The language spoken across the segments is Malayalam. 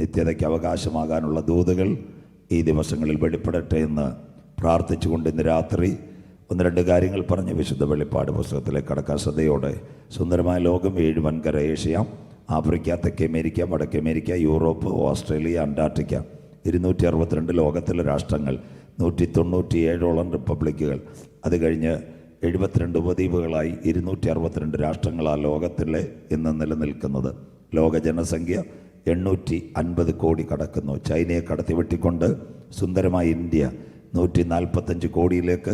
നിത്യതയ്ക്ക് അവകാശമാകാനുള്ള ദൂതുകൾ ഈ ദിവസങ്ങളിൽ വെളിപ്പെടട്ടെ എന്ന് പ്രാർത്ഥിച്ചുകൊണ്ട് ഇന്ന് രാത്രി ഒന്ന് രണ്ട് കാര്യങ്ങൾ പറഞ്ഞ് വിശുദ്ധ വെളിപ്പാട് പുസ്തകത്തിലേക്ക് കടക്കാൻ ശ്രദ്ധയോടെ സുന്ദരമായ ലോകം 7 വൻകര ഏഷ്യ, ആഫ്രിക്ക, തെക്കേ അമേരിക്ക, വടക്കേ അമേരിക്ക, യൂറോപ്പ്, ഓസ്ട്രേലിയ, അന്റാർട്ടിക്ക, 262 ലോകത്തിലെ രാഷ്ട്രങ്ങൾ, 197ഓളം റിപ്പബ്ലിക്കുകൾ, അത് കഴിഞ്ഞ് 72 ഉപദ്വീപുകളായി 262 രാഷ്ട്രങ്ങളാണ് ലോകത്തിലെ ഇന്ന് നിലനിൽക്കുന്നത്. ലോക ജനസംഖ്യ 850 കോടി കടക്കുന്നു. ചൈനയെ കടത്തി വെട്ടിക്കൊണ്ട് സുന്ദരമായ ഇന്ത്യ 145 കോടിയിലേക്ക്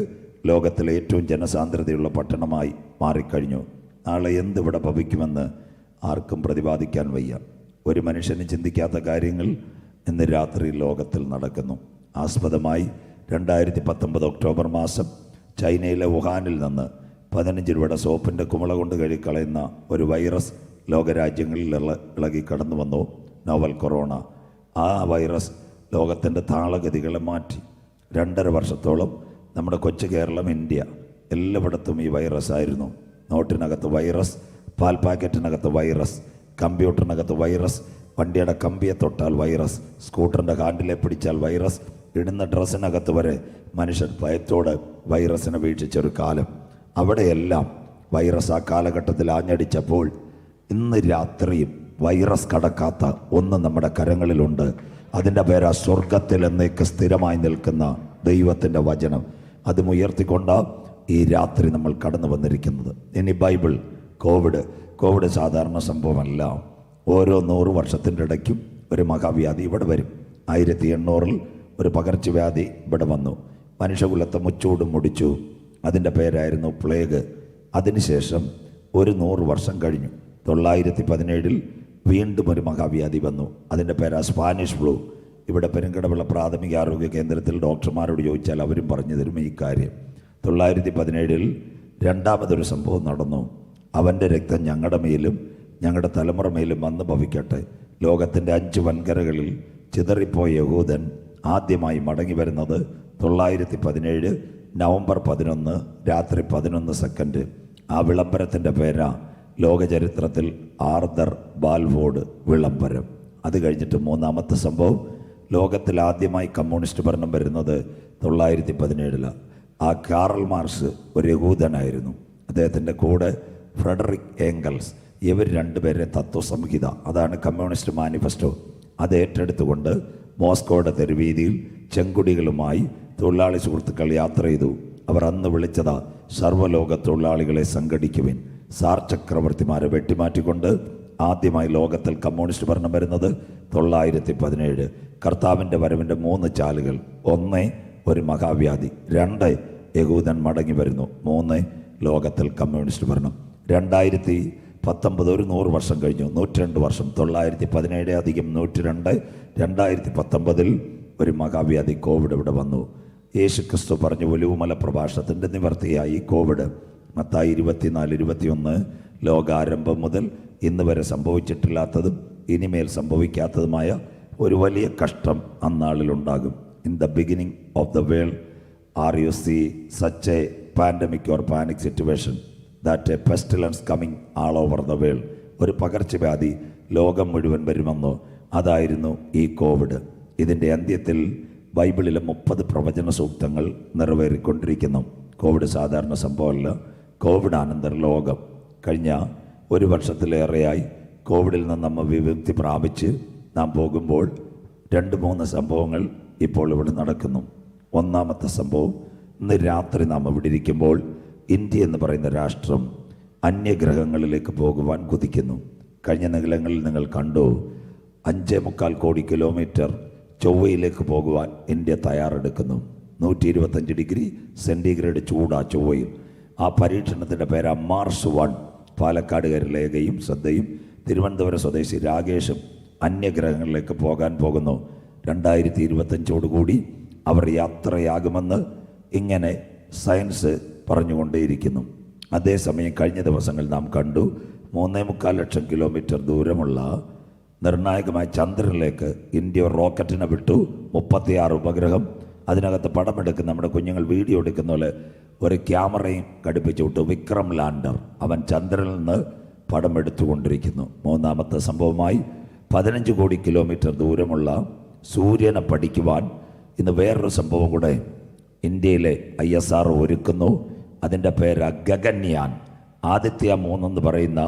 ലോകത്തിലെ ഏറ്റവും ജനസാന്ദ്രതയുള്ള പട്ടണമായി മാറിക്കഴിഞ്ഞു. നാളെ എന്തിവിടെ ഭവിക്കുമെന്ന് ആർക്കും പ്രതിപാദിക്കാൻ വയ്യ. ഒരു മനുഷ്യന് ചിന്തിക്കാത്ത കാര്യങ്ങൾ ഇന്ന് രാത്രി ലോകത്തിൽ നടക്കുന്നു. ആസ്പദമായി 2019 ഒക്ടോബർ മാസം ചൈനയിലെ വുഹാനിൽ നിന്ന് 15 രൂപയുടെ സോപ്പിൻ്റെ കുമിള കൊണ്ട് കഴുകിക്കളയുന്ന ഒരു വൈറസ് ലോകരാജ്യങ്ങളിൽ ഇളകി കടന്നു വന്നു, നോവൽ കൊറോണ. ആ വൈറസ് ലോകത്തിൻ്റെ താളഗതികളെ മാറ്റി. 2.5 വർഷത്തോളം നമ്മുടെ കൊച്ചു കേരളം, ഇന്ത്യ, എല്ലായിടത്തും ഈ വൈറസ് ആയിരുന്നു. നോട്ടിനകത്ത് വൈറസ്, പാൽ പാക്കറ്റിനകത്ത് വൈറസ്, കമ്പ്യൂട്ടറിനകത്ത് വൈറസ്, വണ്ടിയുടെ കമ്പിയെ തൊട്ടാൽ വൈറസ്, സ്കൂട്ടറിൻ്റെ ഹാൻഡിലെ പിടിച്ചാൽ വൈറസ്, ഇടുന്ന ഡ്രസ്സിനകത്ത് വരെ മനുഷ്യൻ ഭയത്തോട് വൈറസിനെ വീക്ഷിച്ചൊരു കാലം. അവിടെയെല്ലാം വൈറസ് ആ കാലഘട്ടത്തിൽ ആഞ്ഞടിച്ചപ്പോൾ ഇന്ന് രാത്രിയും വൈറസ് കടക്കാത്ത ഒന്ന് നമ്മുടെ കരങ്ങളിലുണ്ട്. അതിൻ്റെ പേരാ സ്വർഗത്തിൽ എന്നേക്ക് സ്ഥിരമായി നിൽക്കുന്ന ദൈവത്തിൻ്റെ വചനം. അതും ഉയർത്തിക്കൊണ്ട് ഈ രാത്രി നമ്മൾ കടന്നു വന്നിരിക്കുന്നത്. ഇനി ബൈബിൾ, കോവിഡ് സാധാരണ സംഭവമല്ല. ഓരോ 100 വർഷത്തിൻ്റെ ഇടയ്ക്കും ഒരു മഹാവ്യാധി ഇവിടെ വരും. 1800 ഒരു പകർച്ചവ്യാധി ഇവിടെ വന്നു, മനുഷ്യകുലത്തെ മുച്ചൂടും മുടിച്ചു. അതിൻ്റെ പേരായിരുന്നു പ്ലേഗ്. അതിനുശേഷം ഒരു 100 വർഷം കഴിഞ്ഞു. 917 വീണ്ടും ഒരു മഹാവ്യാധി വന്നു. അതിൻ്റെ പേരാ സ്പാനിഷ് ഫ്ലൂ. ഇവിടെ പെരുങ്കടവിള പ്രാഥമിക ആരോഗ്യ കേന്ദ്രത്തിൽ ഡോക്ടർമാരോട് ചോദിച്ചാൽ അവരും പറഞ്ഞു തരും ഈ കാര്യം. 917 രണ്ടാമതൊരു സംഭവം നടന്നു. അവൻ്റെ രക്തം ഞങ്ങളുടെ മേലും ഞങ്ങളുടെ തലമുറ മേലും വന്ന് ഭവിക്കട്ടെ. ലോകത്തിൻ്റെ 5 വൻകരകളിൽ ചിതറിപ്പോയ യഹൂദൻ ആദ്യമായി മടങ്ങി വരുന്നത് 917 നവംബർ 11 രാത്രി 11 സെക്കൻഡ്. ആ വിളംബരത്തിൻ്റെ പേരാ ലോകചരിത്രത്തിൽ ആർതർ ബാൽഫോർഡ് വിളംബരം. അത് കഴിഞ്ഞിട്ട് മൂന്നാമത്തെ സംഭവം, ലോകത്തിൽ ആദ്യമായി കമ്മ്യൂണിസ്റ്റ് ഭരണം വരുന്നത് 917. ആ കാറൽ മാർക്സ് ഒരു യഹൂദനായിരുന്നു. അദ്ദേഹത്തിൻ്റെ കൂടെ ഫ്രെഡറിക് ഏംഗൽസ്, ഇവർ രണ്ടുപേരെ തത്വസംഹിത, അതാണ് കമ്മ്യൂണിസ്റ്റ് മാനിഫെസ്റ്റോ, അത് ഏറ്റെടുത്തുകൊണ്ട് മോസ്കോയുടെ തെരുവീതിയിൽ ചെങ്കുടികളുമായി തൊഴിലാളി സുഹൃത്തുക്കൾ യാത്ര ചെയ്തു. അവർ അന്ന് വിളിച്ചതാ സർവ്വലോക തൊഴിലാളികളെ സംഘടിക്കുവിൻ. സാർ ചക്രവർത്തിമാരെ വെട്ടിമാറ്റിക്കൊണ്ട് ആദ്യമായി ലോകത്തിൽ കമ്മ്യൂണിസ്റ്റ് ഭരണം വരുന്നത് 917. കർത്താവിൻ്റെ വരവിൻ്റെ 3 ചാലുകൾ: 1 ഒരു മഹാവ്യാധി, 2 യഹൂദൻ മടങ്ങി വരുന്നു, 3 ലോകത്തിൽ കമ്മ്യൂണിസ്റ്റ് ഭരണം. 2019 ഒരു 100 വർഷം കഴിഞ്ഞു, 102 വർഷം. 917 അധികം 102, 2019 ഒരു മഹാവ്യാധി കോവിഡ് ഇവിടെ വന്നു. യേശുക്രിസ്തു പറഞ്ഞു ഒലിവുമല പ്രഭാഷണത്തിൻ്റെ നിവർത്തിയായി കോവിഡ്. മത്തായി 24:21 ലോകാരംഭം മുതൽ ഇന്ന് വരെ സംഭവിച്ചിട്ടില്ലാത്തതും ഇനിമേൽ സംഭവിക്കാത്തതുമായ ഒരു വലിയ കഷ്ടം അന്നാളിലുണ്ടാകും. In the beginning of the world are you see such a pandemic or panic situation that a pestilence coming all over the world. ഒരു പകർച്ചവ്യാധി ലോകം മുഴുവൻ വരുമെന്നോ, അതായിരുന്നു ഈ കോവിഡ്. ഇതിൻ്റെ അന്ത്യത്തിൽ ബൈബിളിലെ 30 പ്രവചന സൂക്തങ്ങൾ നിറവേറിക്കൊണ്ടിരിക്കുന്നു. കോവിഡ് സാധാരണ സംഭവമല്ല, കോവിഡ് അനന്തര ലോകം. കഴിഞ്ഞ 1 വർഷത്തിലേറെയായി കോവിഡിൽ നിന്ന് നമ്മൾ വിമുക്തി പ്രാപിച്ച് നാം പോകുമ്പോൾ 2-3 സംഭവങ്ങൾ ഇപ്പോൾ ഇവിടെ നടക്കുന്നു. ഒന്നാമത്തെ സംഭവം, ഇന്ന് രാത്രി നാം ഇവിടെ ഇരിക്കുമ്പോൾ ഇന്ത്യ എന്ന് പറയുന്ന രാഷ്ട്രം അന്യഗ്രഹങ്ങളിലേക്ക് പോകുവാൻ കുതിക്കുന്നു. കഴിഞ്ഞ നിലങ്ങളിൽ നിങ്ങൾ കണ്ടു, 5.25 കോടി കിലോമീറ്റർ ചൊവ്വയിലേക്ക് പോകുവാൻ ഇന്ത്യ തയ്യാറെടുക്കുന്നു. 125 ഡിഗ്രി സെൻറ്റിഗ്രേഡ് ചൂടാ ചൊവ്വയിൽ. ആ പരീക്ഷണത്തിൻ്റെ പേരാ മാർസ് 1. പാലക്കാടുകാരി ലേഖയും ശ്രദ്ധയും തിരുവനന്തപുരം സ്വദേശി രാകേഷും അന്യഗ്രഹങ്ങളിലേക്ക് പോകാൻ പോകുന്നു. 2025 അവർ യാത്രയാകുമെന്ന് ഇങ്ങനെ സയൻസ് പറഞ്ഞുകൊണ്ടേയിരിക്കുന്നു. അതേസമയം കഴിഞ്ഞ ദിവസങ്ങൾ നാം കണ്ടു 3.25 ലക്ഷം കിലോമീറ്റർ ദൂരമുള്ള നിർണായകമായ ചന്ദ്രനിലേക്ക് ഇന്ത്യ റോക്കറ്റിനെ വിട്ടു. 36 ഉപഗ്രഹം, അതിനകത്ത് പടമെടുക്കുന്ന നമ്മുടെ കുഞ്ഞുങ്ങൾ വീഡിയോ എടുക്കുന്ന പോലെ ഒരു ക്യാമറയും ഘടിപ്പിച്ചു വിട്ടു. വിക്രം ലാൻഡർ അവൻ ചന്ദ്രനിൽ നിന്ന് പടം എടുത്തുകൊണ്ടിരിക്കുന്നു. മൂന്നാമത്തെ സംഭവമായി 15 കോടി കിലോമീറ്റർ ദൂരമുള്ള സൂര്യനെ പഠിക്കുവാൻ ഇന്ന് വേറൊരു സംഭവം കൂടെ ഇന്ത്യയിലെ ISRO ഒരുക്കുന്നു. അതിൻ്റെ പേര് ഗഗൻയാൻ. ആദിത്യ 3 എന്ന് പറയുന്ന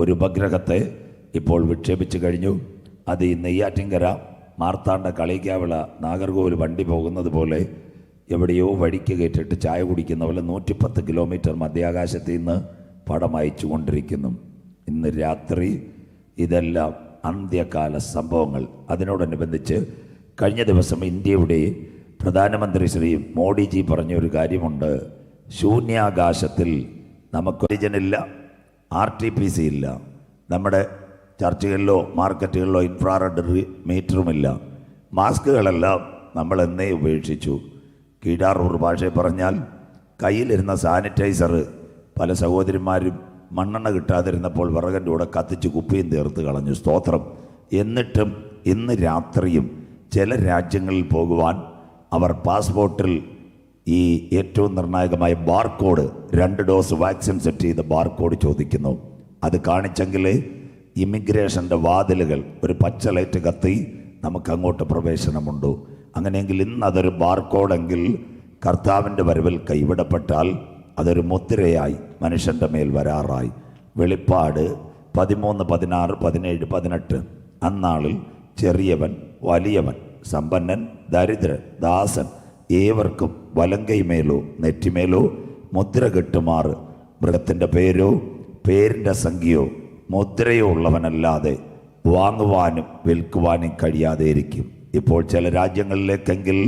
ഒരു ഉപഗ്രഹത്തെ ഇപ്പോൾ വിക്ഷേപിച്ചു കഴിഞ്ഞു. അത് ഈ നെയ്യാറ്റിൻകര മാർത്താണ്ഡ കളിക്കാവിള നാഗർകോവിൽ വണ്ടി പോകുന്നത് പോലെ എവിടെയോ വഴിക്ക് കയറ്റിട്ട് ചായ കുടിക്കുന്ന പോലെ 110 കിലോമീറ്റർ മധ്യാകാശത്തിൽ നിന്ന് പടം അയച്ചു കൊണ്ടിരിക്കുന്നു. ഇന്ന് രാത്രി ഇതെല്ലാം അന്ത്യകാല സംഭവങ്ങൾ. അതിനോടനുബന്ധിച്ച് കഴിഞ്ഞ ദിവസം ഇന്ത്യയുടെ പ്രധാനമന്ത്രി ശ്രീ മോഡിജി പറഞ്ഞൊരു കാര്യമുണ്ട്. ശൂന്യാകാശത്തിൽ നമുക്ക് ഒറിജിനില്ല, RTPC ഇല്ല, നമ്മുടെ ചർച്ചുകളിലോ മാർക്കറ്റുകളിലോ ഇൻഫ്രാറെഡ് മീറ്ററുമില്ല, മാസ്കുകളെല്ലാം നമ്മൾ എന്നേ ഉപേക്ഷിച്ചു. കീഴാറൂർ ഭാഷയിൽ പറഞ്ഞാൽ കയ്യിലിരുന്ന സാനിറ്റൈസർ പല സഹോദരിമാരും മണ്ണെണ്ണ കിട്ടാതിരുന്നപ്പോൾ വിറകൻ്റെ കൂടെ കത്തിച്ച് കുപ്പിയും തീർത്ത് കളഞ്ഞു. സ്തോത്രം. എന്നിട്ടും ഇന്ന് രാത്രിയും ചില രാജ്യങ്ങളിൽ പോകുവാൻ അവർ പാസ്പോർട്ടിൽ ഈ ഏറ്റവും നിർണായകമായ ബാർകോഡ്, 2 ഡോസ് വാക്സിൻ സെറ്റ് ചെയ്ത ബാർകോഡ് ചോദിക്കുന്നു. അത് കാണിച്ചെങ്കിൽ ഇമിഗ്രേഷൻ്റെ വാതിലുകൾ ഒരു പച്ച ലൈറ്റ് കത്തി നമുക്ക് അങ്ങോട്ട് പ്രവേശനമുണ്ടോ. അങ്ങനെയെങ്കിൽ ഇന്ന് അതൊരു ബാർകോഡെങ്കിൽ കർത്താവിൻ്റെ വരവിൽ കൈവിടപ്പെട്ടാൽ അതൊരു മുദ്രയായി മനുഷ്യൻ്റെ മേൽ വരാറായി. വെളിപ്പാട് 13, 16, 17, 18 അന്നാളിൽ ചെറിയവൻ വലിയവൻ, സമ്പന്നൻ ദരിദ്രൻ ദാസൻ ഏവർക്കും വലങ്കൈമേലോ നെറ്റിമേലോ മുദ്ര കെട്ടുമാറ് മൃഗത്തിൻ്റെ പേരോ പേരിൻ്റെ സംഖ്യയോ മുദ്രയോ ഉള്ളവനല്ലാതെ വാങ്ങുവാനും വിൽക്കുവാനും കഴിയാതെ ഇരിക്കും. ഇപ്പോൾ ചില രാജ്യങ്ങളിലേക്കെങ്കിൽ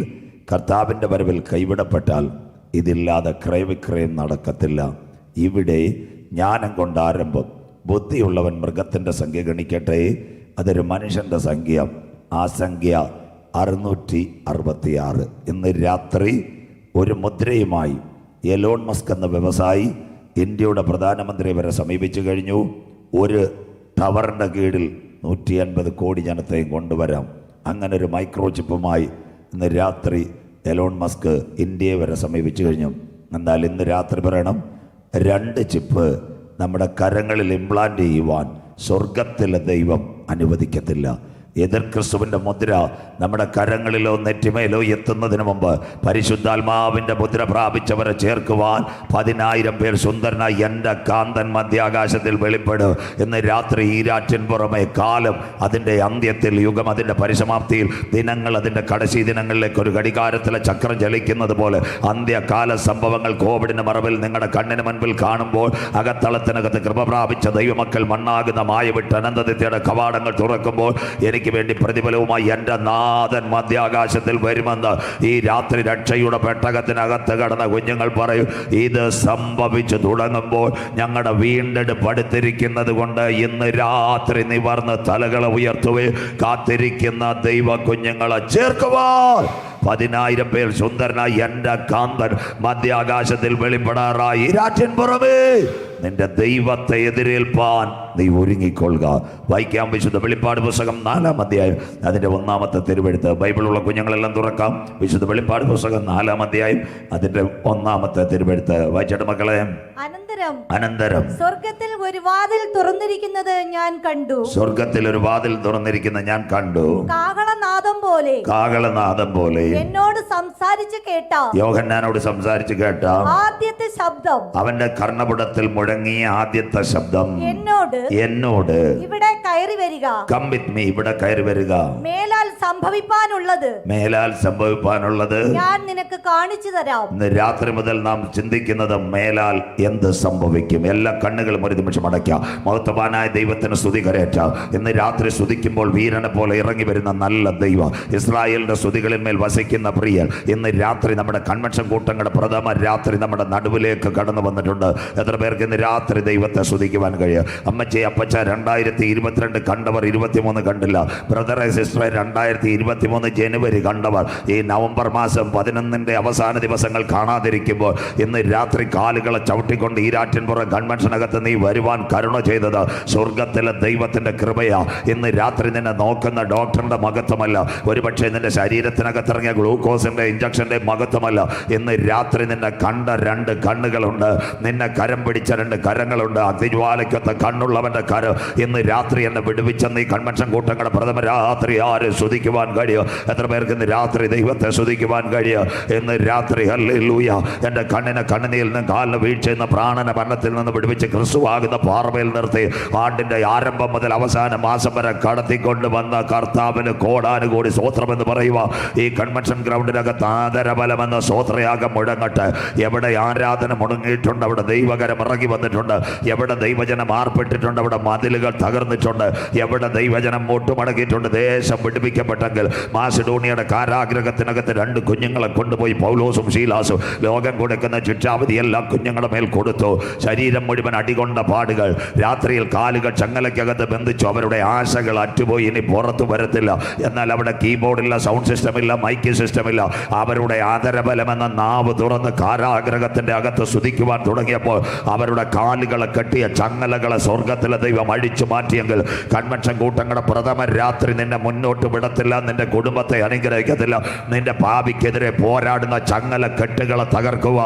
കർത്താവിൻ്റെ വരവിൽ കൈവിടപ്പെട്ടാൽ ഇതില്ലാതെ ക്രയവിക്രയം നടക്കത്തില്ല. ഇവിടെ ജ്ഞാനം കൊണ്ട് ആരംഭം. ബുദ്ധിയുള്ളവൻ മൃഗത്തിൻ്റെ സംഖ്യ ഗണിക്കട്ടെ, അതൊരു മനുഷ്യൻ്റെ സംഖ്യ. ആ സംഖ്യ 666. ഇന്ന് രാത്രി ഒരു മുദ്രയുമായി എലോൺ മസ്ക് എന്ന വ്യവസായി ഇന്ത്യയുടെ പ്രധാനമന്ത്രി വരെ സമീപിച്ചു കഴിഞ്ഞു. ഒരു ടവറിൻ്റെ കീഴിൽ 150 കോടി ജനത്തെയും കൊണ്ടുവരാം. അങ്ങനെ ഒരു മൈക്രോ ചിപ്പുമായി ഇന്ന് രാത്രി എലോൺ മസ്ക് ഇന്ത്യയെ വരെ സമീപിച്ചു കഴിഞ്ഞു. എന്നാൽ ഇന്ന് രാത്രി പറയണം, 2 ചിപ്പ് നമ്മുടെ കരങ്ങളിൽ ഇംപ്ലാന്റ് ചെയ്യുവാൻ സ്വർഗത്തിലെ ദൈവം അനുവദിക്കത്തില്ല. എതിർ ക്രിസ്തുവിൻ്റെ മുദ്ര നമ്മുടെ കരങ്ങളിലോ നെറ്റിമേലോ എത്തുന്നതിന് മുമ്പ് പരിശുദ്ധാത്മാവിൻ്റെ മുദ്ര പ്രാപിച്ചവരെ ചേർക്കുവാൻ 10,000 പേർ സുന്ദരനായി എൻ്റെ കാന്തൻ മധ്യാകാശത്തിൽ വെളിപ്പെടും. ഇന്ന് രാത്രി ഈരാറ്റിൻ പുറമെ കാലം അതിൻ്റെ അന്ത്യത്തിൽ, യുഗം അതിൻ്റെ പരിസമാപ്തിയിൽ, ദിനങ്ങൾ അതിൻ്റെ കടശി ദിനങ്ങളിലേക്ക് ഒരു ഘടികാരത്തിലെ ചക്രം ചലിക്കുന്നത് പോലെ അന്ത്യകാല സംഭവങ്ങൾ കോവിഡിൻ്റെ മറവിൽ നിങ്ങളുടെ കണ്ണിന് മുൻപിൽ കാണുമ്പോൾ അകത്തളത്തിനകത്ത് കൃപ പ്രാപിച്ച ദൈവമക്കൾ മണ്ണാകുന്ന മായവിട്ട് അനന്തതയുടെ കവാടങ്ങൾ തുറക്കുമ്പോൾ എനിക്ക് വേണ്ടി പ്രതിഫലവുമായി എൻ്റെ നാഥൻ മധ്യാകാശത്തിൽ വരുമെന്ന് ഈ രാത്രി രക്ഷയുടെ പെട്ടകത്തിനകത്ത് കടന്ന കുഞ്ഞുങ്ങൾ പറയും. ഇത് സംഭവിച്ചു തുടങ്ങുമ്പോൾ ഞങ്ങളുടെ വീണ്ടെടുപ്പ് അടുത്തിരിക്കുന്നത് കൊണ്ട് ഇന്ന് രാത്രി നിവർന്ന് തലകളെ ഉയർത്തുവേ. കാത്തിരിക്കുന്ന ദൈവ കുഞ്ഞുങ്ങളെ ചേർക്കുവാൻ 10,000 പേർ സുന്ദരനായി എൻ്റെ കാന്തൻ മധ്യാകാശത്തിൽ വെളിപ്പെടാറായി. ഈരാറ്റിൻ പുറമേ നിന്റെ ദൈവത്തെ എതിരേൽപ്പാൻ നീ ഒരുങ്ങിക്കൊള്ളുക. വായിക്കാം വിശുദ്ധ വെളിപ്പാട് പുസ്തകം 4-ാം അധ്യായം അതിൻ്റെ 1-ാമത്തെ തിരുവെഴുത്ത്. ബൈബിളുള്ള കുഞ്ഞുങ്ങളെല്ലാം തുറക്കാം. വിശുദ്ധ വെളിപ്പാട് പുസ്തകം 4-ാം അധ്യായം അതിൻ്റെ 1-ാമത്തെ തിരുവെഴുത്ത്. വായിച്ചോട്ടെ മക്കളെ. അനന്തരം സ്വർഗത്തിൽ ഒരു വാതിൽ തുറന്നിരിക്കുന്നത് ഞാൻ കണ്ടു. സ്വർഗത്തിൽ ഒരു വാതിൽ തുറന്നിരിക്കുന്നത് ഞാൻ കണ്ടു. കാഹളനാദം പോലെ എന്നോട് സംസാരിച്ചു കേട്ട, യോഹന്നാനോട് സംസാരിച്ചു കേട്ട ആദ്യത്തെ ശബ്ദം, അവന്റെ കർണപുടത്തിൽ മുഴങ്ങിയ ആദ്യത്തെ ശബ്ദം എന്നോട് ഇവിടെ കയറി വരിക, കം വിത്ത് മീ, ഇവിടെ കയറി വരിക. മേലാൽ സംഭവിപ്പാനുള്ളത് ഞാൻ നിനക്ക് കാണിച്ചു തരാം. ഇന്ന് രാത്രി മുതൽ നാം ചിന്തിക്കുന്നത് മേലാൽ എന്ത് സംഭവിക്കും. എല്ലാ കണ്ണുകളും ഒരു നിമിഷം അടയ്ക്കാം. മഹത്വവാനായ ദൈവത്തിന് സ്തുതി കരയറ്റാം. ഇന്ന് രാത്രി സ്തുതിക്കുമ്പോൾ വീരനെ പോലെ ഇറങ്ങി വരുന്ന നല്ല ദൈവം, ഇസ്രായേലിന്റെ സ്തുതികളിന്മേൽ വസിക്കുന്ന പ്രിയൻ, ഇന്ന് രാത്രി നമ്മുടെ കൺവെൻഷൻ കൂട്ടങ്ങളുടെ പ്രഥമ രാത്രി നമ്മുടെ നടുവിലേക്ക് കടന്നു വന്നിട്ടുണ്ട്. എത്ര പേർക്ക് ഇന്ന് രാത്രി ദൈവത്തെ സ്തുതിക്കുവാൻ കഴിയും? അമ്മച്ചി അപ്പച്ച 2022 കണ്ടവർ 23 കണ്ടില്ല. ബ്രദറെ സിസ്റ്ററെ 2023 ജനുവരി കണ്ടവർ ഈ നവംബർ മാസം 11 അവസാന ദിവസങ്ങൾ കാണാതിരിക്കുമ്പോൾ ഇന്ന് രാത്രി കാലുകളെ ചവിട്ടിക്കൊണ്ട് ഈരാറ്റിൻപുറം കൺവെൻഷനകത്ത് നീ വരുവാൻ കരുണ ചെയ്തത് സ്വർഗത്തിലെ ദൈവത്തിൻ്റെ കൃപയാ. ഇന്ന് രാത്രി നിന്നെ നോക്കുന്ന ഡോക്ടറിൻ്റെ മഹത്വമല്ല, ഒരുപക്ഷെ നിന്റെ ശരീരത്തിനകത്തിറങ്ങിയ ഗ്ലൂക്കോസിൻ്റെ ഇഞ്ചക്ഷൻ്റെ മഹത്വമല്ല. ഇന്ന് രാത്രി നിന്നെ കണ്ട 2 കണ്ണുകളുണ്ട്, നിന്നെ കരം പിടിച്ച 2 കരങ്ങളുണ്ട്. അതിജ്വാലയ്ക്കൊത്ത കണ്ണുള്ളവൻ്റെ കരം ഇന്ന് രാത്രി എന്നെ വിടുവിച്ചെന്ന് ഈ കൺവെൻഷൻ കൂട്ടങ്ങളുടെ പ്രഥമ രാത്രി ആര് സ്തുതിക്കുവാൻ കഴിയും? എത്ര പേർക്ക് ഇന്ന് രാത്രി ദൈവത്തെ സ്തുതിക്കുവാൻ കഴിയും? ഇന്ന് രാത്രി ഹല്ലേലൂയ. എൻ്റെ കണ്ണിനെ കണ്ണുനീരിൽ നിന്ന് കാലിന് വീഴ്ചയിൽ നിന്ന് പ്രാണന മരണത്തിൽ നിന്ന് വിടുവിച്ച് ക്രിസ്തുവാകുന്ന പാറമേൽ നിർത്തി ആണ്ടിൻ്റെ ആരംഭം മുതൽ അവസാന മാസം വരെ കടത്തിക്കൊണ്ട് വന്ന കർത്താവിന് കോടാനുകൂടി സ്തോത്രമെന്ന് പറയുക. ഈ കൺവെൻഷൻ ഗ്രൗണ്ടിനകത്ത് ആദരബലമെന്ന സ്തോത്രയാഗം മുഴങ്ങട്ടെ. എവിടെ ആരാധന മുടങ്ങിയിട്ടുണ്ട് അവിടെ ദൈവകരം ഇറങ്ങി വന്നിട്ടുണ്ട്. എവിടെ ദൈവജനം ആർപ്പെട്ടിട്ടുണ്ട് അവിടെ മതിലുകൾ തകർന്നിട്ടുണ്ട്. എവിടെ ദൈവജനം മുട്ടുമടക്കിയിട്ടുണ്ട്. ദേശം വിടുവിക്കപ്പെട്ടെങ്കിൽ മാസിഡോണിയയുടെ കാരാഗ്രഹത്തിനകത്ത് 2 കുഞ്ഞുങ്ങളെ കൊണ്ടുപോയി പൗലോസും ശീലാസും ലോകം കൊടുക്കുന്ന ശിക്ഷാവിധി എല്ലാം കുഞ്ഞുങ്ങളുടെ മേൽ കൊടുത്തു. ശരീരം മുഴുവൻ അടികൊണ്ട പാടുകൾ, രാത്രിയിൽ കാലുകൾ ചങ്ങലയ്ക്കകത്ത് ബന്ധിച്ചു. അവരുടെ ആശകൾ അറ്റുപോയി, ഇനി പുറത്തു വരത്തില്ല. എന്നാൽ അവിടെ കീബോർഡില്ല, സൗണ്ട് സിസ്റ്റമില്ല, മൈക്ക് സിസ്റ്റമില്ല. അവരുടെ ആദരബലമെന്ന നാവ് തുറന്ന് കാരാഗ്രഹത്തിൻ്റെ അകത്ത് സ്തുതിക്കുവാൻ തുടങ്ങിയപ്പോൾ അവരുടെ കാലുകളെ കെട്ടിയ ചങ്ങലകളെ സ്വർഗത്തിലെ ദൈവം അഴിച്ചു മാറ്റിയെങ്കിൽ കൺവെൻഷൻ കൂട്ടങ്ങളുടെ പ്രഥമ രാത്രി നിന്നെ മുന്നോട്ട് വിടത്തില്ല, നിന്റെ കുടുംബത്തെ അനുഗ്രഹിക്കത്തില്ല. നിന്റെ പാപിക്കെതിരെ പോരാടുന്ന ചങ്ങല കെട്ടുകളെ തകർക്കുക.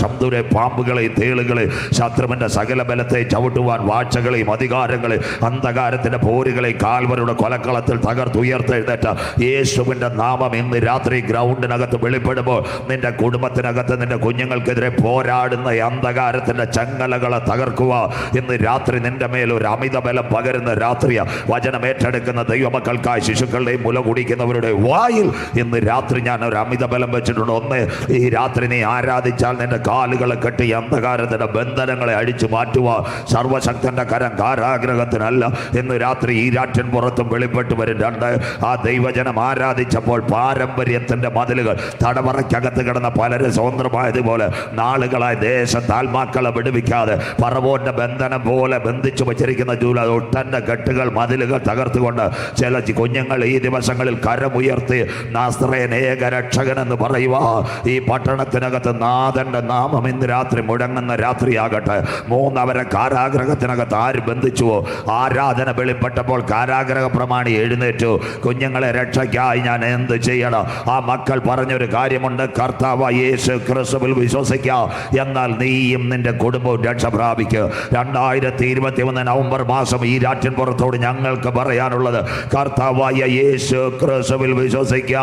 ശബ്ദുരെ പാമ്പുകളെയും തേളുകളെയും ശത്രുവിന്റെ സകല ബലത്തെ ചവിട്ടുവാൻ വാഴ്ചകളെയും അധികാരങ്ങളെ അന്ധകാരത്തിന്റെ പോരുകളെ കാൽവരുടെ കൊലക്കളത്തിൽ തകർത്തുയർത്തെഴുന്നേറ്റ യേശുവിന്റെ നാമം ഇന്ന് രാത്രി ഗ്രൗണ്ടിനകത്ത് വെളിപ്പെടുമ്പോൾ നിന്റെ കുടുംബത്തിനകത്ത് നിന്റെ കുഞ്ഞുങ്ങൾക്കെതിരെ പോരാടുന്ന അന്ധകാരത്തിന്റെ ചങ്ങലകളെ തകർക്കുക. ഇന്ന് രാത്രി നിന്റെ മേൽ ഒരു അമിത ബലം പകരുന്ന രാത്രിയ. വചനം ഏറ്റെടുക്കുന്ന ദൈവമക്കൾക്കായി ശിശുക്കളുടെയും മുല കുടിക്കുന്നവരുടെ വായിൽ ഇന്ന് രാത്രി ഞാൻ ഒരു അമിത ബലം വെച്ചിട്ടുണ്ട്. ഒന്ന്, ഈ രാത്രി നീ ആരാധിച്ചാൽ നിന്റെ കാലുകളെ കെട്ടി അന്ധകാരത്തിന്റെ ബന്ധനങ്ങളെ അടിച്ചു മാറ്റുക. സർവശക്തന്റെ കരം കാരാഗ്രഹത്തിനല്ല. ഇന്ന് രാത്രി ഈരാറ്റിൻ പുറത്തും വെളിപ്പെട്ട് വരും. 2, ആ ദൈവജനം ആരാധിച്ചപ്പോൾ പാരമ്പര്യത്തിന്റെ മതിലുകൾ തടവറയ്ക്കകത്ത് കിടന്ന പലരും സ്വതന്ത്രമായതുപോലെ നാളുകളായി ദേശത്താൽമാക്കളെ വിടുവിക്കാതെ പറവോന്റെ ബന്ധനം പോലെ ബന്ധിച്ചു വച്ചിരിക്കുന്ന ഒട്ടന്റെ കെട്ടുകൾ മതിലുകൾ തകർത്തുകൊണ്ട് ചില കുഞ്ഞുങ്ങൾ ഈ ദിവസങ്ങളിൽ കരമുയർത്തി നാസ്രയൻ ഏക രക്ഷകൻ എന്ന് പറയുക. ഈ പട്ടണത്തിനകത്ത് നാഥന്റെ നാമം ഇന്ന് രാത്രി മുഴങ്ങുന്ന രാത്രിയാകട്ടെ. 3, അവരെ കാരാഗ്രഹത്തിനകത്ത് ആര് ബന്ധിച്ചുവോ ആരാധന വെളിപ്പെട്ടപ്പോൾ കാരാഗ്രഹ പ്രമാണി എഴുന്നേറ്റു. കുഞ്ഞുങ്ങളെ രക്ഷയ്ക്കായി ഞാൻ എന്ത് ചെയ്യണം? ആ മക്കൾ പറഞ്ഞൊരു കാര്യമുണ്ട്, കർത്താവ് യേശു ക്രിസ്തുവിൽ വിശ്വസിക്കുക, എന്നാൽ നീയും നിന്റെ കുടുംബവും രക്ഷ പ്രാപിക്കുക. 2021 നവംബർ മാസം ഈ ഈരാറ്റിൻപുറത്തോട് ഞങ്ങൾക്ക് പറയാനുള്ളത്, കർത്താവായ യേശു ക്രിസ്തുവിൽ വിശ്വസിക്കുക,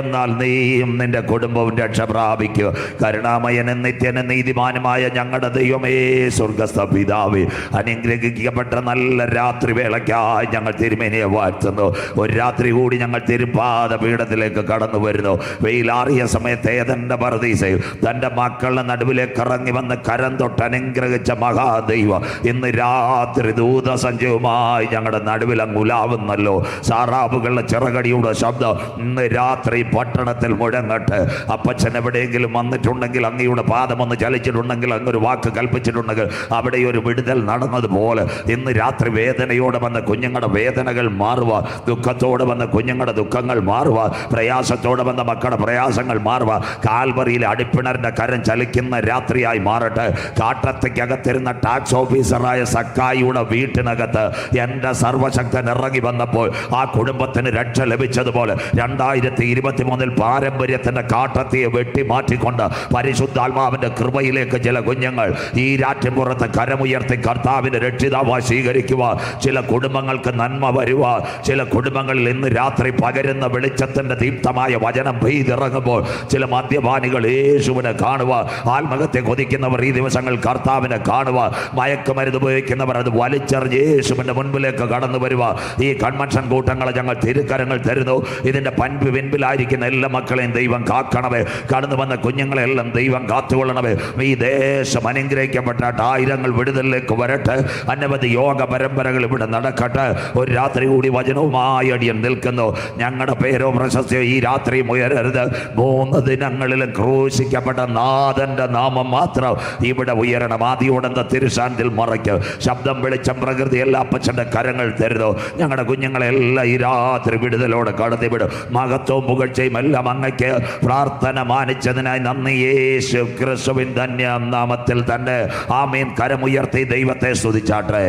എന്നാൽ നീയും നിന്റെ കുടുംബവും രക്ഷ പ്രാപിക്കുക. കരുണാമയനും നിത്യനും നീതിമാനുമായ ഞങ്ങളുടെ ദൈവമേ, സ്വർഗസ്ഥ പിതാവേ, അനുഗ്രഹിക്കപ്പെട്ട നല്ല രാത്രി വേളയ്ക്കായി ഞങ്ങൾ തിരുമേനിയെ വാഴ്ത്തുന്നു. ഒരു രാത്രി കൂടി ഞങ്ങൾ തിരുപ്പാദ പീഠത്തിലേക്ക് കടന്നു വരുന്നു. വെയിലാറിയ സമയത്ത് ഏതന്റെ പർദീസയിൽ തൻ്റെ മക്കളുടെ നടുവിലേക്ക് ഇറങ്ങി വന്ന് കരം തൊട്ട് അനുഗ്രഹിച്ച മഹാദൈവം ഇന്ന് രാത്രി ദൂതസഞ്ചയവുമായി ഞങ്ങളുടെ നടുവിൽ അങ്ങ് ഉലാവുന്നല്ലോ. സാറാബുകളുടെ ചിറകടിയുടെ ശബ്ദം ഇന്ന് രാത്രി പട്ടണത്തിൽ മുഴങ്ങട്ടെ. അപ്പച്ചൻ എവിടെയെങ്കിലും വന്നിട്ടുണ്ടെങ്കിൽ, അങ്ങയുടെ പാദമൊന്ന് ചലിച്ചിട്ടുണ്ടെങ്കിൽ, അങ്ങൊരു വാക്ക് കൽപ്പിച്ചിട്ടുണ്ടെങ്കിൽ അവിടെ ഒരു വിടുതൽ നടന്നതുപോലെ ഇന്ന് രാത്രി വേദനയോടെ വന്ന കുഞ്ഞുങ്ങളുടെ വേദനകൾ മാറുക, ദുഃഖത്തോടെ വന്ന കുഞ്ഞുങ്ങളുടെ ദുഃഖങ്ങൾ മാറുക, പ്രയാസത്തോടെ വന്ന മക്കളുടെ പ്രയാസങ്ങൾ മാറുക. കാൽവറിയിലെ അടിപ്പിണറിന്റെ കരം ചലിക്കുന്ന രാത്രിയായി മാറട്ടെ. കാട്ടത്തേക്കകത്തിരുന്ന ടാക്സ് ഓഫീസറായ സക്കായിയുടെ വീട്ടിനകത്ത് എൻ്റെ സർവശക്തൻ ഇറങ്ങി വന്നപ്പോൾ ആ കുടുംബത്തിന് രക്ഷ ലഭിച്ചതുപോലെ 2023 പാരമ്പര്യത്തിന്റെ കാട്ടത്തിയെ വെട്ടി മാറ്റിക്കൊണ്ട് പരിശുദ്ധാത്മാവിന്റെ കൃപയിലേക്ക് ചില കുഞ്ഞുങ്ങൾ ഈ രാറ്റിൻപുറത്ത് കരമുയർത്തി കർത്താവിന്റെ രക്ഷിതാവായി സ്വീകരിക്കുക. ചില കുടുംബങ്ങൾക്ക് നന്മ വരുക. ചില കുടുംബങ്ങളിൽ ഇന്ന് രാത്രി പകരുന്ന വെളിച്ചത്തിന്റെ ദീപ്തമായ വചനം പെയ്തിറങ്ങുമ്പോൾ ചില മദ്യപാനികൾ യേശുവിനെ കാണുക. ആത്മഹത്യ കൊതിക്കുന്നവർ ഈ ദിവസങ്ങൾ കർത്താവിനെ കാണുക. മയക്കുമരുന്ന് ഉപയോഗിക്കുന്നവർ അത് വലിച്ചെറിഞ്ഞ് യേശുവിന്റെ മുൻപിലേക്ക് കടന്നു വരിക. ഈ കൺവെൻഷൻ കൂട്ടങ്ങളെ ഞങ്ങൾ തിരുക്കരങ്ങൾ തരുന്നു. ഇതിന്റെ പിൻപിലായിരിക്കുന്ന എല്ലാ മക്കളെയും ദൈവം കാക്കണമേ. കടന്നു വന്ന കുഞ്ഞുങ്ങളെല്ലാം ദൈവം കാത്തുകൊള്ളണമേ. ഈ ദേശം അനുഗ്രഹിക്കപ്പെട്ട ആയിരങ്ങൾ വിടുതലിലേക്ക് വരട്ടെ. അനവധി യോഗ പരമ്പരകൾ ഇവിടെ നടക്കട്ടെ. ഒരു രാത്രി കൂടി വചനവുമായി അടിയൻ നിൽക്കുന്നു. ഞങ്ങളുടെ പേരോ പ്രശസ്തിയോ ഈ രാത്രി ഉയരരുത്. 3 ദിനങ്ങളിലും ക്രൂശിക്കപ്പെട്ട നാഥന്റെ നാമം മാത്രം ഇവിടെ ഉയരണം. ആദിയോടെന്ന തിരുശാന്തിൽ മറയ്ക്ക് ശബ്ദം വെളിച്ചം പ്രകൃതി എല്ലാ അപ്പച്ചന്റെ കരങ്ങൾ തരുന്നു. ഞങ്ങൾ ഞങ്ങളുടെ കുഞ്ഞുങ്ങളെല്ലാം ഈ രാത്രി വിടുതലോടെ കടത്തിവിടും. മഹത്വവും പുകഴ്ചയും എല്ലാം അങ്ങയ്ക്ക്. പ്രാർത്ഥന മാനിച്ചതിനായി നന്ദി, യേശു ക്രിസ്തുവിൻ ധന്യ നാമത്തിൽ തന്നെ ആമേൻ. കരമുയർത്തി ദൈവത്തെ സ്തുതിച്ചാട്ടെ,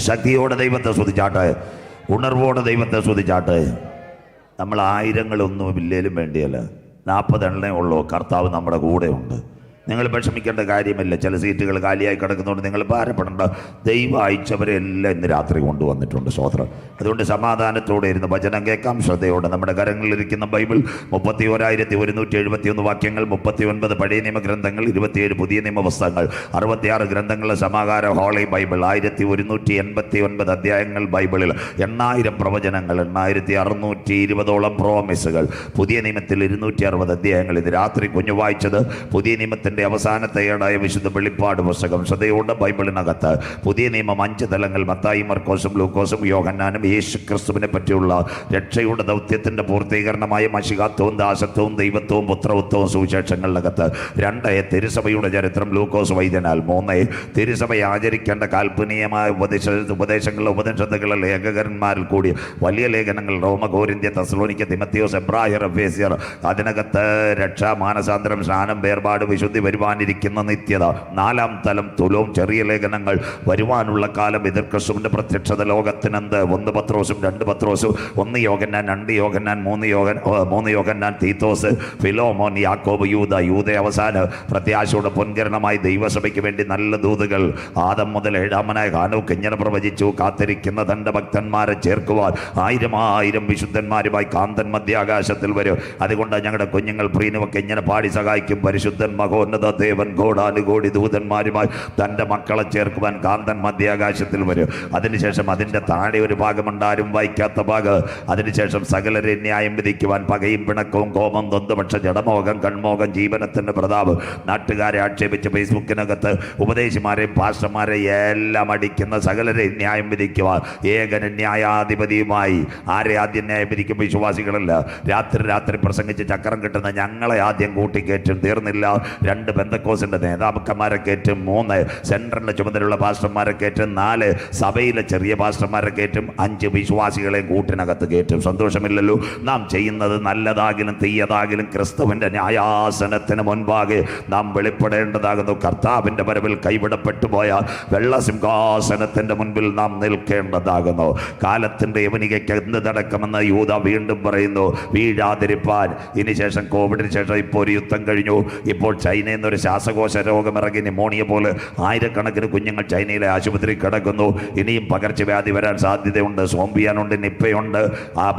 ശക്തിയോടെ ദൈവത്തെ സ്തുതിച്ചാട്ടെ, ഉണർവോടെ ദൈവത്തെ സ്തുതിച്ചാട്ടെ. നമ്മൾ ആയിരങ്ങളൊന്നും ഇല്ലേലും വേണ്ടിയല്ല, 40 എണ്ണേ ഉള്ളൂ. കർത്താവ് നമ്മുടെ കൂടെ ഉണ്ട്. നിങ്ങൾ വിഷമിക്കേണ്ട കാര്യമില്ല. ചില സീറ്റുകൾ കാലിയായി കിടക്കുന്നതുകൊണ്ട് നിങ്ങൾ ഭാരപ്പെടേണ്ട. ദൈവം അയച്ചവരെല്ലാം ഇന്ന് രാത്രി കൊണ്ടുവന്നിട്ടുണ്ട്. സ്തോത്രം. അതുകൊണ്ട് സമാധാനത്തോടെ ഇരുന്ന് വചനം കേൾക്കാം, ശ്രദ്ധയോടെ. നമ്മുടെ കരങ്ങളിലിരിക്കുന്ന ബൈബിൾ 31,171 വാക്യങ്ങൾ, 39 പഴയ നിയമഗ്രന്ഥങ്ങൾ, 27 പുതിയ നിയമപുസ്തകങ്ങൾ, 66 ഗ്രന്ഥങ്ങളുടെ സമാഹാര ഹോളി ബൈബിൾ, 1189 അധ്യായങ്ങൾ ബൈബിളിൽ, 8000 പ്രവചനങ്ങൾ, 8620ഓളം പ്രോമിസുകൾ, പുതിയ നിയമത്തിൽ 260 അധ്യായങ്ങൾ. ഇത് രാത്രി കുഞ്ഞു വായിച്ചത് പുതിയ നിയമത്തിൻ്റെ അവസാനത്തെ ഏടായ വിശുദ്ധ വെളിപ്പാട് പുസ്തകം. ശ്രദ്ധയോടെ ബൈബിളിനകത്ത് പുതിയ നിയമം 5 തലങ്ങൾ, മത്തായി, മർക്കോസും ലൂക്കോസും യോഹന്നാനും യേശു ക്രിസ്തുവിനെ പറ്റിയുള്ള രക്ഷയുടെ ദൗത്യത്തിൻ്റെ പൂർത്തീകരണമായ മശിഹാത്വവും ദാസത്വവും ദൈവത്വവും പുത്രത്വവും സുവിശേഷങ്ങളിനകത്ത്. 2 തിരുസഭയുടെ ചരിത്രം ലൂക്കോസ് വൈദ്യനാൽ. 3 തിരുസഭയെ ആചരിക്കേണ്ട കാൽപ്പനീയമായ ഉപദേശങ്ങളുടെ ഉപനിഷത്തുകളുടെ ലേഖകന്മാരിൽ കൂടി വലിയ ലേഖനങ്ങൾ, റോമ, കോരിന്ത്യ, തെസ്സലോനിക്ക, തിമത്തിയോസ്, എബ്രായർ, എഫേസ്യർ. അതിനകത്ത് രക്ഷ, മാനസാന്തരം, സ്നാനം, വേർപാട്, വിശുദ്ധി, വരുവാനിരിക്കുന്ന നിത്യത. 4 തലം തുലോം, ചെറിയ ലേഖനങ്ങൾ, വരുവാനുള്ള കാലം, എതിർ ക്രിസ്തുവിന്റെ പ്രത്യക്ഷത, ലോകത്തിനെന്ത്. 1 പത്രോസും 2 പത്രോസും, 1 യോഹന്നാൻ, 2 യോഹന്നാൻ, 3 യോഹന്നാൻ, തീത്തോസ്, ഫിലോമോൻ, യാക്കോബ്, യൂദ അവസാന പ്രത്യാശയുടെ പൊൻകരണമായി ദൈവസഭയ്ക്ക് വേണ്ടി നല്ല ദൂതുകൾ. ആദം മുതൽ 7-മനായ ഹാനോക്ക് ഇങ്ങനെ പ്രവചിച്ചു, കാത്തിരിക്കുന്ന തൻ്റെ ഭക്തന്മാരെ ചേർക്കുവാൻ 1000 വിശുദ്ധന്മാരുമായി കാന്തൻ മധ്യാകാശത്തിൽ വരും. അതുകൊണ്ട് ഞങ്ങളുടെ കുഞ്ഞുങ്ങൾ പ്രീനുമൊക്കെ ഇങ്ങനെ പാടി സഹായിക്കും. പരിശുദ്ധൻ മഹോന്നത ദേവൻ കോടാനുകോടി ദൂതന്മാരുമായി തൻ്റെ മക്കളെ ചേർക്കുവാൻ കാന്തൻ മധ്യാകാശത്തിൽ വരും. അതിനുശേഷം അതിൻ്റെ താഴെ ഒരു ഭാഗമുണ്ട്, ആരും വായിക്കാത്ത ഭാഗം. അതിനുശേഷം സകലരെ ന്യായം വിധിക്കുവാൻ പകയും പിണക്കവും കോപം തൊന്തുപക്ഷ ജഡമോഹം കൺമോഹം ജീവനത്തിൻ്റെ പ്രതാപം. നാട്ടുകാരെ ആക്ഷേപിച്ച് ഫേസ്ബുക്കിനകത്ത് ഉപദേശിമാരെയും പാസ്റ്റർമാരെയും എല്ലാം അടിക്കുന്ന സകലരെ ന്യായം വിധിക്കുവാൻ ഏകന ന്യായാധിപതിയുമായി. ആരെ ആദ്യം ന്യായം വിധിക്കും? വിശ്വാസികളല്ല. രാത്രി പ്രസംഗിച്ച് ചക്രം കിട്ടുന്ന ഞങ്ങളെ ആദ്യം കൂട്ടിക്കയറ്റും. തീർന്നില്ല, 2 പെന്തക്കോസിന്റെ നേതാക്കന്മാരെ കയറ്റും. 3 സെൻട്രലിന്റെ ചുമതലയുള്ള പാസ്റ്റർമാരെ കയറ്റും. 4 സഭയിലെ ചെറിയ പാസ്റ്റർമാരെ കയറ്റും. 5 വിശ്വാസികളെ കൂട്ടിനകത്ത് കയറ്റും. സന്തോഷമില്ലല്ലോ? നാം ചെയ്യുന്നത് നല്ലതാകിലും തീയതാകിലും ക്രിസ്തുവിന്റെ ന്യായാസനത്തിന് മുൻപാകെ നാം വെളിപ്പെടേണ്ടതാകുന്നു. കർത്താവിന്റെ വരവിൽ കൈവിടപ്പെട്ടു പോയ വെള്ളസിംഹാസനത്തിന്റെ മുൻപിൽ നാം നിൽക്കേണ്ടതാകുന്നു. കാലത്തിന്റെ യവനികയ്ക്ക് എന്ത് നടക്കുമെന്ന് യൂദ വീണ്ടും പറയുന്നു, വീഴാതിരിപ്പാൻ. ഇനി ശേഷം കോവിഡിന് ശേഷം ഇപ്പോൾ ഒരു യുദ്ധം കഴിഞ്ഞു. ഇപ്പോൾ ചൈനയിൽ നിന്നൊരു ശ്വാസകോശ രോഗമിറങ്ങി, ന്യൂമോണിയ പോലെ ആയിരക്കണക്കിന് കുഞ്ഞുങ്ങൾ ചൈനയിലെ ആശുപത്രി കിടക്കുന്നു. ഇനിയും പകർച്ചവ്യാധി വരാൻ സാധ്യതയുണ്ട്. സോംബിയാനുണ്ട്, നിപ്പയുണ്ട്,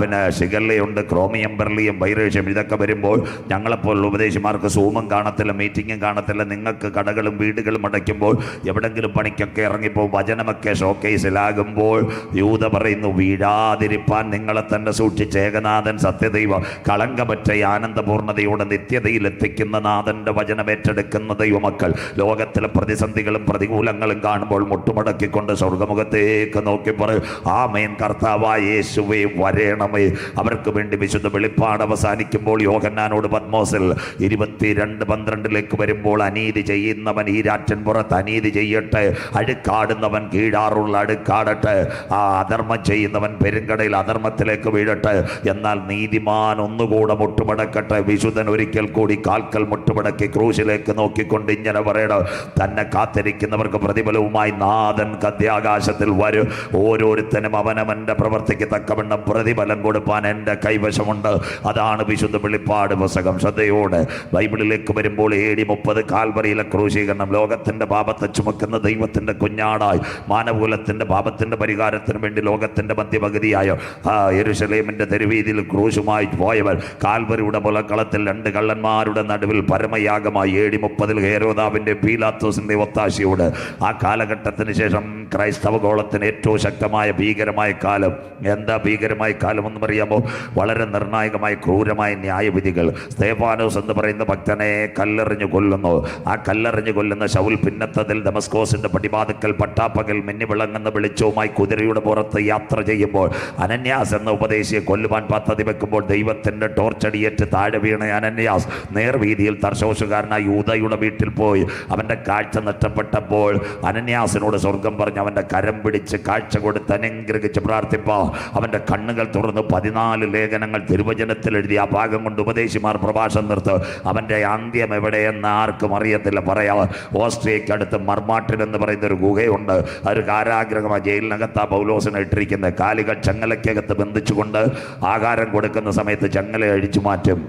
പിന്നെ ഷിഗല്ലയുണ്ട്, ക്രോമിയം, ബെർലിയം, വൈറേഷ്യം. ഇതൊക്കെ വരുമ്പോൾ ഞങ്ങളെപ്പോലുള്ള ഉപദേശിമാർക്ക് സൂമും കാണത്തില്ല, മീറ്റിങ്ങും കാണത്തില്ല. നിങ്ങൾക്ക് കടകളും വീടുകളും അടയ്ക്കുമ്പോൾ എവിടെങ്കിലും പണിക്കൊക്കെ ഇറങ്ങിപ്പോൾ വചനമൊക്കെ ഷോക്കേസിലാകുമ്പോൾ യൂദ പറയുന്നു, വീഴാതിരിപ്പാൻ നിങ്ങളെ തന്നെ സൂക്ഷിച്ച് ഏകനാഥൻ സത്യദൈവ കളങ്കമറ്റ ആനന്ദപൂർണ്ണതയോടെ നിത്യതയിൽ എത്തിക്കുന്ന നാഥന്റെ വചനം ഏറ്റെടുക്കുന്ന ദൈവമക്കൾ ലോകത്തിലെ പ്രതിസന്ധികളും പ്രതികൂലങ്ങളും കാണുമ്പോൾ മുട്ടുമടക്കിക്കൊണ്ട് സ്വർഗമുഖത്തേക്ക് നോക്കി പറയും, ആമേൻ കർത്താവായ യേശുവേ വരേണമേ. അവർക്ക് വേണ്ടി വിശുദ്ധ വെളിപ്പാട് അവസാനിക്കുമ്പോൾ യോഹന്നാനോട് പത്മോസിൽ 22:12 വരുമ്പോൾ, അനീതി ചെയ്യുന്നവൻ ഈരാറ്റൻ പുറത്ത് അനീതി ചെയ്യട്ടെ, അഴുക്കാടുന്നവൻ കീഴാറുള്ള അടുക്കാടട്ടെ, ആ അധർമ്മം ചെയ്യുന്നവൻ പെരുങ്കടയിൽ അധർമ്മത്തിലേക്ക് വീഴട്ടെ, എന്നാൽ നീതിമാൻ ഒന്നുകൂടെ മുട്ടുമടക്കട്ടെ. വിശുദ്ധൻ ഒരിക്കൽ കൂടി കാൽക്കൽ മുട്ടുമടക്കി ക്രൂശിലേക്ക് നോക്കിക്കൊണ്ട് ഇങ്ങനെ പറയണം, തന്നെ കാത്തിരിക്കുന്നവർക്ക് പ്രതിഫലവുമായി നാഥൻ കദ്യാകാശത്തിൽ വരും. ഓരോരുത്തരും അവനവൻ്റെ പ്രവർത്തിക്ക് തക്കവണ്ണം പ്രതിഫലം കൊടുപ്പാൻ എൻ്റെ കൈവശമുണ്ട്. അതാണ് വിശുദ്ധ വെളിപ്പാട് പുസ്തകം. ശ്രദ്ധയോടെ ബൈബിളിലേക്ക് വരുമ്പോൾ AD 30 കാൽവരിയിലെ ക്രൂശീകരണം. ലോകത്തിൻ്റെ പാപത്തെ ചുമക്കുന്ന ദൈവത്തിൻ്റെ കുഞ്ഞാടായി മാനവകുലത്തിൻ്റെ പാപത്തിൻ്റെ പരിഹാരത്തിന് വേണ്ടി ലോകത്തിൻ്റെ മധ്യപകുതിയായ യെരൂശലേമിൻ്റെ തെരുവീതിയിൽ ക്രൂശുമായി പോയവർ കാൽവരിയുടെ മുലക്കളത്തിൽ 2 കള്ളന്മാരുടെ നടുവിൽ പരമയാഗമായി AD 30 ഹേരോദാവിൻ്റെ പീലാത്തോസിൻ്റെ ഒത്താശയോട്. ആ കാലഘട്ടത്തിന് ശേഷം ക്രൈസ്തവ ഗോളത്തിന് ഏറ്റവും ശക്തമായ ഭീകരമായ കാലം. എന്താ ഭീകരമായ കാലം എന്ന് പറയാമോ? വളരെ നിർണായകമായ ക്രൂരമായ ന്യായവിധികൾ. സ്തേഫാനോസ് എന്ന് പറയുന്ന ഭക്തനെ കല്ലെറിഞ്ഞു കൊല്ലുന്നു. ആ കല്ലെറിഞ്ഞു കൊല്ലുന്ന ശൗൽ പിന്നത്തതിൽ ദമസ്കോസിന്റെ പടിവാതിക്കൽ പട്ടാപ്പകൽ മിന്നിവിളങ്ങുന്ന വെളിച്ചവുമായി കുതിരയുടെ പുറത്ത് യാത്ര ചെയ്യുമ്പോൾ അനന്യാസ് എന്ന ഉപദേശിയെ കൊല്ലുവാൻ പദ്ധതി വെക്കുമ്പോൾ ദൈവത്തിന്റെ ടോർച്ചടിയേറ്റ് താഴെ വീണ അനന്യാസ് നേർവീതിയിൽ തർശോശുകാരനായ യൂദയുടെ വീട്ടിൽ പോയി. അവന്റെ കാഴ്ച നഷ്ടപ്പെട്ടപ്പോൾ അനന്യാസിനോട് സ്വർഗം പറഞ്ഞ പറഞ്ഞ് അവൻ്റെ കരം പിടിച്ച് കാഴ്ച കൊടുത്ത് അനുഗ്രഹിച്ച് പ്രാർത്ഥിപ്പാ. അവൻ്റെ കണ്ണുകൾ തുറന്ന് 14 ലേഖനങ്ങൾ തിരുവചനത്തിൽ എഴുതി ആ ഭാഗം കൊണ്ട് ഉപദേശിമാർ പ്രഭാഷണം നിർത്ത്. അവൻ്റെ അന്ത്യം എവിടെയെന്ന് ആർക്കും അറിയത്തില്ല. പറയാം, ഓസ്ട്രിയക്കടുത്ത് മർമാട്ടിൻ എന്ന് പറയുന്ന ഒരു ഗുഹയുണ്ട്. ഒരു കാരാഗ്രഹമാണ്. ജയിലിനകത്താ പൗലോസിനെ ഇട്ടിരിക്കുന്നത്. കാലുകൾ ചങ്ങലയ്ക്കകത്ത് ബന്ധിച്ചുകൊണ്ട് ആഹാരം കൊടുക്കുന്ന സമയത്ത് ചങ്ങല അഴിച്ചു മാറ്റും.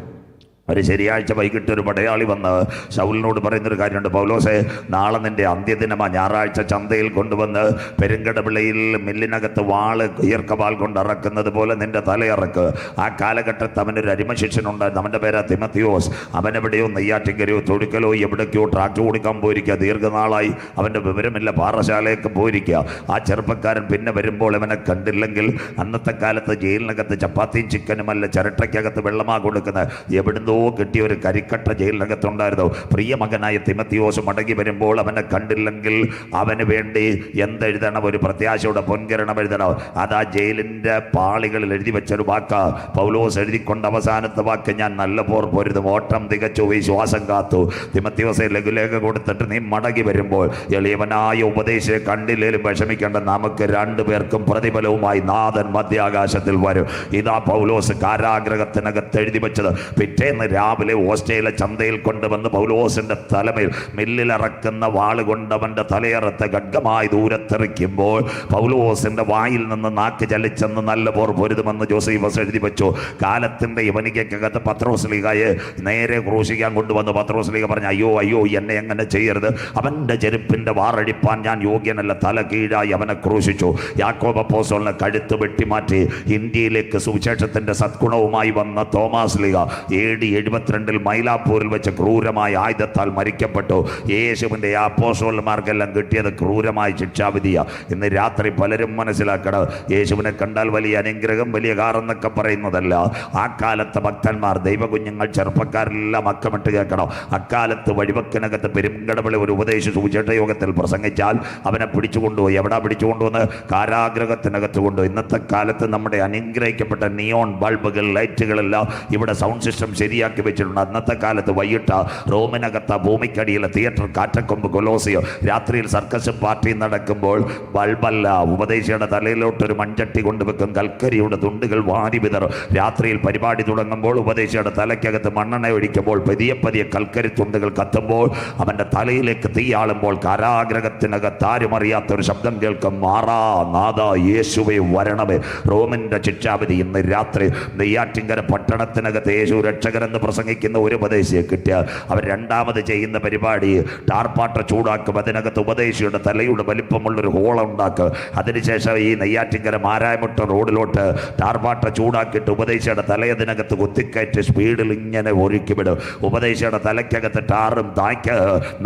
ഒരു ശനിയാഴ്ച വൈകിട്ട് ഒരു പടയാളി വന്ന് ശൗലിനോട് പറയുന്നൊരു കാര്യമുണ്ട്. പൗലോസേ, നാളെ നിൻ്റെ അന്ത്യദിനമാണ്. ഞായറാഴ്ച ചന്തയിൽ കൊണ്ടുവന്ന് പെരുങ്കടവിളയിൽ മില്ലിനകത്ത് വാള് ഈർക്കവാൾ കൊണ്ട് ഇറക്കുന്നത് പോലെ നിൻ്റെ തലയിറക്ക്. ആ കാലഘട്ടത്ത് അവനൊരു അരിമശിഷ്യനുണ്ടായിരുന്നു. അവൻ്റെ പേരാ തിമത്തിയോസ്. അവനെവിടെയോ നെയ്യാറ്റിക്കരയോ തൊടുക്കലോ എവിടേക്കോ ട്രാക്ടർ ഓടിക്കാൻ പോയിരിക്കുക. ദീർഘനാളായി അവൻ്റെ വിവരമില്ല. പാറശാലയൊക്കെ പോയിരിക്കുക. ആ ചെറുപ്പക്കാരൻ പിന്നെ വരുമ്പോൾ അവനെ കണ്ടില്ലെങ്കിൽ അന്നത്തെ കാലത്ത് ജയിലിനകത്ത് ചപ്പാത്തിയും ചിക്കനുമല്ല ചിരട്ടയ്ക്കകത്ത് വെള്ളമാ കൊടുക്കുന്നത്. എവിടുന്നോ കിട്ടിയ ഒരു കരിക്കട്ട ജയിലിനകത്തുണ്ടായിരുന്നു. പ്രിയ മകനായ തിമത്തിയോസ് മടങ്ങി വരുമ്പോൾ അവനെ കണ്ടില്ലെങ്കിൽ അവന് വേണ്ടി എന്തെഴുതണം? ഒരു പ്രത്യാശയുടെ പൊൻകിരണം എഴുതണം. അതാ ജയിലിൻ്റെ പാളികളിൽ എഴുതി വെച്ചൊരു വാക്ക. പൗലോസ് എഴുതിക്കൊണ്ട് അവസാനത്തെ വാക്ക്, ഞാൻ നല്ല പോർ പൊരുതും, ഓട്ടം തികച്ചു, വിശ്വാസം കാത്തു. തിമത്തിയോസെ ലഘുലേഖ കൊടുത്തിട്ട് നീ മടങ്ങി വരുമ്പോൾ എളിയവനായ ഉപദേശിയെ കണ്ടില്ലേലും വിഷമിക്കേണ്ട, നമുക്ക് 2 പേർക്കും പ്രതിഫലവുമായി നാഥൻ മധ്യാകാശത്തിൽ വരും. ഇതാ പൗലോസ് കാരാഗ്രഹത്തിനകത്ത് എഴുതി വെച്ചത്. പിറ്റേന്ന് രാവിലെ ഓസ്ട്രേലിയ ചന്തയിൽ കൊണ്ടുവന്ന് പൗലോസിന്റെ തലമേൽ മില്ലിലിറക്കുന്ന വാള് കൊണ്ട് അവന്റെ തലയറത്ത് ഖഡ്ഗമായി ദൂരത്തെറിക്കുമ്പോൾ പൗലോസിന്റെ വായിൽ നിന്ന് നാക്ക് ചലിച്ചെന്ന് നല്ല പോർ പൊരുതുമെന്ന് ജോസഫസ് എഴുതി വെച്ചു. കാലത്തിന്റെ യവനികക്കകത്ത് പത്രോസ്ലീഹയെ നേരെ ക്രൂശിക്കാൻ കൊണ്ടുവന്ന് പത്രോസ്ലീഹ പറഞ്ഞു, അയ്യോ അയ്യോ, എന്നെ എങ്ങനെ ചെയ്യരുത്, അവന്റെ ചെരുപ്പിന്റെ വാറടിപ്പാൻ ഞാൻ യോഗ്യനല്ല. തല കീഴായി അവനെ ക്രൂശിച്ചു. യാക്കോബ് അപ്പോസ്തലനെ കഴുത്ത് വെട്ടിമാറ്റി ഇന്ത്യയിലേക്ക് സുവിശേഷത്തിന്റെ സദ്ഗുണവുമായി വന്ന തോമാസ് ലീഹ AD 72 മൈലാപ്പൂരിൽ വെച്ച് ക്രൂരമായ ആയുധത്താൽ മരിക്കപ്പെട്ടു. യേശുവിൻ്റെ അപ്പോസ്തലന്മാർക്കെല്ലാം കിട്ടിയത് ക്രൂരമായ ശിക്ഷാവിധിയാണ്. ഇന്ന് രാത്രി പലരും മനസ്സിലാക്കണം, യേശുവിനെ കണ്ടാൽ വലിയ അനുഗ്രഹം, വലിയ കാറെന്നൊക്കെ പറയുന്നതല്ല. ആ കാലത്തെ ഭക്തന്മാർ, ദൈവകുഞ്ഞുങ്ങൾ, ചെറുപ്പക്കാരെല്ലാം അക്കമിട്ട് കേൾക്കണം. അക്കാലത്ത് വഴിവക്കിനകത്ത് പെരുങ്കടവിളി ഒരു ഉപദേശ സുവിശേഷ യോഗത്തിൽ പ്രസംഗിച്ചാൽ അവനെ പിടിച്ചുകൊണ്ടുപോയി. എവിടെ പിടിച്ചുകൊണ്ടുവന്ന്? കാരാഗ്രഹത്തിനകത്ത് കൊണ്ടു. ഇന്നത്തെ കാലത്ത് നമ്മുടെ അനുഗ്രഹിക്കപ്പെട്ട നിയോൺ ബൾബുകൾ, ലൈറ്റുകളെല്ലാം ഇവിടെ സൗണ്ട് സിസ്റ്റം ശരിയാക്കി വെച്ചിട്ടുണ്ട്. അന്നത്തെ കാലത്ത് വൈകിട്ട് റോമിനകത്ത ഭൂമിക്കടിയിലെ തിയേറ്റർ കാറ്റക്കൊമ്പ് കൊലോസിയോ രാത്രിയിൽ സർക്കസ് പാർട്ടി നടക്കുമ്പോൾ ബൾബല്ല, ഉപദേശിയുടെ തലയിലോട്ടൊരു മൺചട്ടി കൊണ്ടുവെക്കും. കൽക്കരിയുടെ തുണ്ടുകൾ വാരി വിതറും. രാത്രിയിൽ പരിപാടി തുടങ്ങുമ്പോൾ ഉപദേശിയുടെ തലയ്ക്കകത്ത് മണ്ണെണ്ണ ഒഴിക്കുമ്പോൾ പതിയെ പതിയെ കൽക്കരി തുണ്ടുകൾ കത്തുമ്പോൾ അവൻ്റെ തലയിലേക്ക് തീയാളുമ്പോൾ കാരാഗ്രഹത്തിനകത്ത് ആരും അറിയാത്തൊരു ശബ്ദം കേൾക്കും, മാറാ നാഥ യേശുവേ വരണമേ. റോമിൻ്റെ ശിക്ഷാവിധി. ഇന്ന് രാത്രി നെയ്യാറ്റിങ്കര പട്ടണത്തിനകത്ത് യേശു രക്ഷകരെന്ന് പ്രസംഗിക്കുന്ന ഒരു ഉപദേശിയെ കിട്ടിയാൽ അവർ രണ്ടാമത് ചെയ്യുന്ന പരിപാടി ടാർപ്പാട്ട ചൂടാക്കും. അതിനകത്ത് ഉപദേശിയുടെ തലയുടെ വലിപ്പമുള്ളൊരു ഹോള ഉണ്ടാക്കുക. അതിനുശേഷം ഈ നെയ്യാറ്റിങ്കര മാരായമുട്ട റോഡിലോട്ട് ടാർപ്പാട്ട ചൂടാക്കിയിട്ട് ഉപദേശിയുടെ തലയതിനകത്ത് കുത്തിക്കയറ്റ് സ്പീഡിൽ ഇങ്ങനെ ഒരുക്കി വിടും. ഉപദേശിയുടെ തലയ്ക്കകത്ത് ടാറും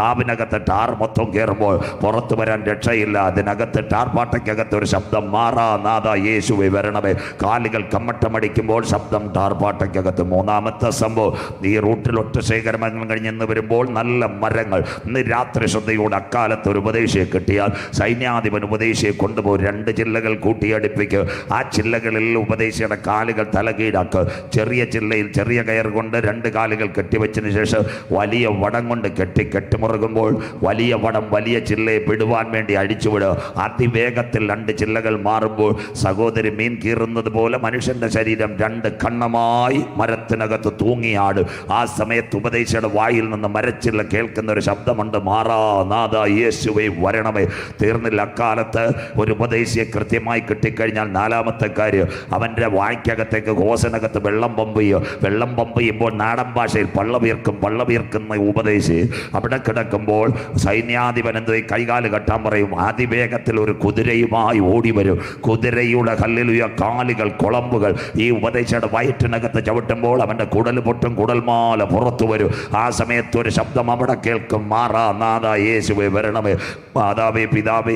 നാവിനകത്ത് ടാർ മൊത്തം കയറുമ്പോൾ പുറത്തു വരാൻ രക്ഷയില്ല. അതിനകത്ത് ടാർപ്പാട്ടയ്ക്കകത്ത് ഒരു ശബ്ദം, മാറാ നാഥ യേശുവേ വരണമേ. കാലുകൾ കമ്മട്ടമടിക്കുമ്പോൾ ശബ്ദം ടാർപ്പാട്ടയ്ക്കകത്ത്. മൂന്നാമത്തെ സംഭവം, ഈ റൂട്ടിൽ ഒറ്റ ശേഖരമംഗലം കഴിഞ്ഞെന്ന് വരുമ്പോൾ നല്ല മരങ്ങൾ. ഇന്ന് രാത്രി ശ്രദ്ധയോടെ അക്കാലത്ത് ഒരു ഉപദേശിയെ കിട്ടിയാൽ സൈന്യാധിപൻ ഉപദേശിയെ കൊണ്ടുപോയി 2 ചില്ലകൾ കൂട്ടിയടിപ്പിക്കുക. ആ ചില്ലകളിൽ ഉപദേശിയുടെ കാലുകൾ തലകീഴാക്കുക. ചെറിയ ചില്ലയിൽ ചെറിയ കയർ കൊണ്ട് 2 കാലുകൾ കെട്ടിവെച്ചതിന് ശേഷം വലിയ വടം കൊണ്ട് കെട്ടിമുറുകുമ്പോൾ വലിയ വടം വലിയ ചില്ലയെ വിടുവാൻ വേണ്ടി അടിച്ചുവിടുക. അതിവേഗത്തിൽ 2 ചില്ലകൾ മാറുമ്പോൾ സഹോദരി മീൻ കീറുന്നത് പോലെ മനുഷ്യന്റെ ശരീരം 2 കണ്ണമായി മരത്തിനകത്ത് തൂങ്ങിയാട്. ആ സമയത്ത് ഉപദേശിയുടെ വായിൽ നിന്ന് മരച്ചില്ല കേൾക്കുന്ന ഒരു ശബ്ദമുണ്ട്, മാറാ നാഥ യേശുവേ വരണമേ. തീർന്നില്ല. അക്കാലത്ത് ഒരു ഉപദേശിയെ കൃത്യമായി കിട്ടിക്കഴിഞ്ഞാൽ 4-ാമത്തെ കാര്യം, അവൻ്റെ വായ്ക്കകത്തേക്ക് ഹോസിനകത്ത് വെള്ളം പമ്പ് ചെയ്യുക. വെള്ളം പമ്പ് ചെയ്യുമ്പോൾ നാടൻ ഭാഷയിൽ പള്ളവീർക്കുന്ന ഉപദേശി അവിടെ കിടക്കുമ്പോൾ സൈന്യാധിപൻ എന്ത് കൈകാല് കെട്ടാൻ പറയും. അതിവേഗത്തിൽ ഒരു കുതിരയുമായി ഓടി വരും. കുതിരയുടെ ഹല്ലേലൂയ കാലുകൾ, കുളമ്പുകൾ ഈ ഉപദേശിയുടെ വയറ്റിനകത്ത് ചവിട്ടുമ്പോൾ അവൻ്റെ കുടൽ പൊട്ടും, കുടൽമാല പുറത്തു വരും. ആ സമയത്ത് ഒരു ശബ്ദം അവിടെ കേൾക്കും, മാറാ നാഥ യേശുവേ വരണമേ. മാതാവേ പിതാവേ,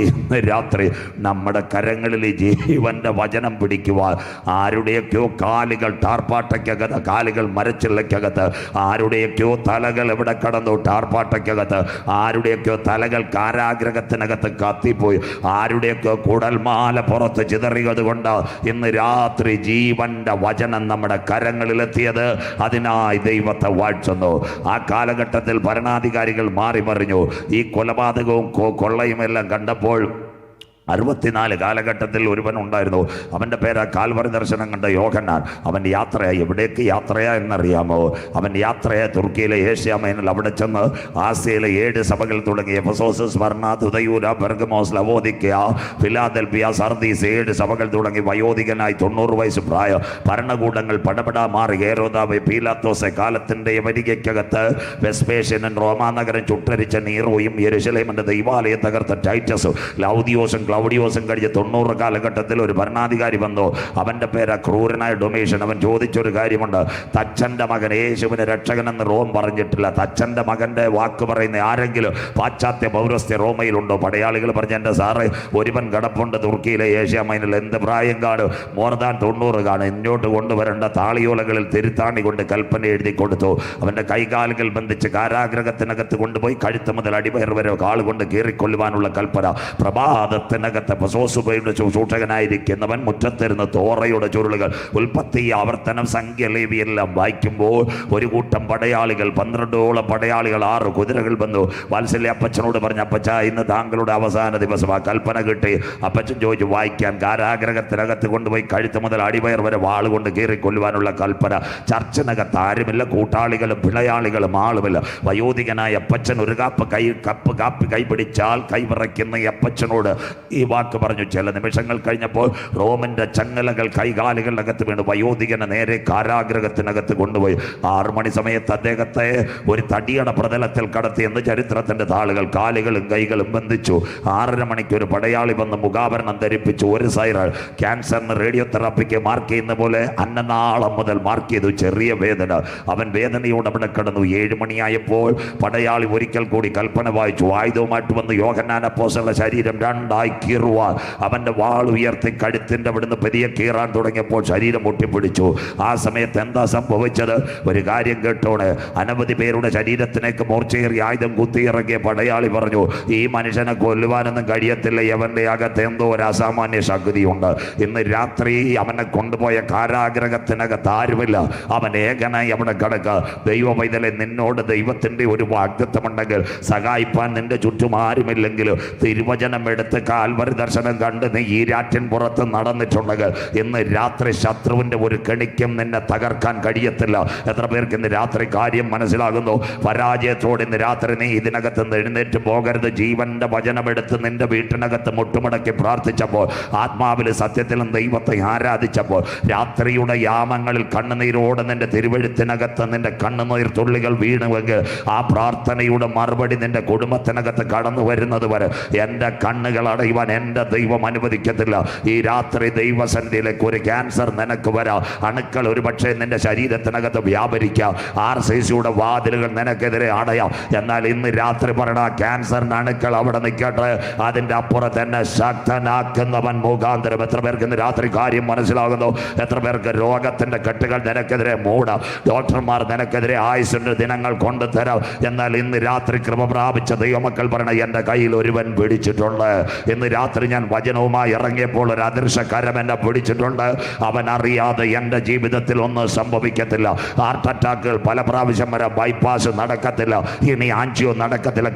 രാത്രി നമ്മുടെ കരങ്ങളിൽ ജീവന്റെ വചനം പിടിക്കുവാൻ ആരുടെയൊക്കെയോ കാലുകൾ ടാർപ്പാട്ടയ്ക്കകത്ത്, കാലുകൾ മരച്ചില്ലയ്ക്കകത്ത്, ആരുടെയൊക്കെയോ തലകൾ എവിടെ കടന്നു ടാർപ്പാട്ടയ്ക്കകത്ത്, ആരുടെയൊക്കെയോ തലകൾ കാരാഗ്രഹത്തിനകത്ത് കത്തിപ്പോയി, ആരുടെയൊക്കെ കുടൽമാല പുറത്ത് ചിതറിയത് കൊണ്ട് ഇന്ന് രാത്രി ജീവന്റെ വചനം നമ്മുടെ കരങ്ങളിലെത്തിയത്. അതിനായി ദൈവത്തെ വാഴ്ത്തുന്നു. ആ കാലഘട്ടത്തിൽ ഭരണാധികാരികൾ മാറി മറിഞ്ഞു. ഈ കൊലപാതകവും കൊള്ളയും എല്ലാം കണ്ടപ്പോൾ 64 കാലഘട്ടത്തിൽ ഒരുവൻ ഉണ്ടായിരുന്നു. അവൻ്റെ പേര് കാൽവറി ദർശനം കണ്ട യോഹന്നാൻ. അവൻ യാത്രയായി. എവിടേക്ക് യാത്രയാ എന്നറിയാമോ? അവൻ യാത്രയായി തുർക്കിയിലെ ഏഷ്യ മൈനൽ. അവിടെ ചെന്ന് ആസിയയിലെ 7 സഭകൾ തുടങ്ങി. എഫെസോസ്, സ്മർണ, തുദയൂര, പെർഗമോസ്, ലവോദിക്ക, ഫിലാദൽഫിയ, സർദീസ് 7 സഭകൾ തുടങ്ങി. വയോധികനായി 90 വയസ്സ് പ്രായം. ഭരണകൂടങ്ങൾ പടപടാ മാറി. ഹേരോദാവ്, പീലാത്തോസ്, കാലത്തിൻ്റെ വരികയ്ക്കകത്ത് വെസ്പേഷ്യനും റോമാനഗരം ചുട്ടരിച്ച നീറോയും യെരുശലേമിൻ്റെ ദൈവാലയം തകർത്ത ടൈറ്റസും ലൗദിയോസും ക്ലൗഡിയോസും കഴിഞ്ഞ് 90 കാലഘട്ടത്തിൽ ഒരു ഭരണാധികാരി വന്നു. അവൻ്റെ പേര് ക്രൂരനായ ഡൊമേഷ്യൻ. അവൻ ചോദിച്ചൊരു കാര്യമുണ്ട്. തച്ചൻ്റെ മകൻ യേശുവിനെ രക്ഷകനെന്ന് റോം പറഞ്ഞിട്ടില്ല. തച്ചൻ്റെ മകൻ്റെ വാക്ക് പറയുന്ന ആരെങ്കിലും പാശ്ചാത്യ പൗരസ്ത്യ റോമയിലുണ്ടോ? പടയാളികൾ പറഞ്ഞ എൻ്റെ സാറ് ഒരുവൻ കിടപ്പുണ്ട് തുർക്കിയിലെ ഏഷ്യ മൈനിൽ. എന്ത് പ്രായം കാണും? മോർ ദാൻ 90 കാണും. ഇങ്ങോട്ട് കൊണ്ടുവരേണ്ട താളിയോലകളിൽ തിരുത്താണി കൊണ്ട് കൽപ്പന എഴുതി കൊടുത്തു. അവൻ്റെ കൈകാലുകൾ ബന്ധിച്ച് കാരാഗ്രഹത്തിനകത്ത് കൊണ്ടുപോയി കഴുത്ത് മുതൽ അടിവയർ വരെ കാളുകൊണ്ട് കീറിക്കൊള്ളുവാനുള്ള കൽപ്പന. പ്രഭാതത്തിനകത്ത് പസോസുബയുടെ സൂക്ഷകനായിരിക്കുന്നവൻ മുറ്റത്തിരുന്ന് തോറയുടെ ചുരുളുകൾ, ഉൽപ്പത്തി, ആവർത്തനം, സംഖ്യ, ലേവിയെല്ലാം വായിക്കുമ്പോൾ ഒരു കൂട്ടം പടയാളികൾ, 12ഓളം പടയാളികൾ, 6 കുതിരകൾ വന്നു. വാത്സല്യ അപ്പച്ചനോട് പറഞ്ഞു, അപ്പച്ച ഇന്ന് താങ്കളുടെ അവസാന ദിവസം. ആ കൽപ്പന കിട്ടി. അപ്പച്ചൻ ചോദിച്ചു വായിക്കാൻ. കാരാഗ്രഹത്തിനകത്ത് കൊണ്ടുപോയി കഴുത്ത് മുതൽ അടിവയർ വരെ വാളുകൊണ്ട് കീറിക്കൊല്ലുവാനുള്ള കൽപ്പന. ചർച്ചിനകത്ത് ആരുമില്ല, കൂട്ടാളികളും പിളയാളികളും ആളുമില്ല. വയോധികനായ അപ്പച്ചൻ ഒരു കാപ്പി കൈപിടിച്ചാൽ കൈവിറയ്ക്കുന്ന ഈ അപ്പച്ചനോട് ഈ വാക്ക് പറഞ്ഞു. ചില നിമിഷങ്ങൾ കഴിഞ്ഞപ്പോൾ റോമിൻ്റെ ചങ്ങലകൾ കൈകാലുകളിനകത്ത് വീണ് വയോധികനെ നേരെ കാരാഗ്രഹത്തിനകത്ത് കൊണ്ടുപോയി. 6 മണി സമയത്ത് അദ്ദേഹത്തെ ഒരു തടിയുടെ പ്രതലത്തിൽ കടത്തി എന്ന് ചരിത്രത്തിൻ്റെ താളുകൾ. കാലുകളും കൈകളും ബന്ധിച്ചു. 6:30 മണിക്ക് ഒരു പടയാളി വന്ന് മുഖാഭരണം ധരിപ്പിച്ചു. ഒരു സൈറൽ ക്യാൻസറിന് റേഡിയോ തെറാപ്പിക്ക് മാർക്ക് ചെയ്യുന്ന പോലെ അന്നനാളം മുതൽ മാർക്ക് ചെയ്തു. ചെറിയ വേദന. അവൻ വേദനയോട് അവിടെ കിടന്നു. 7 മണിയായപ്പോൾ പടയാളി ഒരിക്കൽ കൂടി കൽപ്പന വായിച്ചു. ആയുധവുമായിട്ട് വന്ന് യോഹന്നാൻ അപ്പോസ്തലന്റെ ശരീരം 2ആയി കീറുവാൻ അവൻ്റെ വാൾ ഉയർത്തി കഴുത്തിൻ്റെ അവിടുന്ന് പെരിയ കീറാൻ തുടങ്ങിയപ്പോൾ ശരീരം ഒട്ടിപ്പിടിച്ചു. ആ സമയത്ത് എന്താ സംഭവിച്ചത്? ഒരു കാര്യം കേട്ടോണ്. അനവധി പേരുടെ ശരീരത്തിലേക്ക് മൂർച്ചയേറിയ ആയുധം കുത്തിയിറങ്ങിയ പടയാളി പറഞ്ഞു, ഈ മനുഷ്യനെ കൊല്ലുവാനൊന്നും കഴിയത്തില്ല. അവൻ്റെ അകത്ത് എന്തോ ഒരു അസാമാന്യ ശക്തിയുണ്ട്. ഇന്ന് രാത്രി അവനെ കൊണ്ടുപോയ കാരാഗ്രഹത്തിനകത്ത് ആരുമില്ല. അവൻ ഏകനായി അവിടെ കിടക്കുക. ദൈവ പൈതലെ, നിന്നോട് ദൈവത്തിൻ്റെ ഒരു വാഗ്ദത്തമുണ്ടെങ്കിൽ, സഹായിപ്പാൻ നിന്റെ ചുറ്റും ആരുമില്ലെങ്കിലും തിരുവചനം എടുത്ത് കാൽവരി ദർശനം കണ്ട് നീ ഈ രാറ്റിൻ പുറത്ത് നടന്നിട്ടുണ്ടെങ്കിൽ ഇന്ന് രാത്രി ശത്രുവിൻ്റെ ഒരു കെണിക്കും നിന്നെ തകർക്കാൻ കഴിയത്തില്ല. എത്ര പേർക്ക് ഇന്ന് രാത്രി കാര്യം മനസ്സിലാകുന്നു? പരാജയത്തോടെ ഇന്ന് രാത്രി നീ ഇതിനകത്ത് നിന്ന് എഴുന്നേറ്റ് പോകരുത്. ജീവന്റെ വചനമെടുത്ത് നിന്റെ വീട്ടിനകത്ത് മുട്ടുമടക്കി പ്രാർത്ഥിച്ചപ്പോൾ, ആത്മാവിൽ സത്യത്തിലും ദൈവത്തെ ആരാധിച്ചപ്പോൾ, രാത്രിയുടെ യാമങ്ങളിൽ കണ്ണുനീരോടെ നിന്റെ തിരുവെഴുത്തിനകത്ത് നിന്റെ കണ്ണുനീർ തുള്ളികൾ വീണുവെങ്കിൽ ആ പ്രാർത്ഥനയുടെ മറുപടി നിന്റെ കുടുംബത്തിനകത്ത് കടന്നു വരുന്നത് വരെ എൻ്റെ കണ്ണുകൾ അടയുവാൻ എൻ്റെ ദൈവം അനുവദിക്കത്തില്ല. ഈ രാത്രി ദൈവസന്നിധിയിലേക്ക് ഒരു ക്യാൻസർ നിനക്ക് വരാം. അണുക്കൾ ഒരു പക്ഷേ നിന്റെ ശരീരത്തിനകത്ത് വ്യാപരിക്കാം. RCCയുടെ വാതിലുകൾ നിനക്കെതിരെ അടയാം. എന്നാൽ ഇന്ന് രാത്രി പറയണ ക്യാൻസറിൻ്റെ അണുക്കൾ അവിടെ നിൽക്കട്ടെ. അതിൻ്റെ അപ്പുറത്ത് എന്നെ ശക്തനാക്കുന്നവൻ മുഖാന്തരം. എത്ര പേർക്ക് ഇന്ന് രാത്രി കാര്യം മനസ്സിലാകുന്നു? എത്ര പേർക്ക് രോഗത്തിൻ്റെ കെട്ടുകൾ നിനക്കെതിരെ മൂടാം? ഡോക്ടർമാർ നിനക്കെതിരെ ആയുസിൻ്റെ ദിനങ്ങൾ കൊണ്ടുതരാം. എന്നാൽ ഇന്ന് രാത്രി കൃപ പ്രാപിച്ച ദൈവമക്കൾ പറയണ, എൻ്റെ കയ്യിൽ ഒരുവൻ പിടിച്ചിട്ടുണ്ട്. ഇന്ന് രാത്രി ഞാൻ വചനവുമായി ഇറങ്ങിയപ്പോൾ ഒരു അദൃശ്യകരം എന്നെ പിടിച്ചിട്ടുണ്ട്. അവൻ അറിയാതെ എൻ്റെ ജീവിതത്തിൽ ഒന്നും സംഭവിക്കത്തില്ല. ഹാർട്ട് അറ്റാക്കുകൾ പല പ്രാവശ്യം വരെ, ബൈപ്പാസ് നടക്കത്തില്ല, ഇനി ആൻജിയോ നടക്കത്തില്ല.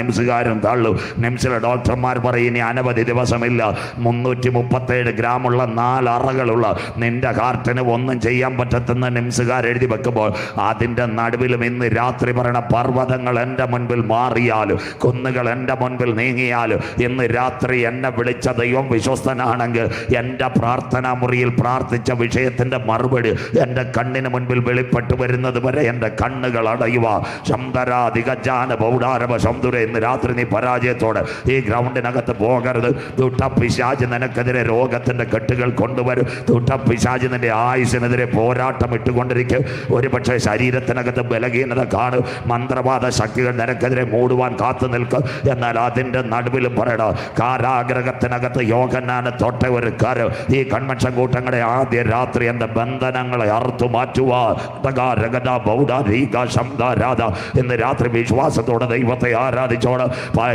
നിംസുകാരും തള്ളു. നിംസിലെ ഡോക്ടർമാർ പറയും ഇനി അനവധി ദിവസമില്ല. 337 ഗ്രാമുള്ള 4 അറകളുള്ള നിന്റെ ഹാർട്ടിന് ഒന്നും ചെയ്യാൻ പറ്റത്തുന്ന നിംസുകാർ എഴുതി വെക്കുമ്പോൾ അതിൻ്റെ നടുവിലും ഇന്ന് രാത്രി പറയണ, പർവ്വതങ്ങൾ എൻ്റെ മുൻപിൽ മാറിയാലും കുന്നുകൾ എൻ്റെ മുൻപിൽ നീങ്ങിയാലും ഇന്ന് രാത്രി എന്നെ വിളിച്ച ദൈവം വിശ്വസ്തനാണെങ്കിൽ എൻ്റെ പ്രാർത്ഥനാ മുറിയിൽ പ്രാർത്ഥിച്ച വിഷയത്തിൻ്റെ മറുപടി എൻ്റെ കണ്ണിന് മുൻപിൽ വെളിപ്പെട്ടു വരുന്നത് വരെ എൻ്റെ കണ്ണുകൾ അടയുക. ശംദരാധികജാന ബൗഡാരവ ശംദുര. ഇന്ന് രാത്രി നീ പരാജയത്തോടെ ഈ ഗ്രൗണ്ടിനകത്ത് പോകരുത്. ദുഷ്ടപിശാച് നിനക്കെതിരെ രോഗത്തിൻ്റെ കെട്ടുകൾ കൊണ്ടുവരും. ദുഷ്ടപിശാച് നിന്റെ ആയുസിനെതിരെ പോരാട്ടം ഇട്ടുകൊണ്ടിരിക്കും. ഒരുപക്ഷെ ശരീരത്തിനകത്ത് ബലഹീനത കാണും. മന്ത്രവാദ ശക്തികൾ നിനക്കെതിരെ മൂടുവാൻ കാത്തു നിൽക്കും. എന്നാൽ അതിൻ്റെ നടുവിലും പറയണം, കാരാഗ്രഹത്തിനകത്ത് യോഹന്നാനെ തൊട്ട ഒരു കരം ഈ കൺവെൻഷൻ കൂട്ടങ്ങളുടെ ആദ്യ രാത്രി എൻ്റെ ബന്ധനങ്ങളെ അറുത്തു മാറ്റുവാൻ ഇന്ന് രാത്രി വിശ്വാസത്തോടെ ദൈവത്തെ ആരാധിച്ചോട്.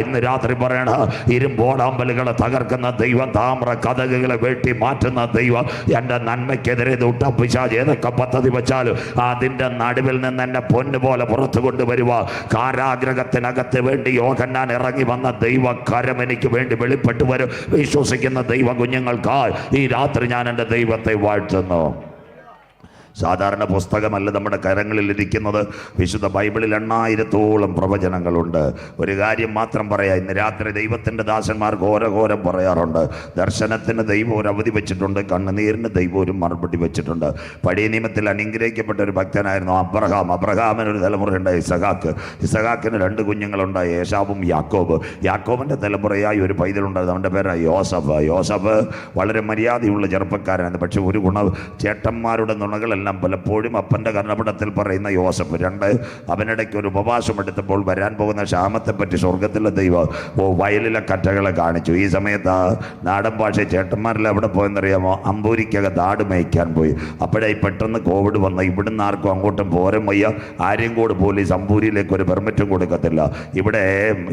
ഇന്ന് രാത്രി പറയണ, ഇരുമ്പോടാമ്പലുകളെ തകർക്കുന്ന ദൈവം, താമ്ര കഥകളെ വെട്ടി മാറ്റുന്ന ദൈവം, എൻ്റെ നന്മയ്ക്കെതിരെ ദുഷ്ടപിശാച് ഏതൊക്കെ പദ്ധതി വെച്ചാലും അതിൻ്റെ നടുവിൽ നിന്ന് എന്നെ പൊന്നുപോലെ പുറത്തു കൊണ്ടുവരുക. കാരാഗ്രഹത്തിനകത്ത് വേണ്ടി യോഹന്നാൻ ഇറങ്ങി വന്ന ദൈവകരം എനിക്ക് വേണ്ടി വേണ്ടി വെളിപ്പെട്ടു വരും. വിശ്വസിക്കുന്ന ദൈവ കുഞ്ഞുങ്ങൾക്കായി ഈ രാത്രി ഞാൻ എൻ്റെ ദൈവത്തെ വാഴ്ത്തുന്നു. സാധാരണ പുസ്തകമല്ല നമ്മുടെ കരങ്ങളിൽ ഇരിക്കുന്നത്. വിശുദ്ധ ബൈബിളിൽ 8000-ഓളം പ്രവചനങ്ങളുണ്ട്. ഒരു കാര്യം മാത്രം പറയാം, ഇന്ന് രാത്രി ദൈവത്തിൻ്റെ ദാസന്മാർ ഘോരഘോരം പറയാറുണ്ട്. ദർശനത്തിന് ദൈവം ഒരു അവധി വെച്ചിട്ടുണ്ട്, കണ്ണുനീരിന് ദൈവം ഒരു മറുപടി വെച്ചിട്ടുണ്ട്. പഴയ നിയമത്തിൽ അനുഗ്രഹിക്കപ്പെട്ട ഒരു ഭക്തനായിരുന്നു അബ്രഹാം. അബ്രഹാമിനൊരു തലമുറയുണ്ടായി ഇസഹാക്ക്. ഇസഹാക്കിന് 2 കുഞ്ഞുങ്ങളുണ്ടായി, ഏശാവും യാക്കോബ്. യാക്കോബിൻ്റെ തലമുറയായി ഒരു പൈതലുണ്ടായിരുന്നു, അവൻ്റെ പേരാണ് യോസഫ്. യോസഫ് വളരെ മര്യാദയുള്ള ചെറുപ്പക്കാരനാണ്. പക്ഷെ ഒരു ഗുണം, ചേട്ടന്മാരുടെ നുണകളെല്ലാം പലപ്പോഴും അപ്പൻ്റെ കർണപടത്തിൽ പറയുന്ന യോസഫ്. 2, അവനിടയ്ക്ക് ഒരു ഉപവാസം എടുത്തപ്പോൾ വരാൻ പോകുന്ന ക്ഷാമത്തെപ്പറ്റി സ്വർഗത്തിലെ ദൈവം വയലിലെ കറ്റകളെ കാണിച്ചു. ഈ സമയത്ത് നാടൻ ഭാഷ ചേട്ടന്മാരിൽ എവിടെ പോയെന്നറിയാമോ? അമ്പൂരിക്കകത്ത് ആട് മേയ്ക്കാൻ പോയി. അപ്പോഴേ പെട്ടെന്ന് കോവിഡ് വന്ന, ഇവിടുന്ന് ആർക്കും അങ്ങോട്ടും പോരം വയ്യ. ആരെയും കൂടെ പോലീസ് അമ്പൂരിയിലേക്ക് ഒരു പെർമിറ്റും കൊടുക്കത്തില്ല. ഇവിടെ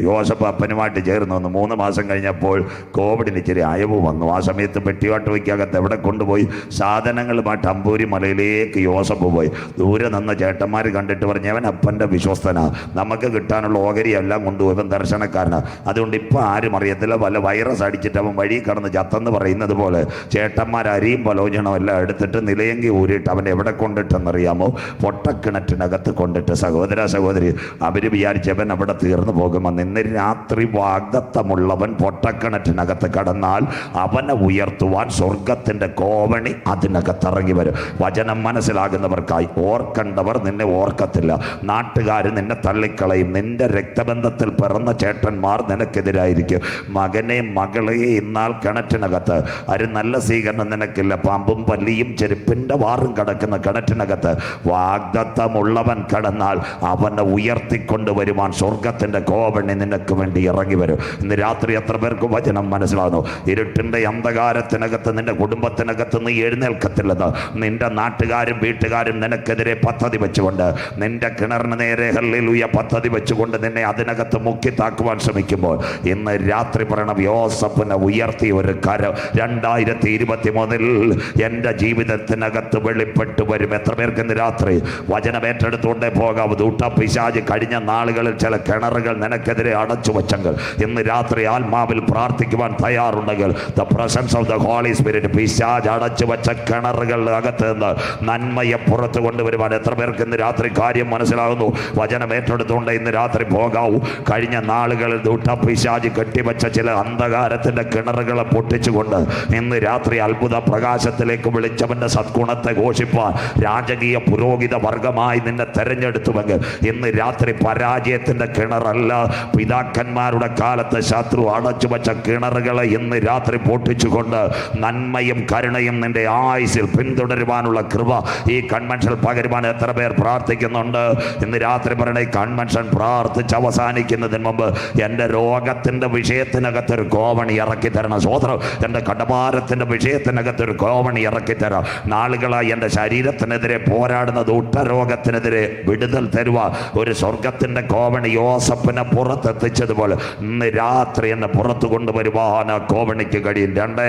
യോസഫ് അപ്പനുമായിട്ട് ചേർന്ന് വന്നു. 3 മാസം കഴിഞ്ഞപ്പോൾ കോവിഡിന് ഇച്ചിരി അയവ് വന്നു. ആ സമയത്ത് പെട്ടിവാട്ടുവയ്ക്കകത്ത് എവിടെ കൊണ്ടുപോയി സാധനങ്ങളുമായിട്ട് അമ്പൂരി മലയിലേക്ക് യോസഫ് പോയി. ദൂരെ നിന്ന് ചേട്ടന്മാർ കണ്ടിട്ട് പറഞ്ഞു, അവൻ അപ്പൻ്റെ വിശ്വസ്തനാ, നമുക്ക് കിട്ടാനുള്ള ഓഹരി എല്ലാം കൊണ്ടുപോയി, ഇവൻ ദർശനക്കാരനാ. അതുകൊണ്ട് ഇപ്പം ആരും അറിയത്തില്ല, വല്ല വൈറസ് അടിച്ചിട്ട് അവൻ വഴി കടന്ന് ചത്തെന്ന് പറയുന്നത് പോലെ ചേട്ടന്മാർ അരിയും പലോചനവും എല്ലാം എടുത്തിട്ട് നിലയെങ്കി ഊരിയിട്ട് അവൻ എവിടെ കൊണ്ടിട്ടെന്നറിയാമോ? പൊട്ടക്കിണറ്റിനകത്ത് കൊണ്ടിട്ട്. സഹോദരി, അവർ വിചാരിച്ചവൻ അവിടെ തീർന്നു പോകുമെന്ന്. ഇന്ന് രാത്രി വാഗ്ദത്തമുള്ളവൻ പൊട്ടക്കിണറ്റിനകത്ത് കടന്നാൽ അവനെ ഉയർത്തുവാൻ സ്വർഗത്തിൻ്റെ കോവണി അതിനകത്ത് ഇറങ്ങി വരും. വചനം മനസ്സിലാകുന്നവർക്കായി. ഓർക്കണ്ടവർ നിന്നെ ഓർക്കത്തില്ല, നാട്ടുകാർ നിന്നെ തള്ളിക്കളയും. നിന്റെ രക്തബന്ധത്തിൽ പിറന്ന ചേട്ടന്മാർ നിനക്കെതിരായിരിക്കും. മകനെ മകളെ, ഇന്നാൾ കിണറ്റിനകത്ത് ഒരു നല്ല സ്വീകരണം നിനക്കില്ല. പാമ്പും പല്ലിയും ചെരുപ്പിൻ്റെ വാറും കിടക്കുന്ന കിണറ്റിനകത്ത് വാഗ്ദത്തമുള്ളവൻ കടന്നാൽ അവനെ ഉയർത്തിക്കൊണ്ടുവരുവാൻ സ്വർഗത്തിൻ്റെ കോവണി നിനക്ക് വേണ്ടി ഇറങ്ങി വരും. ഇന്ന് രാത്രി എത്ര പേർക്ക് വചനം മനസ്സിലാകുന്നു? ഇരുട്ടിൻ്റെ അന്ധകാരത്തിനകത്ത്, നിന്റെ കുടുംബത്തിനകത്ത് നീ എഴുന്നേൽക്കത്തില്ലെന്ന് നിന്റെ നാട്ടുകാരും വീട്ടുകാരും നിനക്കെതിരെ പദ്ധതി വെച്ചുകൊണ്ട്, നിന്റെ കിണറിന് നേരെ ഹല്ലേലൂയ പദ്ധതി വെച്ചുകൊണ്ട് നിന്നെ അതിനകത്ത് മുക്കിത്താക്കുവാൻ ശ്രമിക്കുമ്പോൾ ഇന്ന് രാത്രി പറയണം, യോസഫിനെ ഉയർത്തിയ ഒരു കരം 2023 എൻ്റെ ജീവിതത്തിനകത്ത് വെളിപ്പെട്ടു വരും. എത്ര പേർക്ക് ഇന്ന് രാത്രി വചനം ഏറ്റെടുത്തുകൊണ്ടേ പോകാവൂ? പിശാച് കഴിഞ്ഞ നാളുകളിൽ ചില കിണറുകൾ നിനക്കെതിരെ അടച്ചു വച്ചെങ്കിൽ ഇന്ന് രാത്രി ആത്മാവിൽ പ്രാർത്ഥിക്കുവാൻ തയ്യാറുണ്ടെങ്കിൽ the presence of the holy spirit, പിശാച് അടച്ചു വച്ച കിണറുകളുടെ അകത്ത് നിന്ന് നന്മയെ പുറത്തു കൊണ്ടുവരുവാൻ എത്ര പേർക്ക് ഇന്ന് രാത്രി കാര്യം മനസ്സിലാകുന്നു? വചനം ഏറ്റെടുത്തുകൊണ്ട് ഇന്ന് രാത്രി പോകാവൂ. കഴിഞ്ഞ നാളുകളിൽ പിശാച് കെട്ടിവെച്ച ചില അന്ധകാരത്തിന്റെ കിണറുകളെ പൊട്ടിച്ചുകൊണ്ട് ഇന്ന് രാത്രി അത്ഭുത പ്രകാശത്തിലേക്ക് വിളിച്ചവന്റെ സദ്ഗുണത്തെ ഘോഷിപ്പാൻ രാജകീയ പുരോഹിത വർഗമായി നിന്നെ തെരഞ്ഞെടുത്തുവെങ്കിൽ ഇന്ന് രാത്രി പരാജയത്തിന്റെ കിണറല്ല, പിതാക്കന്മാരുടെ കാലത്ത് ശത്രു അടച്ചു വച്ച കിണറുകളെ ഇന്ന് രാത്രി പൊട്ടിച്ചുകൊണ്ട് നന്മയും കരുണയും നിന്റെ ആയുസ്സിൽ പിന്തുടരുവാനുള്ള കൃപ ഈ കൺവെൻഷൻ പകരുവാൻ എത്ര പേർ പ്രാർത്ഥിക്കുന്നുണ്ട്? ഇന്ന് രാത്രി പറയണേ, കൺവെൻഷൻ പ്രാർത്ഥിച്ച് അവസാനിക്കുന്നതിന് മുമ്പ് എൻ്റെ രോഗത്തിൻ്റെ വിഷയത്തിനകത്തൊരു കോവണി ഇറക്കി തരണം. സ്വോത്രം. എൻ്റെ കടഭാരത്തിൻ്റെ വിഷയത്തിനകത്തൊരു കോവണി ഇറക്കി തരാം. നാളുകളായി എൻ്റെ ശരീരത്തിനെതിരെ പോരാടുന്നത് ഉട്ടരോഗത്തിനെതിരെ വിടുതൽ തരുവാൻ ഒരു സ്വർഗത്തിൻ്റെ കോവണി യോസഫിനെ പുറത്തെത്തിച്ചതുപോലെ ഇന്ന് രാത്രി എന്നെ പുറത്തു കൊണ്ടുവരുവാൻ ആ കോവണിക്ക് കഴിയും. 2,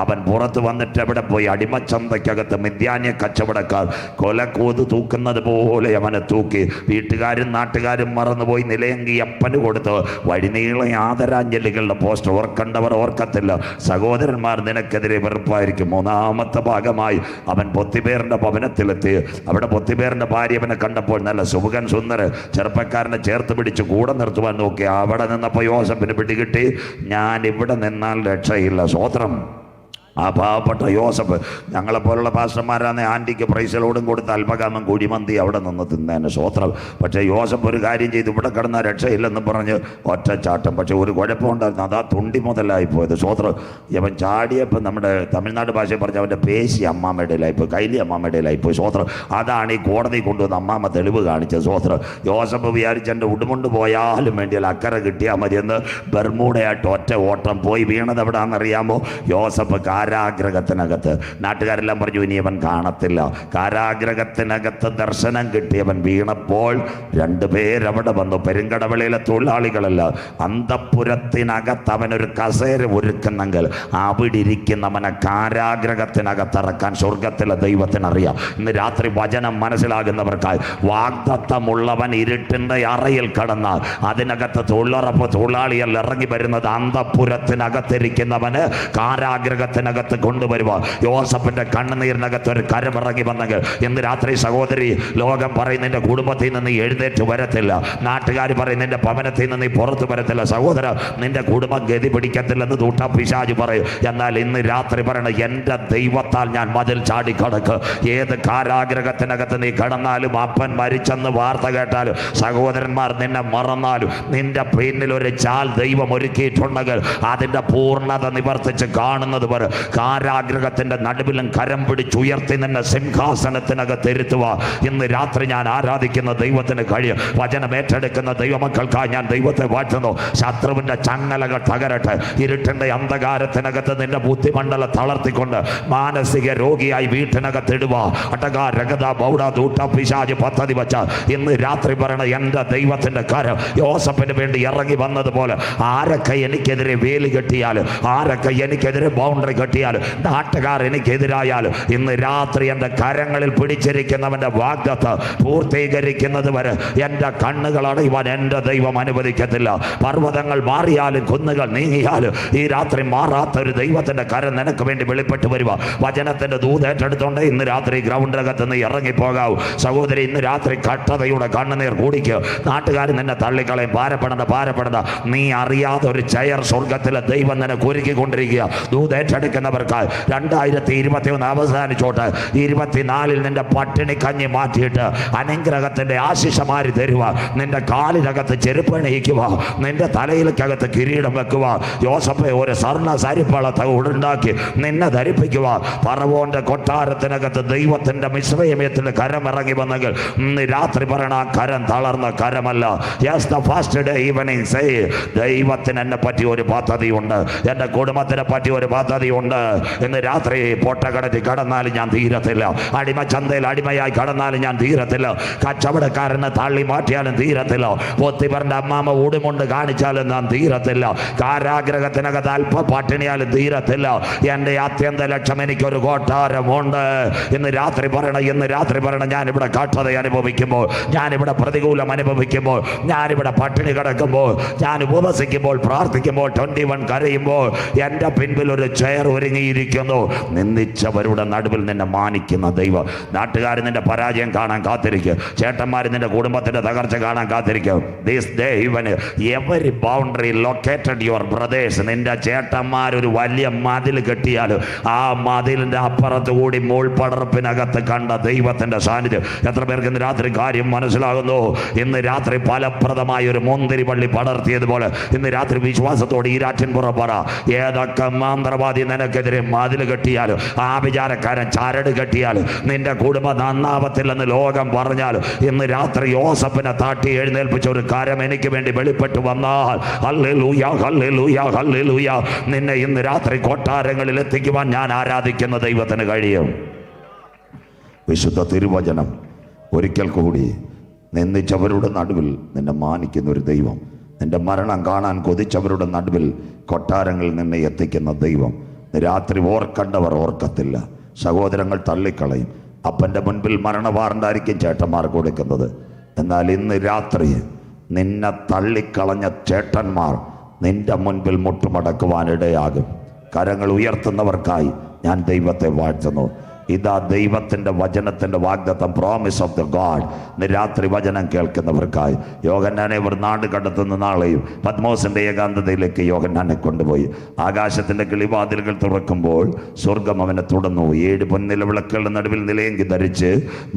അവൻ പുറത്ത് വന്നിട്ട് എവിടെ പോയി? അടിമച്ചന്തയ്ക്കകത്ത് മിദ്യാന്യ കച്ചവടക്കാർ കൊലക്കോത് തൂക്കുന്നത് പോലെ അവനെ തൂക്കി. വീട്ടുകാരും നാട്ടുകാരും മറന്നുപോയി. നിലയങ്കി അപ്പന് കൊടുത്ത് വഴിനീള ആദരാഞ്ജലികളുടെ പോസ്റ്റ്. ഓർക്കണ്ടവർ ഓർക്കത്തില്ല. സഹോദരന്മാർ നിനക്കെതിരെ വെറുപ്പായിരിക്കും. 3-ാമത്തെ ഭാഗമായി അവൻ പൊത്തിപേറിന്റെ ഭവനത്തിലെത്തി. അവിടെ പൊത്തിപേറിന്റെ ഭാര്യ അവനെ കണ്ടപ്പോൾ നല്ല സുമുഖൻ സുന്ദര ചെറുപ്പക്കാരനെ ചേർത്ത് പിടിച്ച് കൂടെ നിർത്തുവാൻ നോക്കി. അവിടെ നിന്നപ്പോൾ യോസഫിന് പിടികിട്ടി, ഞാൻ ഇവിടെ നിന്നാൽ രക്ഷയില്ല. സ്വോത്രം. ആ പാവപ്പെട്ട യോസഫ്, ഞങ്ങളെപ്പോലുള്ള പാസ്റ്റർമാരാണ് ആൻറ്റിക്ക് പ്രൈസലോടും കൊടുത്ത് അൽപകാമം കുഴിമന്തി അവിടെ നിന്ന് തിന്നേനെ. സ്വോത്രം. പക്ഷേ യോസഫ് ഒരു കാര്യം ചെയ്ത് ഇവിടെ കിടന്ന രക്ഷയില്ലെന്ന് പറഞ്ഞ് ഒറ്റച്ചാട്ടം. പക്ഷെ ഒരു കുഴപ്പമുണ്ടായിരുന്നു, അതാ തുണ്ടി മുതലായി പോയത്. സ്വോത്രം. ഇവൻ ചാടിയപ്പോൾ നമ്മുടെ തമിഴ്നാട് ഭാഷയിൽ പറഞ്ഞ അവൻ്റെ പേശി അമ്മാമ്മയുടെയിലായിപ്പോയി, കൈലി അമ്മാമ്മയുടെയിലായിപ്പോയി. സ്വോത്രം. അതാണ് ഈ കോടതി കൊണ്ടുവന്ന് അമ്മാമ്മ തെളിവ് കാണിച്ചത്. സ്വോത്രം. യോസഫ് വിചാരിച്ച് എൻ്റെ ഉടുമുണ്ട് പോയാലും വേണ്ടിയല്ല, അക്കരെ കിട്ടിയാൽ മതിയെന്ന് ബർമൂടയായിട്ട് ഒറ്റ ഓട്ടം പോയി. വീണത് എവിടാണെന്നറിയാമോ? യോസഫ് കാരാഗ്രഹത്തിനകത്ത്. നാട്ടുകാരെല്ലാം പറഞ്ഞു ഇനി അവൻ കാണത്തില്ല. കാരാഗ്രഹത്തിനകത്ത് ദർശനം കിട്ടിയവൻ വീണപ്പോൾ രണ്ടുപേരവിടെ വന്നു. പെരുങ്കടവളിയിലെ തൊഴിലാളികളല്ല, അന്തഃപുരത്തിനകത്ത് അവനൊരു കസേര ഒരുക്കുന്നെങ്കിൽ അവിടെ ഇരിക്കുന്നവനെ കാരാഗ്രഹത്തിനകത്തിറക്കാൻ സ്വർഗത്തിലെ ദൈവത്തിനറിയാം. ഇന്ന് രാത്രി വചനം മനസ്സിലാകുന്നവർക്കായി, വാഗ്ദത്തമുള്ളവൻ ഇരുട്ടിൻ്റെ അറയിൽ കടന്നാൽ അതിനകത്ത് തൊഴിലുറപ്പ് തൊഴിലാളികൾ ഇറങ്ങി വരുന്നത് അന്തഃപുരത്തിനകത്തിരിക്കുന്നവന് കാരാഗ്രഹത്തിനകത്ത് കൊണ്ടുവരുക. യോസഫിന്റെ കണ്ണുനീരിനകത്ത് ഒരു കരമിറങ്ങി വന്നെങ്കിൽ ഇന്ന് രാത്രി സഹോദരി, ലോകം പറയും നിന്റെ കുടുംബത്തിൽ നിന്ന് എഴുന്നേറ്റ് വരത്തില്ല, നാട്ടുകാർ പറയും നിന്റെ ഭവനത്തിൽ നിന്ന് നീ പുറത്തു വരത്തില്ല, സഹോദര നിന്റെ കുടുംബം ഗതി പിടിക്കത്തില്ലെന്ന് ദൂട്ട പിശാച് പറയും. എന്നാൽ ഇന്ന് രാത്രി പറയണം, എൻ്റെ ദൈവത്താൽ ഞാൻ മതിൽ ചാടിക്കടക്ക്. ഏത് കാരാഗ്രഹത്തിനകത്ത് നീ കടന്നാലും, അപ്പൻ മരിച്ചെന്ന് വാർത്ത കേട്ടാലും, സഹോദരന്മാർ നിന്നെ മറന്നാലും, നിന്റെ പിന്നിൽ ഒരു ചാൽ ദൈവം ഒരുക്കിയിട്ടുണ്ടെങ്കിൽ അതിൻ്റെ പൂർണ്ണത നിവർത്തിച്ച് കാണുന്നത് വരെ കാരാഗ്രഹത്തിൻ്റെ നടുവിലും കരം പിടിച്ചുയർത്തി നിന്നെ സിംഹാസനത്തിനകത്ത് ഇരുത്തുക. ഇന്ന് രാത്രി ഞാൻ ആരാധിക്കുന്ന ദൈവത്തിന് കഴിയും. വചനം ഏറ്റെടുക്കുന്ന ദൈവമക്കൾക്കായി ഞാൻ ദൈവത്തെ വാഴ്ത്തുന്നു. ശത്രുവിൻ്റെ ചങ്ങലകൾ തകരട്ടെ. ഇരുട്ടിൻ്റെ അന്ധകാരത്തിനകത്ത് നിന്റെ ബുദ്ധിമണ്ഡലം തളർത്തിക്കൊണ്ട് മാനസിക രോഗിയായി വീട്ടിനകത്തിടുക. പിശാച് പദ്ധതി വെച്ച ഇന്ന് രാത്രി പറയണ എൻ്റെ ദൈവത്തിൻ്റെ കരം യോസഫിന് വേണ്ടി ഇറങ്ങി വന്നതുപോലെ ആരൊക്കെ എനിക്കെതിരെ വേലി കെട്ടിയാൽ, ആരൊക്കെ എനിക്കെതിരെ ബൗണ്ടറി കെട്ടിയാൽ, നാട്ടുകാർ എനിക്കെതിരായാൽ, ഇന്ന് രാത്രി എൻ്റെ കരങ്ങളിൽ പിടിച്ചിരിക്കുന്നവൻ്റെ വാഗ്ദത്തം പൂർത്തീകരിക്കുന്നത് വരെ എൻ്റെ കണ്ണുകൾ അടയുവാൻ എൻ്റെ ദൈവം അനുവദിക്കത്തില്ല. പർവ്വതങ്ങൾ മാറിയാലും കുന്നുകൾ നീങ്ങിയാലും ഈ രാത്രി മാറാത്തൊരു ദൈവത്തിൻ്റെ കരം നിനക്ക് വേണ്ടി വെളിപ്പെട്ട് വരിക. വചനത്തിൻ്റെ ദൂതേറ്റെടുത്തോണ്ട് ഇന്ന് രാത്രി ഗ്രൗണ്ടിനകത്ത് നിന്ന് ഇറങ്ങിപ്പോകാവൂ. സഹോദരി, ഇന്ന് രാത്രി കട്ടതയുടെ കണ്ണുനീർ കുടിക്കുക. നാട്ടുകാർ നിന്നെ തള്ളിക്കളയും. ഭാരപ്പെടണ്ട. നീ അറിയാതെ ഒരു ചെയർ സ്വർഗത്തിലെ ദൈവം നിനക്ക് ഒരുക്കിക്കൊണ്ടിരിക്കുക. ദൂതേറ്റെടുക്കുന്നവർക്കായി 2021 അവസാനിച്ചോട്ട് 24 നിന്റെ പട്ടിണി കഞ്ഞി മാറ്റിയിട്ട് അനുഗ്രഹത്തിന്റെ ആശിഷമാരി തരുക. നിന്റെ കാലിനകത്ത് ചെരുപ്പണിയിക്കുക, നിന്റെ തലയിലേക്കകത്ത് കിരീടം വെക്കുക. യോസഫെ ഒരു സ്വർണ്ണ സരിപ്പളത്ത് ഉണ്ടാക്കി നിന്നെ ധരിപ്പിക്കുക. ഫറവോന്റെ കൊട്ടാരത്തിനകത്ത് ദൈവത്തിന്റെ മിശ്രയമയത്തിന്റെ കരം ഇറങ്ങി വന്നെങ്കിൽ ഇന്ന് രാത്രി പറയണ ആ കരം തളർന്ന കരമല്ല. Yes, the first day evening say, ദൈവത്തിന് എന്നെ പറ്റി ഒരു പദ്ധതിയുണ്ട്, എൻ്റെ കുടുംബത്തിനെ പറ്റി ഒരു പദ്ധതിയുണ്ട്. ഇന്ന് രാത്രി പൊട്ടക്കടത്തിൽ കടന്നാലും ഞാൻ തീരത്തില്ല, അടിമ ചന്തയിൽ അടിമയായി കടന്നാലും ഞാൻ തീരത്തില്ല, കച്ചവടക്കാരനെ തള്ളി മാറ്റിയാലും തീരത്തില്ല, പൊത്തിപ്പറിന്റെ അമ്മാമ്മ ഉടുമുണ്ട് കാണിച്ചാലും ഞാൻ തീരത്തില്ല, കാരാഗ്രഹത്തിനകത്ത് അല്പ പട്ടിണിയാലും തീരത്തില്ല. എൻ്റെ അത്യന്ത ലക്ഷ്യം എനിക്കൊരു കൊട്ടാരമുണ്ട്. ഇന്ന് രാത്രി പറയണം, ഞാനിവിടെ കഷ്ടത അനുഭവിക്കുമ്പോൾ, ഞാനിവിടെ പ്രതികൂലം അനുഭവിക്കുമ്പോൾ, ഞാനിവിടെ പട്ടിണി കിടക്കുമ്പോൾ, ഞാൻ ഉപവസിക്കുമ്പോൾ, പ്രാർത്ഥിക്കുമ്പോൾ, 21 കരയുമ്പോൾ എൻ്റെ പിൻപിൽ ഒരു ചെയർ ഒരുങ്ങിയിരിക്കുന്നു. നിന്ദിച്ചവരുടെ നടുവിൽ നിന്നെ മാനിക്കുന്ന ദൈവം. നാട്ടുകാർ നിന്റെ പരാജയം കാണാൻ കാത്തിരിക്കും, ചേട്ടന്മാർ നിന്റെ കുടുംബത്തിന്റെ തകർച്ച കാണാൻ കാത്തിരിക്കും. This day even every boundary located your brothers. നിന്റെ ചേട്ടന്മാരൊരു വലിയ മതിൽ കെട്ടിയാൽ ആ മതിലിന്റെ അപ്പുറത്ത് കൂടി മുൾപടർപ്പിനകത്ത് കണ്ട ദൈവത്തിന്റെ സാന്നിധ്യം. എത്ര പേർക്ക് ഇന്ന് രാത്രി കാര്യം മനസ്സിലാകുന്നു? ഇന്ന് രാത്രി ഫലപ്രദമായ ഒരു മുന്തിരി വള്ളി പടർത്തിയതുപോലെ ഇന്ന് രാത്രി വിശ്വാസത്തോടെ ഈരാറ്റിൻപുറം പറ, ഏതൊക്കെ മന്ത്രവാദി നിനക്കെതിരെ മതിൽ കെട്ടിയാലും, ആ വിചാരക്കാരൻ ചരട് കെട്ടിയാലും, നിന്റെ കുടുംബം നന്നാവത്തില്ലെന്ന് ലോകം പറഞ്ഞാൽ, ഇന്ന് രാത്രി യോസഫിനെ താട്ടി എഴുന്നേൽപ്പിച്ച ഒരു കരം എനിക്ക് വേണ്ടി വെളിപ്പെട്ടു വന്നാൽ, ഹല്ലേലൂയ, ഹല്ലേലൂയ, ഹല്ലേലൂയ, നിന്നെ ഇന്ന് രാത്രി കൊട്ടാരങ്ങളിൽ എത്തിക്കുവാൻ ഞാൻ ആരാധിക്കുന്ന ദൈവത്തിന് കഴിയും. വിശുദ്ധ തിരുവചനം ഒരിക്കൽ കൂടി, നിന്ദിച്ചവരുടെ നടുവിൽ നിന്നെ മാനിക്കുന്ന ഒരു ദൈവം, നിന്റെ മരണം കാണാൻ കൊതിച്ചവരുടെ നടുവിൽ കൊട്ടാരങ്ങളിൽ നിന്നെ എത്തിക്കുന്ന ദൈവം. രാത്രി ഓർക്കണ്ടവർ ഓർക്കത്തില്ല, സഹോദരങ്ങൾ തള്ളിക്കളയും. അപ്പൻ്റെ മുൻപിൽ മരണവാറണ്ടായിരിക്കും ചേട്ടന്മാർ കൊടുക്കുന്നത്. എന്നാൽ ഇന്ന് രാത്രി നിന്നെ തള്ളിക്കളഞ്ഞ ചേട്ടന്മാർ നിന്റെ മുൻപിൽ മുട്ടുമടക്കുവാനിടയാകും. കരങ്ങൾ ഉയർത്തുന്നവർക്കായി ഞാൻ ദൈവത്തെ വാഴ്ത്തുന്നു. ഇതാ ദൈവത്തിൻ്റെ വചനത്തിൻ്റെ വാഗ്ദത്തം, പ്രോമിസ് ഓഫ് ദ ഗാഡ്. ഇന്ന് രാത്രി വചനം കേൾക്കുന്നവർക്കായി യോഹന്നാനെ ഒരു നാട് കടത്തുന്ന നാളെയും പത്മോസിൻ്റെ ഏകാന്തതയിലേക്ക് യോഹന്നാനെ കൊണ്ടുപോയി. ആകാശത്തിൻ്റെ കിളിവാതിലുകൾ തുറക്കുമ്പോൾ സ്വർഗം അവനെ തുടർന്നു. 7 പൊന്നില വിളക്കുകളുടെ നടുവിൽ നിലയെങ്കി ധരിച്ച്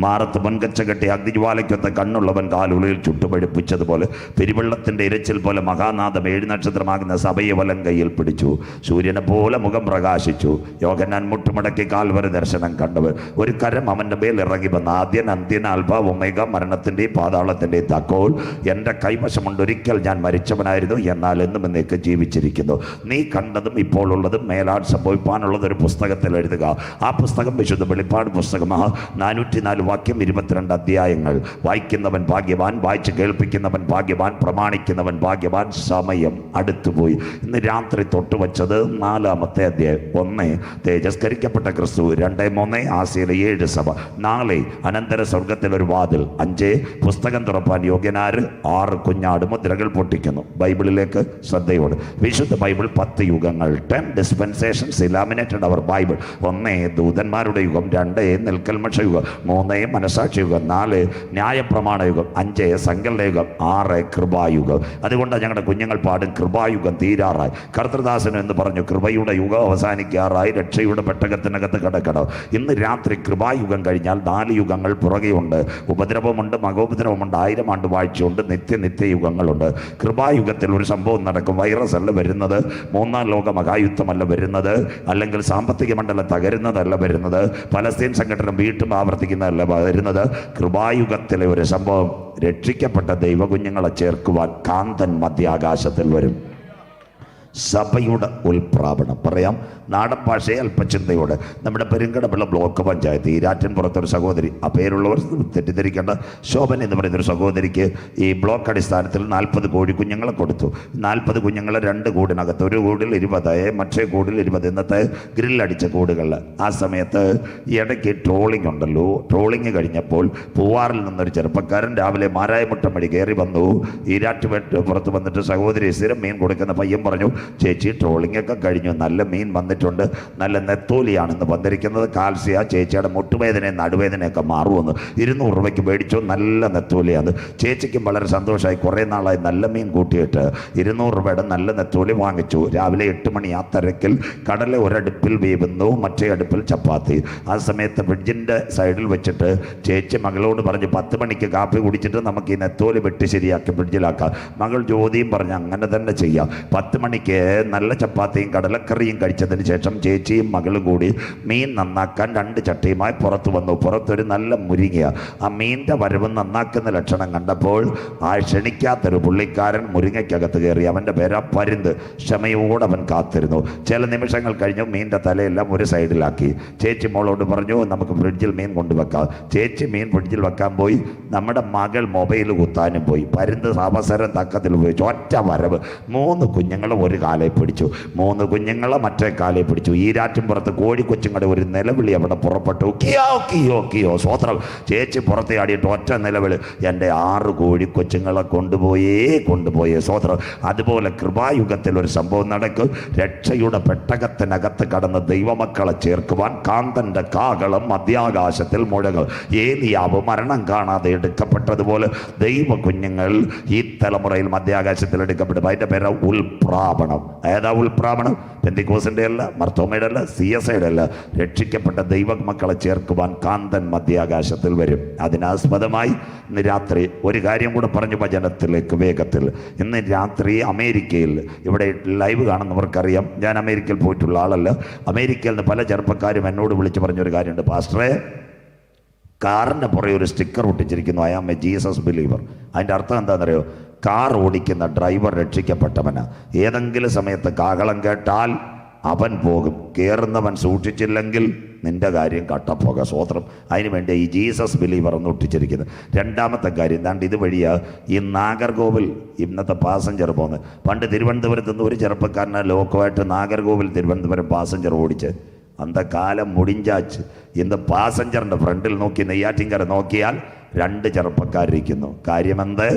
മാറത്ത് പൊൻകച്ച കെട്ടി അഗ്നിജ്വാലയ്ക്കൊത്ത കണ്ണുള്ളവൻ കാലുകളിൽ ചുട്ടുപഴുപ്പിച്ചതുപോലെ പെരുവെള്ളത്തിൻ്റെ ഇരച്ചിൽ പോലെ മഹാനാഥം 7 നക്ഷത്രമാകുന്ന സഭയെ വലം കയ്യിൽ പിടിച്ചു. സൂര്യനെ പോലെ മുഖം പ്രകാശിച്ചു. യോഹന്നാൻ മുട്ടുമടക്കി കാൽവര ദർശനം കണ്ടവൻ. ഒരു കരം അവൻ്റെ മേൽ ഇറങ്ങി വന്ന ആദ്യൻ അന്ത്യൻ ആൽഫ ഒമേഗ, മരണത്തിൻ്റെയും പാതാളത്തിൻ്റെയും താക്കോൽ എൻ്റെ കൈവശമുണ്ട്. ഒരിക്കൽ ഞാൻ മരിച്ചവനായിരുന്നു, എന്നാൽ എന്നും എന്നേക്ക് ജീവിച്ചിരിക്കുന്നു. നീ കണ്ടതും ഇപ്പോൾ ഉള്ളതും മേലാൽ സംഭവിക്കാനുള്ളത് ഒരു പുസ്തകത്തിൽ എഴുതുക. ആ പുസ്തകം വിശുദ്ധ വെളിപ്പാട് പുസ്തകമാണ്. 404 വാക്യം, 22 അധ്യായങ്ങൾ. വായിക്കുന്നവൻ ഭാഗ്യവാൻ, വായിച്ച് കേൾപ്പിക്കുന്നവൻ ഭാഗ്യവാൻ, പ്രമാണിക്കുന്നവൻ ഭാഗ്യവാൻ. സമയം അടുത്തുപോയി. ഇന്ന് രാത്രി തൊട്ടുവച്ചത് 4-ാമത്തെ അധ്യായം. 1 തേജസ്കരിക്കപ്പെട്ട ക്രിസ്തു, 2-3 ആസിയയിലെ 7 സഭ, 4 അനന്തര സ്വർഗത്തിലൊരു വാതിൽ, 5 പുസ്തകം തുറപ്പാൻ യോഗ്യനാര്, 6 കുഞ്ഞാട് മുദ്രകൾ പൊട്ടിക്കുന്നു. ബൈബിളിലേക്ക് ശ്രദ്ധയോട്. വിശുദ്ധ ബൈബിൾ 10 യുഗങ്ങൾ, 10 ഡിസ്പെൻസേഷൻസ് ഇലാമിനേറ്റഡ് അവർ ബൈബിൾ. 1 ദൂതന്മാരുടെ യുഗം, 2 നിൽക്കൽമക്ഷ യുഗം, 3 മനസാക്ഷി യുഗം, 4 ന്യായപ്രമാണ യുഗം, 5 സങ്കല്പ യുഗം, 6 കൃപായുഗം. അതുകൊണ്ടാണ് ഞങ്ങളുടെ കുഞ്ഞുങ്ങൾ പാടും കൃപായുഗം തീരാറായി. കർത്തൃദാസൻ എന്ന് പറഞ്ഞു കൃപയുടെ യുഗം അവസാനിക്കാറായി, രക്ഷയുടെ പെട്ടകത്തിനകത്ത് കിടക്കണം. ഇന്ന് രാത്രി കൃപായുഗം കഴിഞ്ഞാൽ 4 യുഗങ്ങൾ പുറകെയുണ്ട്. ഉപദ്രവമുണ്ട്, മഹോപദ്രവമുണ്ട്, 1000 ആണ്ട് വാഴ്ചയുണ്ട്, നിത്യയുഗങ്ങളുണ്ട്. കൃപായുഗത്തിൽ ഒരു സംഭവം നടക്കും. വൈറസ് അല്ല വരുന്നത്, 3-ാം ലോക മഹായുദ്ധമല്ല വരുന്നത്, അല്ലെങ്കിൽ സാമ്പത്തിക മണ്ഡലം തകരുന്നതല്ല വരുന്നത്, പലസ്തീൻ സംഘടന വീണ്ടും ആവർത്തിക്കുന്നതല്ല വരുന്നത്. കൃപായുഗത്തിലെ ഒരു സംഭവം, രക്ഷിക്കപ്പെട്ട ദൈവകുഞ്ഞുങ്ങളെ ചേർക്കുവാൻ കാന്തൻ മധ്യാകാശത്തിൽ വരും. സഭയുടെ ഉൽപ്രാപണം പറയാം നാടൻ ഭാഷയെ അല്പചിന്തയോടെ. നമ്മുടെ പെരുങ്കടമുള്ള ബ്ലോക്ക് പഞ്ചായത്ത് ഈരാറ്റൻ പുറത്തൊരു സഹോദരി, ആ പേരുള്ളവർ തെറ്റിദ്ധരിക്കേണ്ട, ശോഭൻ എന്ന് പറയുന്നൊരു സഹോദരിക്ക് ഈ ബ്ലോക്ക് അടിസ്ഥാനത്തിൽ 40 കോഴിക്കുഞ്ഞുങ്ങളെ കൊടുത്തു. 40 കുഞ്ഞുങ്ങളെ 2 കൂടിനകത്ത്, ഒരു കൂടിൽ 20, മറ്റേ കൂടിൽ 20. ഇന്നത്തെ ഗ്രില്ലടിച്ച കൂടുകളിൽ. ആ സമയത്ത് ഈ ഇടയ്ക്ക് ട്രോളിംഗ് ഉണ്ടല്ലോ. ട്രോളിംഗ് കഴിഞ്ഞപ്പോൾ പൂവാറിൽ നിന്നൊരു ചെറുപ്പക്കാരൻ രാവിലെ മാരായമുട്ടം വഴി കയറി വന്നു. ഈരാറ്റുപേട്ട് പുറത്ത് വന്നിട്ട് സഹോദരി സ്ഥിരം മീൻ കൊടുക്കുന്ന പയ്യൻ പറഞ്ഞു, ചേച്ചി ട്രോളിംഗ് ഒക്കെ കഴിഞ്ഞു, നല്ല മീൻ വന്നിട്ടുണ്ട്, നല്ല നെത്തോലിയാണെന്ന് വന്നിരിക്കുന്നത്, കാൽസ്യ, ചേച്ചിയുടെ മുട്ടുവേദനയും നടുവേദനയൊക്കെ മാറുമെന്ന്. 200 രൂപയ്ക്ക് മേടിച്ചു, നല്ല നെത്തോലിയാണ്. ചേച്ചിക്കും വളരെ സന്തോഷമായി. കുറേ നാളായി നല്ല മീൻ കൂട്ടിയിട്ട് 200 രൂപയുടെ നല്ല നെത്തോലി വാങ്ങിച്ചു. രാവിലെ 8 മണി ആ തിരക്കിൽ കടല ഒരടുപ്പിൽ വേവുന്നു, മറ്റേ അടുപ്പിൽ ചപ്പാത്തി. ആ സമയത്ത് ഫ്രിഡ്ജിൻ്റെ സൈഡിൽ വെച്ചിട്ട് ചേച്ചി മകളോട് പറഞ്ഞു, 10 മണിക്ക് കാപ്പി കുടിച്ചിട്ട് നമുക്ക് ഈ നെത്തോലി വെട്ടി ശരിയാക്കി ഫ്രിഡ്ജിലാക്കാം. മകൾ ജ്യോതിയും പറഞ്ഞു അങ്ങനെ തന്നെ ചെയ്യാം. 10 മണിക്ക് നല്ല ചപ്പാത്തിയും കടലക്കറിയും കഴിച്ചതിന് ശേഷം ചേച്ചിയും മകളും കൂടി മീൻ നന്നാക്കാൻ 2 ചട്ടിയുമായി പുറത്തു വന്നു. പുറത്തൊരു നല്ല മുരിങ്ങ. ആ മീനിൻ്റെ വരവ് നന്നാക്കുന്ന ലക്ഷണം കണ്ടപ്പോൾ ആ ക്ഷണിക്കാത്തൊരു പുള്ളിക്കാരൻ മുരിങ്ങയ്ക്കകത്ത് കയറി. അവൻ്റെ പേരാ പരുന്ത്. ക്ഷമയോടെ അവൻ കാത്തിരുന്നു. ചില നിമിഷങ്ങൾ കഴിഞ്ഞു മീനിൻ്റെ തലയെല്ലാം ഒരു സൈഡിലാക്കി. ചേച്ചി മോളോട് പറഞ്ഞു, നമുക്ക് ഫ്രിഡ്ജിൽ മീൻ കൊണ്ടുവെക്കാം. ചേച്ചി മീൻ ഫ്രിഡ്ജിൽ വെക്കാൻ പോയി. നമ്മുടെ മകൾ മൊബൈൽ കുത്താനും പോയി. പരുന്ത് അവസരം തക്കത്തിൽ ഉപയോഗിച്ചു. ഒറ്റ വരവ് 3 കുഞ്ഞുങ്ങൾ ഒരു കാലെ പിടിച്ചു, 3 കുഞ്ഞുങ്ങളെ മറ്റേ കാലെ പിടിച്ചു. ഈരാറ്റും പുറത്ത് കോഴിക്കൊച്ചുങ്ങളുടെ ഒരു നിലവിളി അവിടെ പുറപ്പെട്ടു. കിയോ കിയോ കിയോ സ്വോത്രം. ചേച്ചി പുറത്തെ ആടിയിട്ട് ഒറ്റ നിലവിളി, എൻ്റെ 6 കോഴിക്കൊച്ചുങ്ങളെ കൊണ്ടുപോയേ സ്വോത്രം. അതുപോലെ കൃപായുഗത്തിൽ ഒരു സംഭവം നടക്കും. രക്ഷയുടെ പെട്ടകത്തിനകത്ത് കടന്ന് ദൈവമക്കളെ ചേർക്കുവാൻ കാന്തൻ്റെ കാഹളം മധ്യാകാശത്തിൽ മുഴങ്ങും. ഏലിയാവ് മരണം കാണാതെ എടുക്കപ്പെട്ടതുപോലെ ദൈവ കുഞ്ഞുങ്ങൾ ഈ തലമുറയിൽ മധ്യാകാശത്തിൽ എടുക്കപ്പെടും. അതിൻ്റെ പേര് ഉൽപ്രാപണം. ഏതാ ഉൽപ്രാപണം? പെന്തിക്കോസിൻ്റെ അല്ല, മർത്തോമയുടെ അല്ല, CSIയുടെ അല്ല. രക്ഷിക്കപ്പെട്ട ദൈവമക്കളെ ചേർക്കുവാൻ കാന്തൻ മധ്യാകാശത്തിൽ വരും. അതിനാസ്പദമായി ഇന്ന് രാത്രി ഒരു കാര്യം കൂടെ പറഞ്ഞു വചനത്തിലേക്ക് വേഗത്തിൽ. ഇന്ന് രാത്രി അമേരിക്കയിൽ, ഇവിടെ ലൈവ് കാണുന്നവർക്കറിയാം, ഞാൻ അമേരിക്കയിൽ പോയിട്ടുള്ള ആളല്ല. അമേരിക്കയിൽ നിന്ന് പല ചെറുപ്പക്കാരും എന്നോട് വിളിച്ച് പറഞ്ഞൊരു കാര്യമുണ്ട്, പാസ്റ്ററെ കാറിൻ്റെ പുറകെ ഒരു സ്റ്റിക്കർ ഒട്ടിച്ചിരിക്കുന്നു, I am a Jesus believer. അതിൻ്റെ അർത്ഥം എന്താണെന്നറിയോ? കാർ ഓടിക്കുന്ന ഡ്രൈവർ രക്ഷിക്കപ്പെട്ടവന്. ഏതെങ്കിലും സമയത്ത് കാഹളം കേട്ടാൽ അവൻ പോകും, കയറുന്നവൻ സൂക്ഷിച്ചില്ലെങ്കിൽ നിന്റെ കാര്യം കട്ടപ്പോക. സ്വോത്രം. അതിനുവേണ്ടി ഈ ജീസസ് ബിലീവർ എന്ന് ഒട്ടിച്ചിരിക്കുന്നത്. രണ്ടാമത്തെ കാര്യം എന്താണ്ട് ഇതുവഴിയാ ഈ നാഗർകോവിൽ ഇന്നത്തെ പാസഞ്ചർ പോകുന്നത്. പണ്ട് തിരുവനന്തപുരത്ത് നിന്ന് ഒരു ചെറുപ്പക്കാരനെ ലോക്കമായിട്ട് നാഗർകോവിൽ തിരുവനന്തപുരം പാസഞ്ചർ ഓടിച്ച് അന്ത കാലം മുടിഞ്ചാച്ച്. ഇന്ന് പാസഞ്ചറിൻ്റെ ഫ്രണ്ടിൽ നോക്കി നെയ്യാറ്റിൻകര നോക്കിയാൽ 2 ചെറുപ്പക്കാരിരിക്കുന്നു. കാര്യമെന്ത്?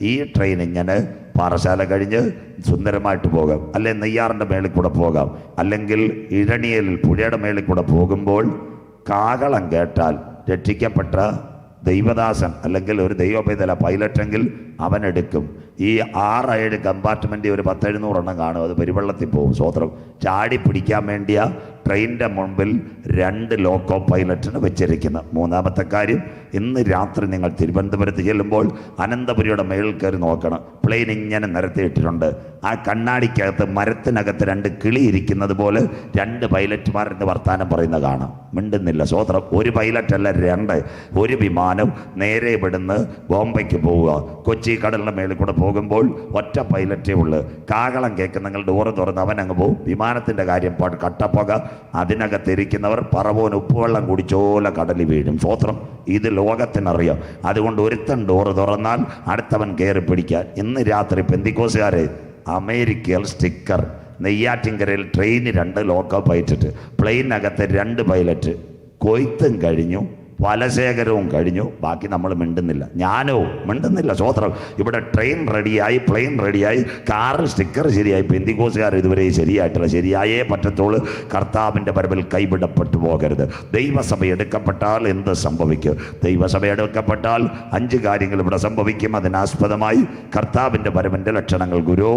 ഈ ട്രെയിൻ ഇങ്ങനെ പാറശാല കഴിഞ്ഞ് സുന്ദരമായിട്ട് പോകാം, അല്ലെങ്കിൽ നെയ്യാറിൻ്റെ മേളിൽ കൂടെ പോകാം, അല്ലെങ്കിൽ ഇഴണിയലിൽ പുഴയുടെ മേളിൽ കൂടെ പോകുമ്പോൾ കാഹളം കേട്ടാൽ രക്ഷിക്കപ്പെട്ട ദൈവദാസൻ അല്ലെങ്കിൽ ഒരു ദൈവപൈതല പൈലറ്റെങ്കിൽ അവനെടുക്കും. ഈ 6-7 കമ്പാർട്ട്മെൻറ്റ് ഒരു 10-700 എണ്ണം കാണും. അത് പെരുവെള്ളത്തിൽ പോകും. സ്വോത്രം. ചാടി പിടിക്കാൻ വേണ്ടിയ ട്രെയിനിൻ്റെ മുമ്പിൽ 2 ലോക്കോ പൈലറ്റിന് വെച്ചിരിക്കുന്നത്. മൂന്നാമത്തെ കാര്യം, ഇന്ന് രാത്രി നിങ്ങൾ തിരുവനന്തപുരത്ത് ചെല്ലുമ്പോൾ അനന്തപുരിയുടെ മേളിൽ കയറി നോക്കണം. പ്ലെയിൻ ഇങ്ങനെ നിരത്തിയിട്ടിട്ടുണ്ട്. ആ കണ്ണാടിക്കകത്ത് മരത്തിനകത്ത് 2 കിളി ഇരിക്കുന്നത് പോലെ 2 പൈലറ്റുമാരെന്ന് വർത്താനം പറയുന്ന കാണാം. മിണ്ടുന്നില്ല. സ്വോത്രം. ഒരു പൈലറ്റല്ല, 2. ഒരു വിമാനം നേരെ ഇവിടുന്ന് ബോംബെക്ക് പോവുക. കൊച്ചി കടലിൻ്റെ മേളിൽ കൂടെ പോകുമ്പോൾ ഒറ്റ പൈലറ്റേ ഉള്ളു. കാകളം കേൾക്കുന്ന നിങ്ങൾ ഡോറ് തുറന്ന് അവൻ അങ്ങ് പോകും. വിമാനത്തിൻ്റെ കാര്യം കട്ടപ്പുക. അതിനകത്തിരിക്കുന്നവർ പറവോൻ ഉപ്പുവെള്ളം കുടിച്ചോലെ കടലിൽ വീഴും. സ്വോത്രം. ഇത് ലോകത്തിനറിയാം. അതുകൊണ്ട് ഒരുത്തൻ ഡോറ് തുറന്നാൽ അടുത്തവൻ കയറി പിടിക്കാൻ. ഇന്ന് രാത്രി പെന്തിക്കോസുകാരെ അമേരിക്കയിൽ സ്റ്റിക്കർ, നെയ്യാറ്റിൻകരയിൽ ട്രെയിന് 2 ലോക്കോ പൈലറ്റ്, പ്ലെയിനകത്ത് 2 പൈലറ്റ്. കൊയ്ത്തും കഴിഞ്ഞു, വലശേഖരവും കഴിഞ്ഞു. ബാക്കി നമ്മൾ മിണ്ടുന്നില്ല. ഞാനോ മിണ്ടുന്നില്ല. സ്വോത്രം. ഇവിടെ ട്രെയിൻ റെഡിയായി, പ്ലെയിൻ റെഡിയായി, കാറിൽ സ്റ്റിക്കർ ശരിയായി. പെന്തിക്കോസുകാർ ഇതുവരെ ശരിയായിട്ടില്ല. ശരിയായേ പറ്റത്തുള്ളൂ. കർത്താവിൻ്റെ വരവിൽ കൈവിടപ്പെട്ടു പോകരുത്. ദൈവസഭ എടുക്കപ്പെട്ടാൽ എന്ത് സംഭവിക്കും? ദൈവസഭ എടുക്കപ്പെട്ടാൽ 5 കാര്യങ്ങൾ ഇവിടെ സംഭവിക്കും. അതിനാസ്പദമായി കർത്താവിൻ്റെ വരവിൻ്റെ ലക്ഷണങ്ങൾ. ഗുരു,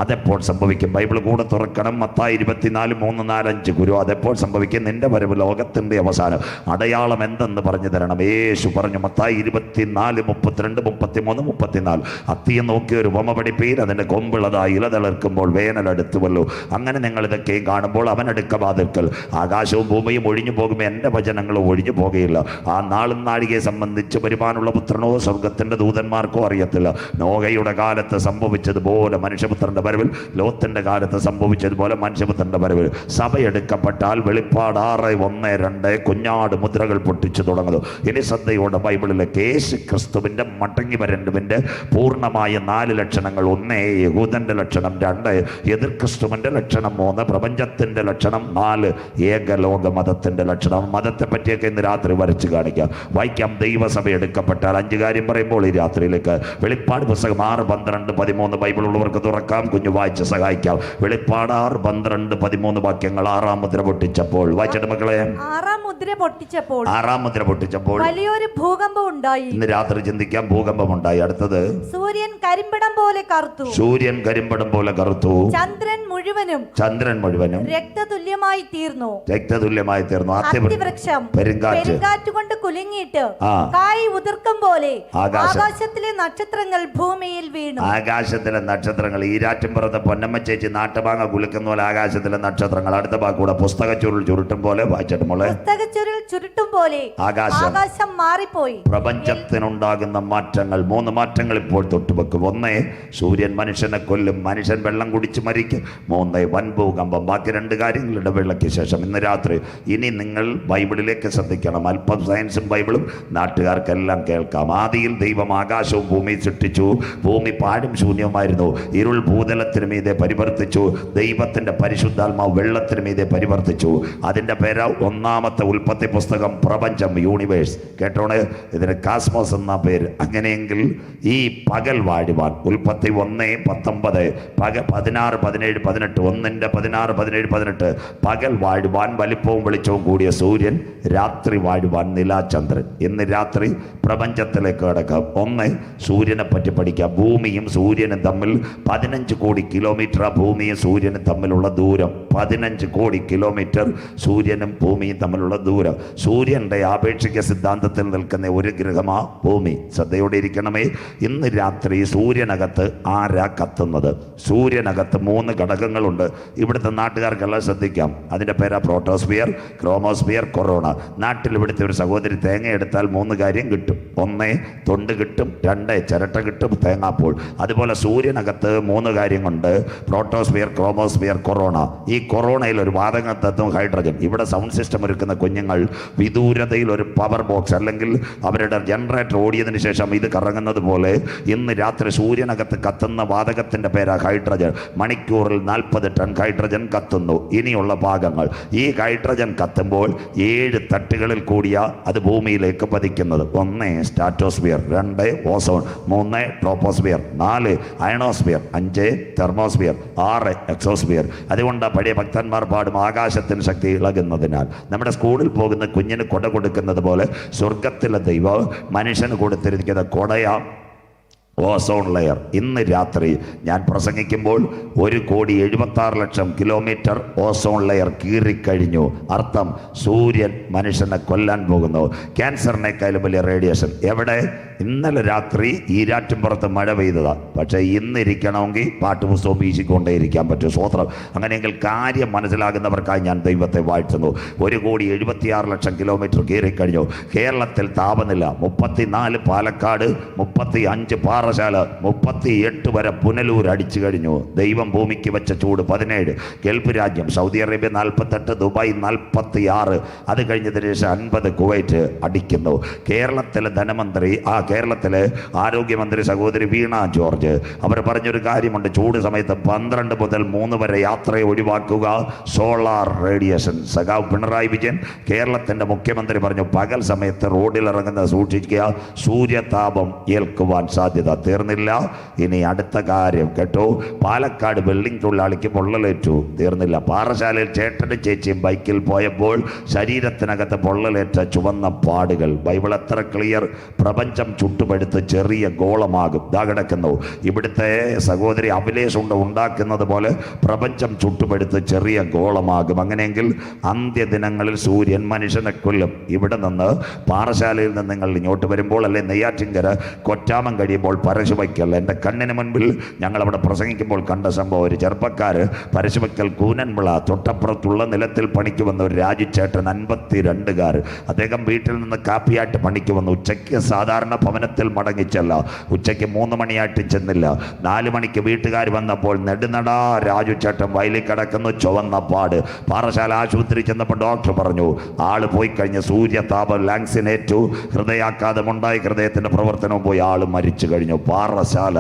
അതെപ്പോൾ സംഭവിക്കും? ബൈബിൾ കൂടെ തുറക്കണം. മത്തായി 24, 3, 4, 5. ഗുരു, അതെപ്പോൾ സംഭവിക്കും? നിന്റെ വരവ് ലോകത്തിൻ്റെ അവസാനം. അടയാളം എന്തെന്ന് പറഞ്ഞു തരണം. യേശു പറഞ്ഞു മത്തായി 24, 32, 33, 34. അത്തിയെ നോക്കി ഒരു ഉപമ പഠിപ്പീൻ. അതിൻ്റെ കൊമ്പിളതായി ഇല തളിർക്കുമ്പോൾ വേനലെടുത്തുവല്ലോ. അങ്ങനെ നിങ്ങൾ ഇതൊക്കെയും കാണുമ്പോൾ അവനെടുക്ക വാതിൽക്കൽ. ആകാശവും ഭൂമിയും ഒഴിഞ്ഞു പോകുമ്പോൾ എൻ്റെ വചനങ്ങളും ഒഴിഞ്ഞു പോകുകയില്ല. ആ നാളും നാഴികയെ സംബന്ധിച്ച് വരുവാനുള്ള പുത്രനോ സ്വർഗത്തിൻ്റെ ദൂതന്മാർക്കോ അറിയത്തില്ല. നോഹയുടെ കാലത്ത് സംഭവിച്ചതുപോലെ മനുഷ്യപുത്രൻ്റെ വരവിൽ, ലോത്തിൻ്റെ കാലത്ത് സംഭവിച്ചതുപോലെ മനുഷ്യപുത്രൻ്റെ വരവിൽ. സഭ എടുക്കപ്പെട്ടാൽ വെളിപ്പാട് 6:1-2 കുഞ്ഞാട് മുദ്രകൾ പൊട്ടിച്ചു തുടങ്ങുന്നു. ഇനി ശ്രദ്ധയോടെ ബൈബിളിലേക്ക് യേശു ക്രിസ്തുവിൻ്റെ മടങ്ങി വരേണ്ടതിൻ്റെ പൂർണ്ണമായ 4 ലക്ഷണങ്ങൾ. 1 യഹൂദൻ്റെ ലക്ഷണം, 2 എതിർ ക്രിസ്തുവിൻ്റെ ലക്ഷണം, 3 പ്രപഞ്ചത്തിൻ്റെ ലക്ഷണം, 4 ഏകലോക മതത്തിൻ്റെ ലക്ഷണം. മതത്തെ പറ്റിയൊക്കെ ഇന്ന് രാത്രി വരച്ച് കാണിക്കാം, വായിക്കാം. ദൈവസഭ എടുക്കപ്പെട്ടാൽ 5 കാര്യം പറയുമ്പോൾ ഈ രാത്രിയിലേക്ക് വെളിപ്പാട് പുസ്തകം 6, 12, 13 ബൈബിൾ ഉള്ളവർക്ക് തുറക്കാം. കുഞ്ഞു വായിച്ച് സഹായിക്കാം. വെളിപ്പാട് 6, 12, 13 വാക്യങ്ങൾ. 6-ാം മുദ്ര പൊട്ടിച്ചപ്പോൾ. വായിച്ചിട്ട് മക്കളെ. 6-ാം മുദ്ര പൊട്ടിച്ചപ്പോൾ വലിയൊരു ഭൂകമ്പം ഉണ്ടായി. ഇന്ന് രാത്രി ചിന്തിക്കാം. ഭൂകമ്പം ഉണ്ടായി. അടുത്തത്, സൂര്യൻ കരിമ്പടം പോലെ കറുത്തു. ചന്ദ്രൻ മുഴുവനും രക്തതുല്യമായി തീർന്നു. അത്തിവൃക്ഷം പെരുങ്കാറ്റ് കൊണ്ട് കുലുങ്ങിയിട്ട് കായ് ഉതിർക്കും പോലെ ആകാശത്തിലെ നക്ഷത്രങ്ങൾ ഭൂമിയിൽ വീണു. ആകാശത്തിലെ നക്ഷത്രങ്ങൾ. ഈരാറ്റുംപുറത്ത് പൊന്നമ്മ ചേച്ചി നാട്ടുമാങ്ങ കുലുക്കുന്ന പോലെ ആകാശത്തിലെ നക്ഷത്രങ്ങൾ. അടുത്ത വാക്കൂടെ, പുസ്തകച്ചുരുൾ ചുരുട്ടും പോലെ. വായിച്ചിട്ട് മോളെ. പുസ്തകച്ചുരുൾ ചുരുട്ടും പോലെ ആകാശം മാറിപ്പോയി. പ്രപഞ്ചത്തിനുണ്ടാകുന്ന മാറ്റങ്ങൾ. 3 മാറ്റങ്ങൾ ഇപ്പോൾ തൊട്ടുവെക്കും. 1 സൂര്യൻ മനുഷ്യനെ കൊല്ലും, മനുഷ്യൻ വെള്ളം കുടിച്ച് മരിക്കും. 3 വൻഭൂകമ്പം. ബാക്കി 2 കാര്യങ്ങൾ ഇടവേളയ്ക്ക് ശേഷം. ഇന്ന് രാത്രി ഇനി നിങ്ങൾ ബൈബിളിലേക്ക് ശ്രദ്ധിക്കണം. അല്പം സയൻസും ബൈബിളും നാട്ടുകാർക്കെല്ലാം കേൾക്കാം. ആദിയിൽ ദൈവം ആകാശവും ഭൂമിയും സൃഷ്ടിച്ചു. ഭൂമി പാഴും ശൂന്യമായിരുന്നു. ഇരുൾ ഭൂതലത്തിന് മീതെ പരിവർത്തിച്ചു. ദൈവത്തിൻ്റെ പരിശുദ്ധാത്മാവ് വെള്ളത്തിന് മീതെ പരിവർത്തിച്ചു. അതിൻ്റെ പേര് 1-ാമത്തെ ഉൽപ്പത്തി പുസ്തകം, പ്രപഞ്ചം, യൂണിവേഴ്സ്. കേട്ടോണേ, ഇതിന് കാസ്മോസ് എന്ന പേര്. അങ്ങനെയെങ്കിൽ ഈ പകൽ വാഴുവാൻ ഉൽപ്പത്തി 1:19, 16, 17, 18, 1:16, 17, 18 പകൽ വാഴുവാൻ വലിപ്പവും വെളിച്ചവും കൂടിയ സൂര്യൻ, രാത്രി വാഴുവാൻ നിലാചന്ദ്രൻ. ഇന്ന് രാത്രി പ്രപഞ്ചത്തിലേക്ക് കിടക്കാം. 1 സൂര്യനെ പറ്റി പഠിക്കാം. ഭൂമിയും സൂര്യനും തമ്മിൽ 15 കോടി കിലോമീറ്റർ. ഭൂമിയും സൂര്യനും തമ്മിലുള്ള ദൂരം 15 കോടി കിലോമീറ്റർ. സൂര്യനും ഭൂമിയും തമ്മിലുള്ള ദൂരം. സൂര്യൻ്റെ ആപേക്ഷിക സിദ്ധാന്തത്തിൽ നിൽക്കുന്ന ഒരു ഗ്രഹമാ ഭൂമി. ശ്രദ്ധയോടെ ഇരിക്കണമേ. ഇന്ന് രാത്രി സൂര്യനകത്ത് ആരാ കത്തുന്നത്? സൂര്യനകത്ത് 3 ഘടകങ്ങളുണ്ട്. ഇവിടുത്തെ നാട്ടുകാർക്കെല്ലാം ശ്രദ്ധിക്കാം. അതിൻ്റെ പേരാ പ്രോട്ടോസ്ഫിയർ, ക്രോമോസ്ഫിയർ, കൊറോണ. നാട്ടിൽ ഇവിടുത്തെ ഒരു സഹോദരി തേങ്ങ എടുത്താൽ 3 കാര്യം കിട്ടും. 1 തൊണ്ട് കിട്ടും, 2 ചിരട്ട കിട്ടും, തേങ്ങാപ്പോൾ. അതുപോലെ സൂര്യനകത്ത് 3 കാര്യമുണ്ട്: പ്രോട്ടോസ്ഫിയർ, ക്രോമോസ്ഫിയർ, കൊറോണ. ഈ കൊറോണയിൽ ഒരു വാതക തത്വം ഹൈഡ്രജൻ. ഇവിടെ സൗണ്ട് സിസ്റ്റം ഒരുക്കുന്ന കുഞ്ഞുങ്ങൾ വിദൂരതയിൽ ഒരു പവർ ബോക്സ് അല്ലെങ്കിൽ അവരുടെ ജനറേറ്റർ ഓടിയതിന് ശേഷം ഇത് കറങ്ങുന്നത് പോലെ ഇന്ന് രാത്രി സൂര്യനകത്ത് കത്തുന്ന വാതകത്തിൻ്റെ പേരാ ഹൈഡ്രജൻ. മണിക്കൂറിൽ 40 ടൺ ഹൈഡ്രജൻ കത്തുന്നു. ഇനിയുള്ള ഭാഗങ്ങൾ, ഈ ഹൈഡ്രജൻ കത്തുമ്പോൾ 7 തട്ടുകളിൽ കൂടിയ അത് ഭൂമിയിലേക്ക് പതിക്കുന്നത്. 1 stratosphere, 2 ozone, 3 troposphere, 4 ionosphere, 5 thermosphere, 6 exosphere. അതുകൊണ്ട് പഴയ ഭക്തന്മാർ പാടും ആകാശത്തിന് ശക്തി ഇളകുന്നതിനാൽ. നമ്മുടെ സ്കൂളിൽ പോകുന്ന കുഞ്ഞിന് കൊട കൊടുക്കുന്നത് പോലെ സ്വർഗത്തിലെ ദൈവം മനുഷ്യന് കൊടുത്തിരിക്കുന്ന കൊടയാ ഓസോൺ ലെയർ. ഇന്ന് രാത്രി ഞാൻ പ്രസംഗിക്കുമ്പോൾ 1,76,00,000 കിലോമീറ്റർ ഓസോൺ ലെയർ കീറിക്കഴിഞ്ഞു. അർത്ഥം സൂര്യൻ മനുഷ്യനെ കൊല്ലാൻ പോകുന്നു. ക്യാൻസറിനേക്കാളും വലിയ റേഡിയേഷൻ. എവിടെ? ഇന്നലെ രാത്രി ഈരാറ്റുംപുറത്ത് മഴ പെയ്തതാ. പക്ഷേ ഇന്നിരിക്കണമെങ്കിൽ പാട്ടുപുസ്തകം വീശിക്കൊണ്ടേയിരിക്കാൻ പറ്റും. സ്വോത്രം. അങ്ങനെയെങ്കിൽ കാര്യം മനസ്സിലാകുന്നവർക്കായി ഞാൻ ദൈവത്തെ വാഴ്ത്തുന്നു. 1,76,00,000 കിലോമീറ്റർ കീറിക്കഴിഞ്ഞു. കേരളത്തിൽ താപനില 34 പാലക്കാട്, 35 പാറശാല, 38 വരെ പുനലൂർ അടിച്ചു കഴിഞ്ഞു. ദൈവം ഭൂമിക്ക് വെച്ച ചൂട് 17. ഗൾഫ് രാജ്യം സൗദി അറേബ്യ 48, ദുബായ് 46, അത് കഴിഞ്ഞതിന് ശേഷം 50 കുവൈറ്റ് അടിക്കുന്നു. കേരളത്തിലെ ധനമന്ത്രി, കേരളത്തിലെ ആരോഗ്യമന്ത്രി സഹോദരി വീണ ജോർജ്, അവർ പറഞ്ഞൊരു കാര്യമുണ്ട്. ചൂട് സമയത്ത് 12 മുതൽ 3 വരെ യാത്രയെ ഒഴിവാക്കുക, സോളാർ റേഡിയേഷൻ. സഖാവ് പിണറായി വിജയൻ കേരളത്തിൻ്റെ മുഖ്യമന്ത്രി പറഞ്ഞു, പകൽ സമയത്ത് റോഡിൽ ഇറങ്ങുന്നത് സൂക്ഷിക്കുക, സൂര്യതാപം ഏൽക്കുവാൻ സാധ്യത. തീർന്നില്ല, ഇനി അടുത്ത കാര്യം കേട്ടോ. പാലക്കാട് വെൽഡിംഗ് തൊഴിലാളിക്ക് പൊള്ളലേറ്റു. തീർന്നില്ല. പാറശാലയിൽ ചേട്ടനും ചേച്ചിയും ബൈക്കിൽ പോയപ്പോൾ ശരീരത്തിനകത്ത് പൊള്ളലേറ്റ ചുവന്ന പാടുകൾ. ബൈബിൾ എത്ര ക്ലിയർ. പ്രപഞ്ചം ചുട്ടുപഴുത്ത് ചെറിയ ഗോളമാകും. ദാ കിടക്കുന്നു. ഇവിടുത്തെ സഹോദരി അഭിലേഷുണ്ട് ഉണ്ടാക്കുന്നത് പോലെ പ്രപഞ്ചം ചുട്ടുപഴുത്ത് ചെറിയ ഗോളമാകും. അങ്ങനെയെങ്കിൽ അന്ത്യദിനങ്ങളിൽ സൂര്യൻ മനുഷ്യനെ കൊല്ലും. ഇവിടെ നിന്ന് പാറശാലയിൽ നിന്ന് നിങ്ങൾ ഇങ്ങോട്ട് വരുമ്പോൾ, അല്ലെ നെയ്യാറ്റിൻകര കൊറ്റാമം കഴിയുമ്പോൾ പരശുവയ്ക്കൽ, എൻ്റെ കണ്ണിന് മുൻപിൽ ഞങ്ങളവിടെ പ്രസംഗിക്കുമ്പോൾ കണ്ട സംഭവം. ഒരു ചെറുപ്പക്കാർ പരശുവയ്ക്കൽ കൂനൻവിള തൊട്ടപ്പുറത്തുള്ള നിലത്തിൽ പണിക്ക് വന്ന ഒരു രാജുചേട്ടൻ 52കാർ. അദ്ദേഹം വീട്ടിൽ നിന്ന് കാപ്പിയായിട്ട് പണിക്ക് വന്നു. ഉച്ചയ്ക്ക് സാധാരണ ഭവനത്തിൽ മടങ്ങിച്ചല്ല. ഉച്ചയ്ക്ക് 3 മണിയായിട്ട് ചെന്നില്ല. 4 മണിക്ക് വീട്ടുകാർ വന്നപ്പോൾ നെടുനടാ രാജുചേട്ടൻ വയലിൽ കിടക്കുന്നു, ചുവന്ന പാട്. പാറശാല ആശുപത്രി ചെന്നപ്പോൾ ഡോക്ടർ പറഞ്ഞു, ആള് പോയി കഴിഞ്ഞ് സൂര്യതാപം ലാങ്സിനേറ്റു, ഹൃദയാഘാതമുണ്ടായി, ഹൃദയത്തിൻ്റെ പ്രവർത്തനവും പോയി, ആള് മരിച്ചു കഴിഞ്ഞു. പാറശാല.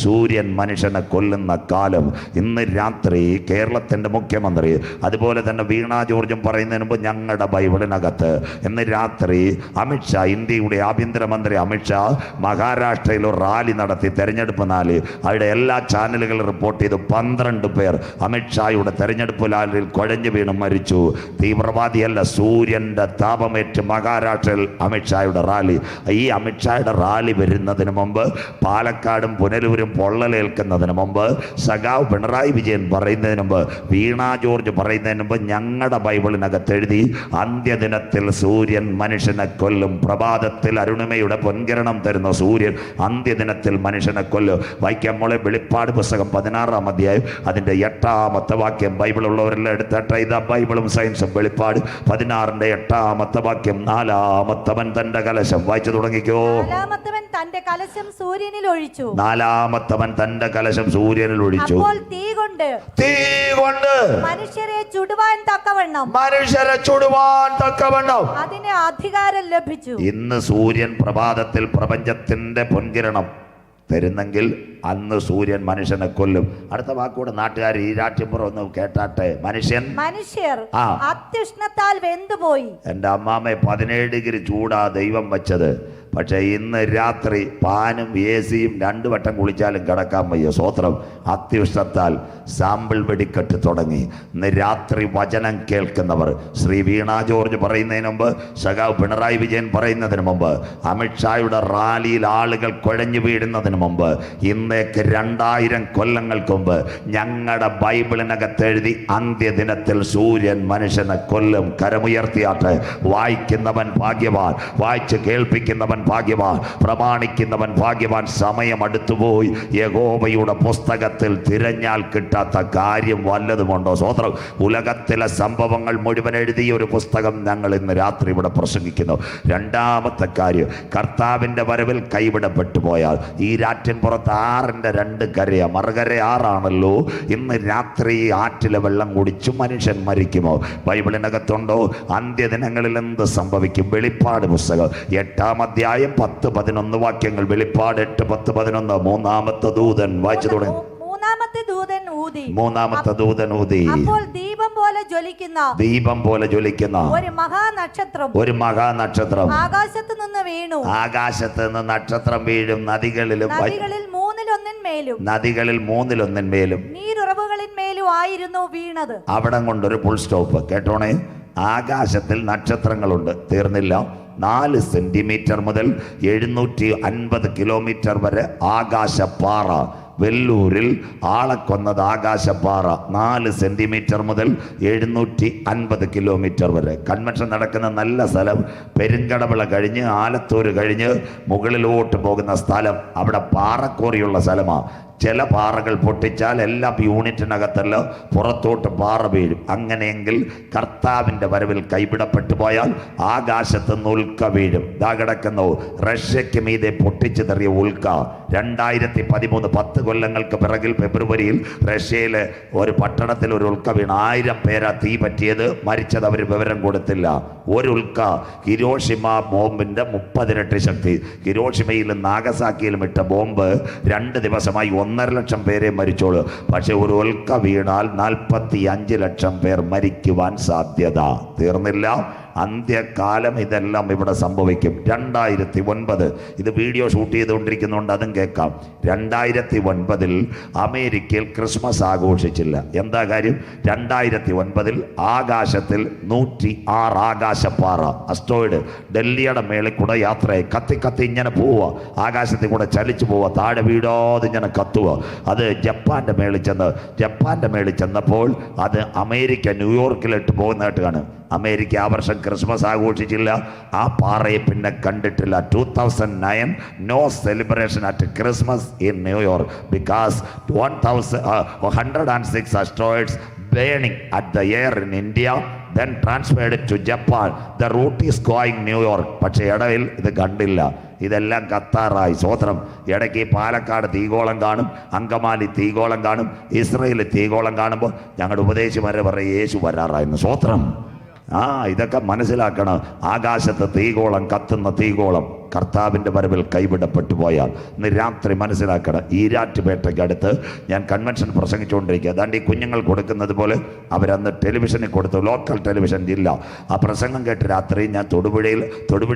സൂര്യൻ മനുഷ്യനെ കൊല്ലുന്ന കാലം. ഇന്ന് രാത്രി കേരളത്തിൻ്റെ മുഖ്യമന്ത്രി, അതുപോലെ തന്നെ വീണ ജോർജും പറയുന്നതിന് മുമ്പ് ഞങ്ങളുടെ ബൈബിളിനകത്ത് ഇന്ന് രാത്രി അമിത്ഷാ, ഇന്ത്യയുടെ ആഭ്യന്തരമന്ത്രി അമിത്ഷാ മഹാരാഷ്ട്രയിൽ ഒരു റാലി നടത്തി. തെരഞ്ഞെടുപ്പ് 4 അവിടെ എല്ലാ ചാനലുകളും റിപ്പോർട്ട് ചെയ്തു. 12 പേർ അമിത്ഷായുടെ തെരഞ്ഞെടുപ്പ് റാലിയിൽ കുഴഞ്ഞു വീണ് മരിച്ചു. തീവ്രവാദിയല്ല, സൂര്യൻ്റെ താപമേറ്റ് മഹാരാഷ്ട്രയിൽ അമിത്ഷായുടെ റാലി. ഈ അമിത്ഷായുടെ റാലി വരുന്നതിന് മുമ്പ്, പാലക്കാടും പുനലൂരും പൊള്ളലേൽക്കുന്നതിന് മുമ്പ്, സഖാവ് പിണറായി വിജയൻ പറയുന്നതിന് മുമ്പ്, വീണ ജോർജ് പറയുന്നതിന് മുമ്പ് ഞങ്ങളുടെ ബൈബിളിനകത്ത് എഴുതി, അന്ത്യദിനത്തിൽ സൂര്യൻ മനുഷ്യനെ കൊല്ലും. പ്രഭാതത്തിൽ അരുണിമയുടെ പൊൻകിരണം തരുന്ന സൂര്യൻ അന്ത്യദിനത്തിൽ മനുഷ്യനെ കൊല്ലും. വായിക്കാൻ മോളെ വെളിപ്പാട് പുസ്തകം 16-ാം അധ്യായം അതിൻ്റെ 8-ാമത്തെ വാക്യം. ബൈബിളുള്ളവരെല്ലാം എടുത്തിട്ട് ഇതാ ബൈബിളും സയൻസും. വെളിപ്പാട് 16-ന്റെ 8-ാമത്തെ വാക്യം. 4-മത്തവൻ തന്റെ കലശം. വായിച്ചു തുടങ്ങിക്കോ. 4-മത്തവൻ തന്റെ കലശം സൂര്യനിൽ ഒഴിച്ചു. 4-മത്തവൻ തന്റെ കലശം സൂര്യനിൽ ഒഴിച്ചു. അപ്പോൾ തീ കൊണ്ട് മനുഷ്യരെ ചുടുവാൻ തക്കവണ്ണം അതിന് അധികാരം ലഭിച്ചു. ഇന്ന് സൂര്യൻ പ്രഭാതത്തിൽ പ്രപഞ്ചത്തിന്റെ പൊൻകിരണം തരുന്നെങ്കിൽ അന്ന് സൂര്യൻ മനുഷ്യനെ കൊല്ലും. അടുത്ത വാക്കുകൂടെ നാട്ടുകാർ ഈ രാഷ്ട്രീയപ്പുറം ഒന്ന് കേട്ടാട്ടെ. മനുഷ്യർ അത്യുഷ്ണത്താൽ വെന്തുപോയി. എൻ്റെ അമ്മാമ്മ 17 ഡിഗ്രി ചൂടാ ദൈവം വെച്ചത്. പക്ഷേ ഇന്ന് രാത്രി പാനും AC-യും 2 വട്ടം കുളിച്ചാലും കിടക്കാൻ വയ്യ. സ്വോത്രം. അത്യുഷ്ണത്താൽ സാമ്പിൾ വെടിക്കെട്ട് തുടങ്ങി. ഇന്ന് രാത്രി വചനം കേൾക്കുന്നവർ, ശ്രീ വീണ ജോർജ് പറയുന്നതിന് മുമ്പ്, സഖാവ് പിണറായി വിജയൻ പറയുന്നതിന് മുമ്പ്, അമിത്ഷായുടെ റാലിയിൽ ആളുകൾ കുഴഞ്ഞു വീഴുന്നതിന് മുമ്പ്, ഇന്നേക്ക് 2000 കൊല്ലങ്ങൾക്ക് മുമ്പ് ഞങ്ങളുടെ ബൈബിളിനകത്ത് എഴുതി, അന്ത്യദിനത്തിൽ സൂര്യൻ മനുഷ്യനെ കൊല്ലും. കരമുയർത്തിയാട്ടെ. വായിക്കുന്നവൻ ഭാഗ്യവാൻ, വായിച്ച് കേൾപ്പിക്കുന്നവൻ ഭാഗ്യവാൻ, പ്രമാണിക്കുന്നവൻ ഭാഗ്യവാൻ. സമയം അടുത്തുപോയി. യഹോവയുടെ പുസ്തകത്തിൽ തിരഞ്ഞാൽ കിട്ടാത്ത കാര്യം വല്ലതുമുണ്ടോ? സ്വോത്രം. ഉലകത്തിലെ സംഭവങ്ങൾ മുഴുവൻ എഴുതിയ ഒരു പുസ്തകം ഞങ്ങൾ ഇന്ന് രാത്രി ഇവിടെ പ്രസംഗിക്കുന്നു. 2-മത്തെ കാര്യം, കർത്താവിൻ്റെ വരവിൽ കൈവിടപ്പെട്ടു പോയാൽ ഈ രാറ്റിൻപുറത്ത് 6-ന്റെ 2 കരയാ, മറുകര 6ആണല്ലോ. ഇന്ന് രാത്രി ആറ്റിലെ വെള്ളം കുടിച്ചു മനുഷ്യൻ മരിക്കുമോ? ബൈബിളിനകത്തുണ്ടോ? അന്ത്യദിനങ്ങളിൽ എന്ത് സംഭവിക്കും? വെളിപ്പാട് പുസ്തകം 8-ാം അധ്യായം 10-11 വാക്യങ്ങൾ. വെളിപ്പാട് 8-10-11. 3-മത്തെ ദൂതൻ. വായിച്ചു തുടങ്ങി. 3-മത്തെ ദൂതൻ ഊതി. അപ്പോൾ ദീപം പോലെ ജ്വലിക്കുന്ന ഒരു മഹാനക്ഷത്രം ആകാശത്ത് നിന്ന് നക്ഷത്രം വീഴും. നദികളിൽ 3-1 നീരുറവുകളിന്മേലും ആയിരുന്നു വീണത്. അവിടെ കൊണ്ടൊരു ഫുൾ സ്റ്റോപ്പ്. കേട്ടോണേ. ആകാശത്തിൽ നക്ഷത്രങ്ങളുണ്ട്. തീർന്നില്ല. 4 സെന്റിമീറ്റർ മുതൽ 750 കിലോമീറ്റർ വരെ ആകാശപ്പാറ. വെല്ലൂരിൽ ആളെ കൊന്നത് ആകാശപ്പാറ. 4 സെന്റിമീറ്റർ മുതൽ 750 കിലോമീറ്റർ വരെ. കൺവെൻഷൻ നടക്കുന്ന നല്ല സ്ഥലം പെരുങ്കടവിള കഴിഞ്ഞ് ആലത്തൂർ കഴിഞ്ഞ് മുകളിലോട്ട് പോകുന്ന സ്ഥലം. അവിടെ പാറക്കോറിയുള്ള സ്ഥലമാണ്. ചില പാറകൾ പൊട്ടിച്ചാൽ എല്ലാം യൂണിറ്റിനകത്തല്ല, പുറത്തോട്ട് പാറ വീഴും. അങ്ങനെയെങ്കിൽ കർത്താവിൻ്റെ വരവിൽ കൈവിടപ്പെട്ടു പോയാൽ ആകാശത്തുനിന്ന് ഉൽക്ക വീഴും. ഇതാ കിടക്കുന്നു റഷ്യക്ക് മീതെ പൊട്ടിച്ചു തെറിയ ഉൽക്ക. 2013 10 കൊല്ലങ്ങൾക്ക് പിറകിൽ ഫെബ്രുവരിയിൽ റഷ്യയിലെ ഒരു പട്ടണത്തിൽ ഒരു ഉൽക്ക വീണ് 1000 പേരാ തീ പറ്റിയത്. മരിച്ചത് അവർ വിവരം കൊടുത്തില്ല. ഒരു ഉൽക്ക ഹിരോഷിമ ബോംബിന്റെ 30 ഇരട്ടി ശക്തി. ഹിരോഷിമയിലും നാഗസാക്കിയിലും ഇട്ട ബോംബ് 2 ദിവസമായി 1.5 ലക്ഷം പേരെ മരിച്ചോളൂ. പക്ഷെ ഒരു ഉൽക്ക വീണാൽ 45 ലക്ഷം പേർ മരിക്കുവാൻ സാധ്യത. തീർന്നില്ല, അന്ത്യകാലം ഇതെല്ലാം ഇവിടെ സംഭവിക്കും. 2009 ഇത് വീഡിയോ ഷൂട്ട് ചെയ്തുകൊണ്ടിരിക്കുന്നുണ്ട്, അതും കേൾക്കാം. 2009 അമേരിക്കയിൽ ക്രിസ്മസ് ആഘോഷിച്ചില്ല. എന്താ കാര്യം? 2009 ആകാശത്തിൽ 106 ആകാശപ്പാറ അസ്ട്രോയിഡ് ഡൽഹിയുടെ മേളിൽ കൂടെ യാത്രയായി. കത്തി ഇങ്ങനെ പോവുക, ആകാശത്തിൽ കൂടെ ചലിച്ചു പോവുക, താഴെ വീടാതെ ഇങ്ങനെ കത്തുക. അത് ജപ്പാന്റെ മേളിൽ ചെന്നപ്പോൾ അത് അമേരിക്ക ന്യൂയോർക്കിലിട്ട് പോകുന്നതായിട്ട് കാണും. അമേരിക്ക ആ വർഷം ക്രിസ്മസ് ആഘോഷിച്ചില്ല. ആ പാറയെ പിന്നെ കണ്ടിട്ടില്ല. 2009 no celebration at Christmas in New York because 106 asteroids burning at the air in India, then transferred it to Japan. The route is going New York. പക്ഷേ ഇടയിൽ ഇത് കണ്ടില്ല. ഇതെല്ലാം കത്താറായി. സ്വോത്രം. ഇടയ്ക്ക് പാലക്കാട് തീകോളം കാണും, അങ്കമാലി തീകോളം കാണും, ഇസ്രയേൽ തീകോളം കാണുമ്പോൾ ഞങ്ങളുടെ ഉപദേശിമാരെ പറയും യേശു വരാറായിരുന്നു. സ്വോത്രം. ഇതൊക്കെ മനസ്സിലാക്കണം. ആകാശത്ത് തീകോളം, കത്തുന്ന തീകോളം. കർത്താവിൻ്റെ വരവിൽ കൈവിടപ്പെട്ടു പോയാൽ ഇന്ന് രാത്രി മനസ്സിലാക്കണം. ഈരാറ്റുപേട്ടയ്ക്ക് അടുത്ത് ഞാൻ കൺവെൻഷൻ പ്രസംഗിച്ചുകൊണ്ടിരിക്കുക. അതാണ്ട് ഈ കുഞ്ഞുങ്ങൾ കൊടുക്കുന്നത് പോലെ അവരന്ന് ടെലിവിഷനിൽ കൊടുത്തു. ലോക്കൽ ടെലിവിഷൻ ഇല്ല. ആ പ്രസംഗം കേട്ട് രാത്രി ഞാൻ തൊടുപുഴയിൽ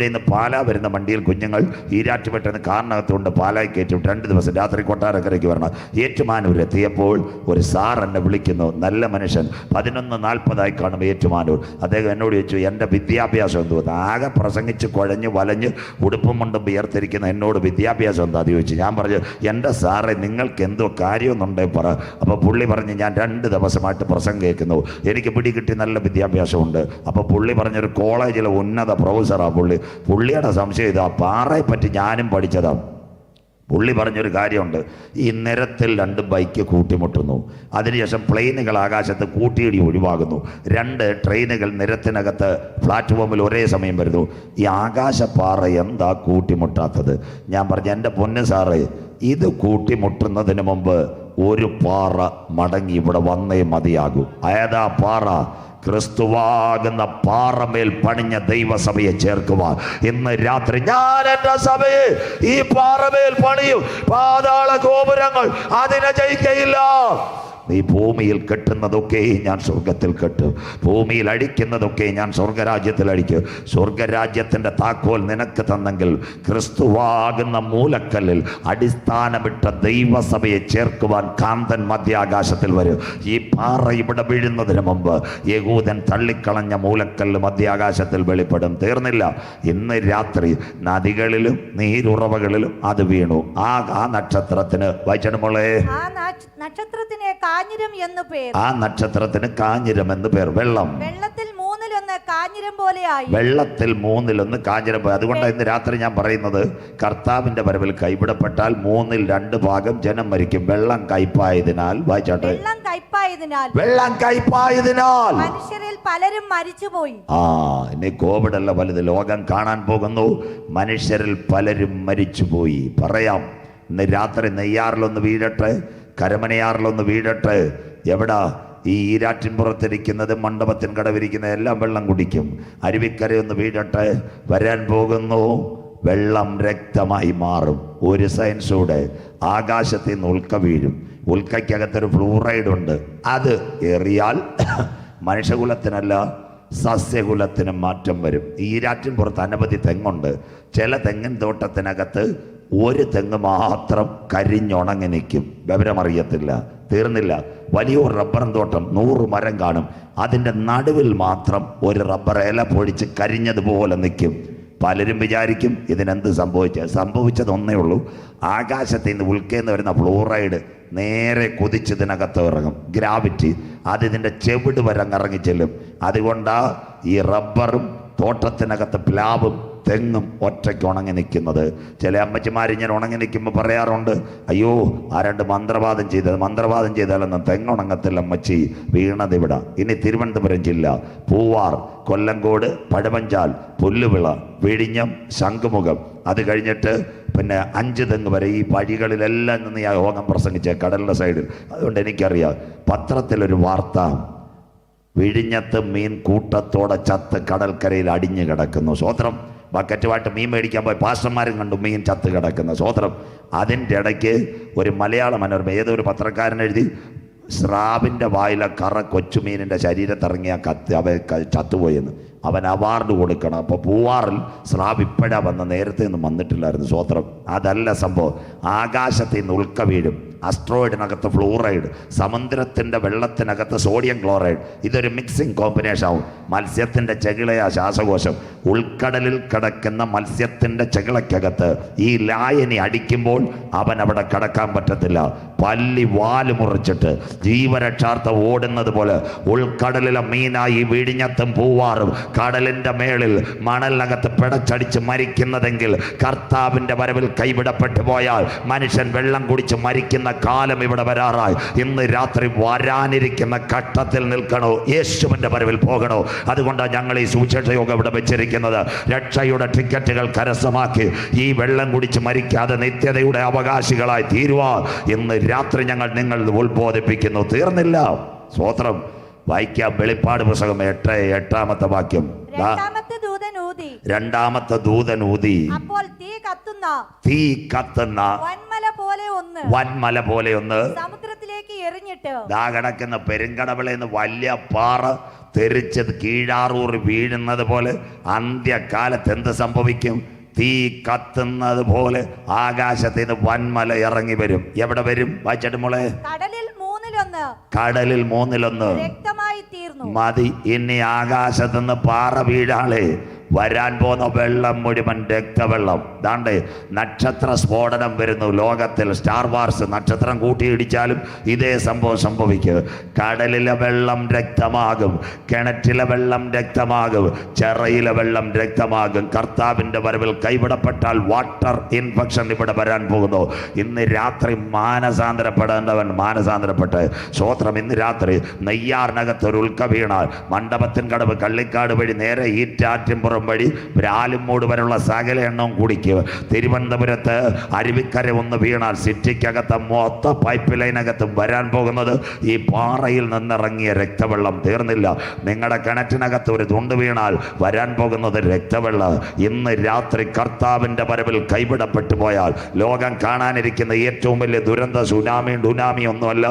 നിന്ന് പാലാ വരുന്ന വണ്ടിയിൽ കുഞ്ഞുങ്ങൾ ഈരാറ്റുപേട്ടന്ന് കാറിനകത്തുകൊണ്ട് പാലായി കയറ്റി 2 ദിവസം രാത്രി കൊട്ടാരക്കരയ്ക്ക് വരണം. ഏറ്റുമാനൂർ എത്തിയപ്പോൾ ഒരു സാർ എന്നെ വിളിക്കുന്നു. നല്ല മനുഷ്യൻ. 11:40 കാണും ഏറ്റുമാനൂർ. അദ്ദേഹം എന്നോട് ചോദിച്ചു, എൻ്റെ വിദ്യാഭ്യാസം എന്തുവെന്ന്. ആകെ പ്രസംഗിച്ച് കുഴഞ്ഞ് വലഞ്ഞ് ഉടുപ്പും കൊണ്ടും വിയർത്തിരിക്കുന്ന എന്നോട് വിദ്യാഭ്യാസം എന്താ ചോദിച്ചു. ഞാൻ പറഞ്ഞു, എൻ്റെ സാറേ നിങ്ങൾക്ക് എന്തോ കാര്യമൊന്നുണ്ടെങ്കിൽ പറ. അപ്പോൾ പുള്ളി പറഞ്ഞ്, ഞാൻ 2 ദിവസമായിട്ട് പ്രസംഗം കേൾക്കുന്നു, എനിക്ക് പിടികിട്ടി നല്ല വിദ്യാഭ്യാസമുണ്ട്. അപ്പോൾ പുള്ളി പറഞ്ഞൊരു കോളേജിലെ ഉന്നത പ്രൊഫസറാണ് പുള്ളിയുടെ സംശയം ഇതാ, പാറയെ പറ്റി ഞാനും പഠിച്ചതാണ്. പുള്ളി പറഞ്ഞൊരു കാര്യമുണ്ട്. ഈ നിരത്തിൽ 2 ബൈക്ക് കൂട്ടിമുട്ടുന്നു, അതിനുശേഷം പ്ലെയിനുകൾ ആകാശത്ത് കൂട്ടിയിടി ഒഴിവാകുന്നു, 2 ട്രെയിനുകൾ നിരത്തിനകത്ത് പ്ലാറ്റ്ഫോമിൽ ഒരേ സമയം വരുന്നു. ഈ ആകാശപ്പാറ എന്താ കൂട്ടിമുട്ടാത്തത്? ഞാൻ പറഞ്ഞു, എൻ്റെ പൊന്ന് സാറേ, ഇത് കൂട്ടിമുട്ടുന്നതിന് മുമ്പ് ഒരു പാറ മടങ്ങി ഇവിടെ വന്നേ മതിയാകൂ. ഏതാ പാറ? ക്രിസ്തുവാകുന്ന പാറമേൽ പണിഞ്ഞ ദൈവസഭയെ ചേർക്കുവാൻ ഇന്ന് രാത്രി ഞാൻ എൻ്റെ സഭയെ ഈ പാറമേൽ പണിയും. പാതാള ഗോപുരങ്ങൾ അതിനെ ജയിക്കയില്ല. നീ ഭൂമിയിൽ കെട്ടുന്നതൊക്കെ ഞാൻ സ്വർഗത്തിൽ കെട്ടും, ഭൂമിയിൽ അടിക്കുന്നതൊക്കെ ഞാൻ സ്വർഗരാജ്യത്തിൽ അടിക്കും. സ്വർഗരാജ്യത്തിൻ്റെ താക്കോൽ നിനക്ക് തന്നെങ്കിൽ ക്രിസ്തുവാകുന്ന മൂലക്കല്ലിൽ അടിസ്ഥാനമിട്ട ദൈവസഭയെ ചേർക്കുവാൻ കാന്തൻ മധ്യാകാശത്തിൽ വരും. ഈ പാറ ഇവിടെ വീഴുന്നതിന് മുമ്പ് യഹൂദൻ തള്ളിക്കളഞ്ഞ മൂലക്കല്ല് മധ്യാകാശത്തിൽ വെളിപ്പെടും. തീർന്നില്ല. ഇന്ന് രാത്രി നദികളിലും നീരുറവകളിലും അത് വീണു. ആ നക്ഷത്രത്തിന് വായിച്ചടുമ്പോളേ, നക്ഷത്രത്തിന് കാഞ്ഞിരം എന്ന് പേർ. ആ നക്ഷത്രത്തിന് കാഞ്ഞിരം എന്ന് പേർ. വെള്ളത്തിൽ 1/3 കാഞ്ഞിരം പോലെയായി. വെള്ളത്തിൽ 1/3 കാഞ്ഞിരം പോലെ. അതുകൊണ്ട് ഇന്ന് രാത്രി ഞാൻ പറയുന്നത്, കർത്താവിന്റെ വരവിൽ കൈവിടപ്പെട്ടാൽ 1/2 ഭാഗം ജനം മരിക്കും. വെള്ളം കയ്പായതിനാൽ, വായിച്ചാട്ടെ, വെള്ളം കയ്പായതിനാൽ മനുഷ്യരിൽ പലരും മരിച്ചുപോയി. ഇനി കോവിഡ് അല്ല വലുത്, ലോകം കാണാൻ പോകുന്നു. മനുഷ്യരിൽ പലരും മരിച്ചുപോയി. പറയാം, ഇന്ന് രാത്രി നെയ്യാറിലൊന്ന് വീഴട്ടെ, കരമനയാറിലൊന്ന് വീഴട്ടെ. എവിടാ? ഈ ഈരാറ്റിൻപുറത്തിരിക്കുന്നത്, മണ്ഡപത്തിൻ കടവിരിക്കുന്നത് എല്ലാം വെള്ളം കുടിക്കും. അരുവിക്കരയൊന്ന് വീഴട്ടെ. വരാൻ പോകുന്നു, വെള്ളം രക്തമായി മാറും. ഒരു സയൻസൂടെ ആകാശത്തിൽ നിന്ന് ഉൽക്ക വീഴും. ഉൽക്കയ്ക്കകത്തൊരു ഫ്ലൂറൈഡ് ഉണ്ട്. അത് എറിയാൽ മനുഷ്യകുലത്തിനല്ല സസ്യകുലത്തിനും മാറ്റം വരും. ഈരാറ്റിൻപുറത്ത് അനവധി തെങ്ങുണ്ട്. ചില തെങ്ങിൻ തോട്ടത്തിനകത്ത് ഒരു തെങ്ങ് മാത്രം കരിഞ്ഞുണങ്ങി നിൽക്കും, വിവരമറിയത്തില്ല. തീർന്നില്ല. വലിയൊരു റബ്ബറും തോട്ടം, 100 മരം കാണും. അതിൻ്റെ നടുവിൽ മാത്രം ഒരു റബ്ബർ ഇല പൊഴിച്ച് കരിഞ്ഞതുപോലെ നിൽക്കും. പലരും വിചാരിക്കും ഇതിനെന്ത് സംഭവിച്ചത് ഒന്നേ ഉള്ളൂ. ആകാശത്തിൽ നിന്ന് ഉൾക്കേന്ന് വരുന്ന ഫ്ലൂറൈഡ് നേരെ കുതിച്ചതിനകത്ത് ഇറങ്ങും. ഗ്രാവിറ്റി അതിൻ്റെ ചെവിട് വരെ ഇറങ്ങിച്ചെല്ലും. അതുകൊണ്ടാ ഈ റബ്ബറും തോട്ടത്തിനകത്ത് പ്ലാവും തെങ്ങും ഒറ്റയ്ക്ക് ഉണങ്ങി നിൽക്കുന്നത്. ചില അമ്മച്ചിമാർ ഇങ്ങനെ ഉണങ്ങി നിൽക്കുമ്പോൾ പറയാറുണ്ട്, അയ്യോ ആരണ്ട് മന്ത്രവാദം ചെയ്താലൊന്നും തെങ്ങുണങ്ങത്തില്ല അമ്മച്ചി, വീണത് ഇവിടെ. ഇനി തിരുവനന്തപുരം ജില്ല, പൂവാർ, കൊല്ലങ്കോട്, പഴവഞ്ചാൽ, പുല്ലുവിള, വിഴിഞ്ഞം, ശംഖുമുഖം, അത് കഴിഞ്ഞിട്ട് പിന്നെ 5 തെങ്ങ് വരെ ഈ വഴികളിലെല്ലാം നിന്ന് ഞാൻ യോഗം പ്രസംഗിച്ച കടലിൻ്റെ സൈഡിൽ. അതുകൊണ്ട് എനിക്കറിയാം, പത്രത്തിലൊരു വാർത്ത, വിഴിഞ്ഞത്ത് മീൻ കൂട്ടത്തോടെ ചത്ത് കടൽക്കരയിൽ അടിഞ്ഞു കിടക്കുന്നു. സ്വോത്രം. ബക്കറ്റുമായിട്ട് മീൻ മേടിക്കാൻ പോയി പാസ്റ്റർമാരും കണ്ടു മീൻ ചത്ത് കിടക്കുന്ന. സ്വോത്രം. അതിൻ്റെ ഇടയ്ക്ക് ഒരു മലയാള മനോരമ ഏതൊരു പത്രക്കാരൻ എഴുതി, സ്രാവിൻ്റെ വായിലെ കറ കൊച്ചുമീനിൻ്റെ ശരീരത്തിറങ്ങിയ ചത്തുപോയെന്ന്. അവൻ അവാർഡ് കൊടുക്കണം. അപ്പോൾ പൂവാറിൽ സ്രാവ് ഇപ്പോഴാണ് വന്ന്, നേരത്തെ ഒന്നും വന്നിട്ടില്ലായിരുന്നു. സ്വോത്രം. അതല്ല സംഭവം. ആകാശത്തിൽ നിന്ന് ഉൽക്ക വീഴും. അസ്ട്രോയിഡിനകത്ത് ഫ്ലൂറൈഡ്, സമുദ്രത്തിൻ്റെ വെള്ളത്തിനകത്ത് സോഡിയം ക്ലോറൈഡ്. ഇതൊരു മിക്സിംഗ് കോമ്പിനേഷൻ ആവും. മത്സ്യത്തിൻ്റെ ചെകിളയാ ശ്വാസകോശം. ഉൾക്കടലിൽ കിടക്കുന്ന മത്സ്യത്തിൻ്റെ ചെകിളയ്ക്കകത്ത് ഈ ലായനി അടിക്കുമ്പോൾ അവൻ അവിടെ കിടക്കാൻ പറ്റത്തില്ല. പല്ലി വാല് മുറിച്ചിട്ട് ജീവരക്ഷാർത്ഥം ഓടുന്നത് പോലെ ഉൾക്കടലിലെ മീനായി വിഴിഞ്ഞത്തും പൂവാറും കടലിൻ്റെ മേളിൽ മണലിനകത്ത് പിടച്ചടിച്ച് മരിക്കുന്നതെങ്കിൽ കർത്താവിൻ്റെ വരവിൽ കൈവിടപ്പെട്ടു പോയാൽ മനുഷ്യൻ വെള്ളം കുടിച്ച് മരിക്കുന്ന കാലം ഇവിടെ വരാറായി. ഇന്ന് രാത്രി വരാനിരിക്കുന്ന ഘട്ടത്തിൽ നിൽക്കണോ, യേശുവിൻ്റെ വരവിൽ പോകണോ? അതുകൊണ്ടാണ് ഞങ്ങൾ ഈ സുവിശേഷ യോഗം ഇവിടെ വെച്ചിരിക്കുന്നത്. രക്ഷയുടെ ടിക്കറ്റുകൾ കരസ്ഥമാക്കി ഈ വെള്ളം കുടിച്ച് മരിക്കാതെ നിത്യതയുടെ അവകാശികളായി തീരുവാൻ ഇന്ന് രാത്രി ഞങ്ങൾ നിങ്ങൾ ഉത്ബോധിപ്പിക്കുന്നു. തീർന്നില്ല. സ്വോത്രം. വായിക്കാം. വെളിപ്പാട് പുസ്തകം 8-8 വാക്യം. രണ്ടാമത്തെ ദൂതൻ ഊതി, അപ്പോൾ തീ കത്തുന്ന വൻമല പോലെ ഒന്ന് സമുദ്രത്തിലേക്ക് എറിഞ്ഞിട്ട് ദാ കിടക്കുന്ന പെരുങ്കടവിളെന്ന് വലിയ പാറ തെറിച്ചത് കീഴാറൂർ വീഴുന്നത് പോലെ അന്ത്യകാലത്ത് എന്ത് സംഭവിക്കും? തീ കത്തുന്നത് പോലെ ആകാശത്ത് നിന്ന് വൻമല ഇറങ്ങി വരും. എവിടെ വരും? വായിച്ചിട്ട് മോളെ. കടലിൽ 1/3 രക്തമായി തീർന്നു. മതി. ഇനി ആകാശത്തുനിന്ന് പാറ വീഴാളെ വരാൻ പോകുന്ന വെള്ളം മുഴുവൻ രക്തവെള്ളം. ദാണ്ടേ നക്ഷത്ര സ്ഫോടനം വരുന്നു ലോകത്തിൽ. സ്റ്റാർ വാർസ് നക്ഷത്രം കൂട്ടിയിടിച്ചാലും ഇതേ സംഭവം സംഭവിക്കും. കടലിലെ വെള്ളം രക്തമാകും, കിണറ്റിലെ വെള്ളം രക്തമാകും, ചെറയിലെ വെള്ളം രക്തമാകും. കർത്താവിൻ്റെ വരവിൽ കൈവിടപ്പെട്ടാൽ വാട്ടർ ഇൻഫെക്ഷൻ ഇവിടെ വരാൻ പോകുന്നു. ഇന്ന് രാത്രി മാനസാന്തരപ്പെടേണ്ടവൻ മാനസാന്തരപ്പെട്ട്. സ്വോത്രം. ഇന്ന് രാത്രി നെയ്യാറിനകത്ത് ഒരു ഉൽക്ക വീണാൽ മണ്ഡപത്തിൻ കടവ് കള്ളിക്കാട് വഴി നേരെ ഈറ്റാറ്റുംപുറം വഴി ആലുംമൂട് വരെയുള്ള സകല എണ്ണവും കുടിക്കുക. തിരുവനന്തപുരത്ത് അരുവിക്കര ഒന്ന് വീണാൽ സിറ്റിക്കകത്ത് മൊത്ത പൈപ്പ് ലൈനകത്തും വരാൻ പോകുന്നത് ഈ പാറയിൽ നിന്നിറങ്ങിയ രക്തവെള്ളം. തീർന്നില്ല. നിങ്ങളുടെ കിണറ്റിനകത്ത് ഒരു തുണ്ട് വീണാൽ വരാൻ പോകുന്നത് രക്തവെള്ളം. ഇന്ന് രാത്രി കർത്താവിൻ്റെ വരവിൽ കൈവിടപ്പെട്ടു പോയാൽ ലോകം കാണാനിരിക്കുന്ന ഏറ്റവും വലിയ ദുരന്തം സുനാമി ഒന്നുമല്ല.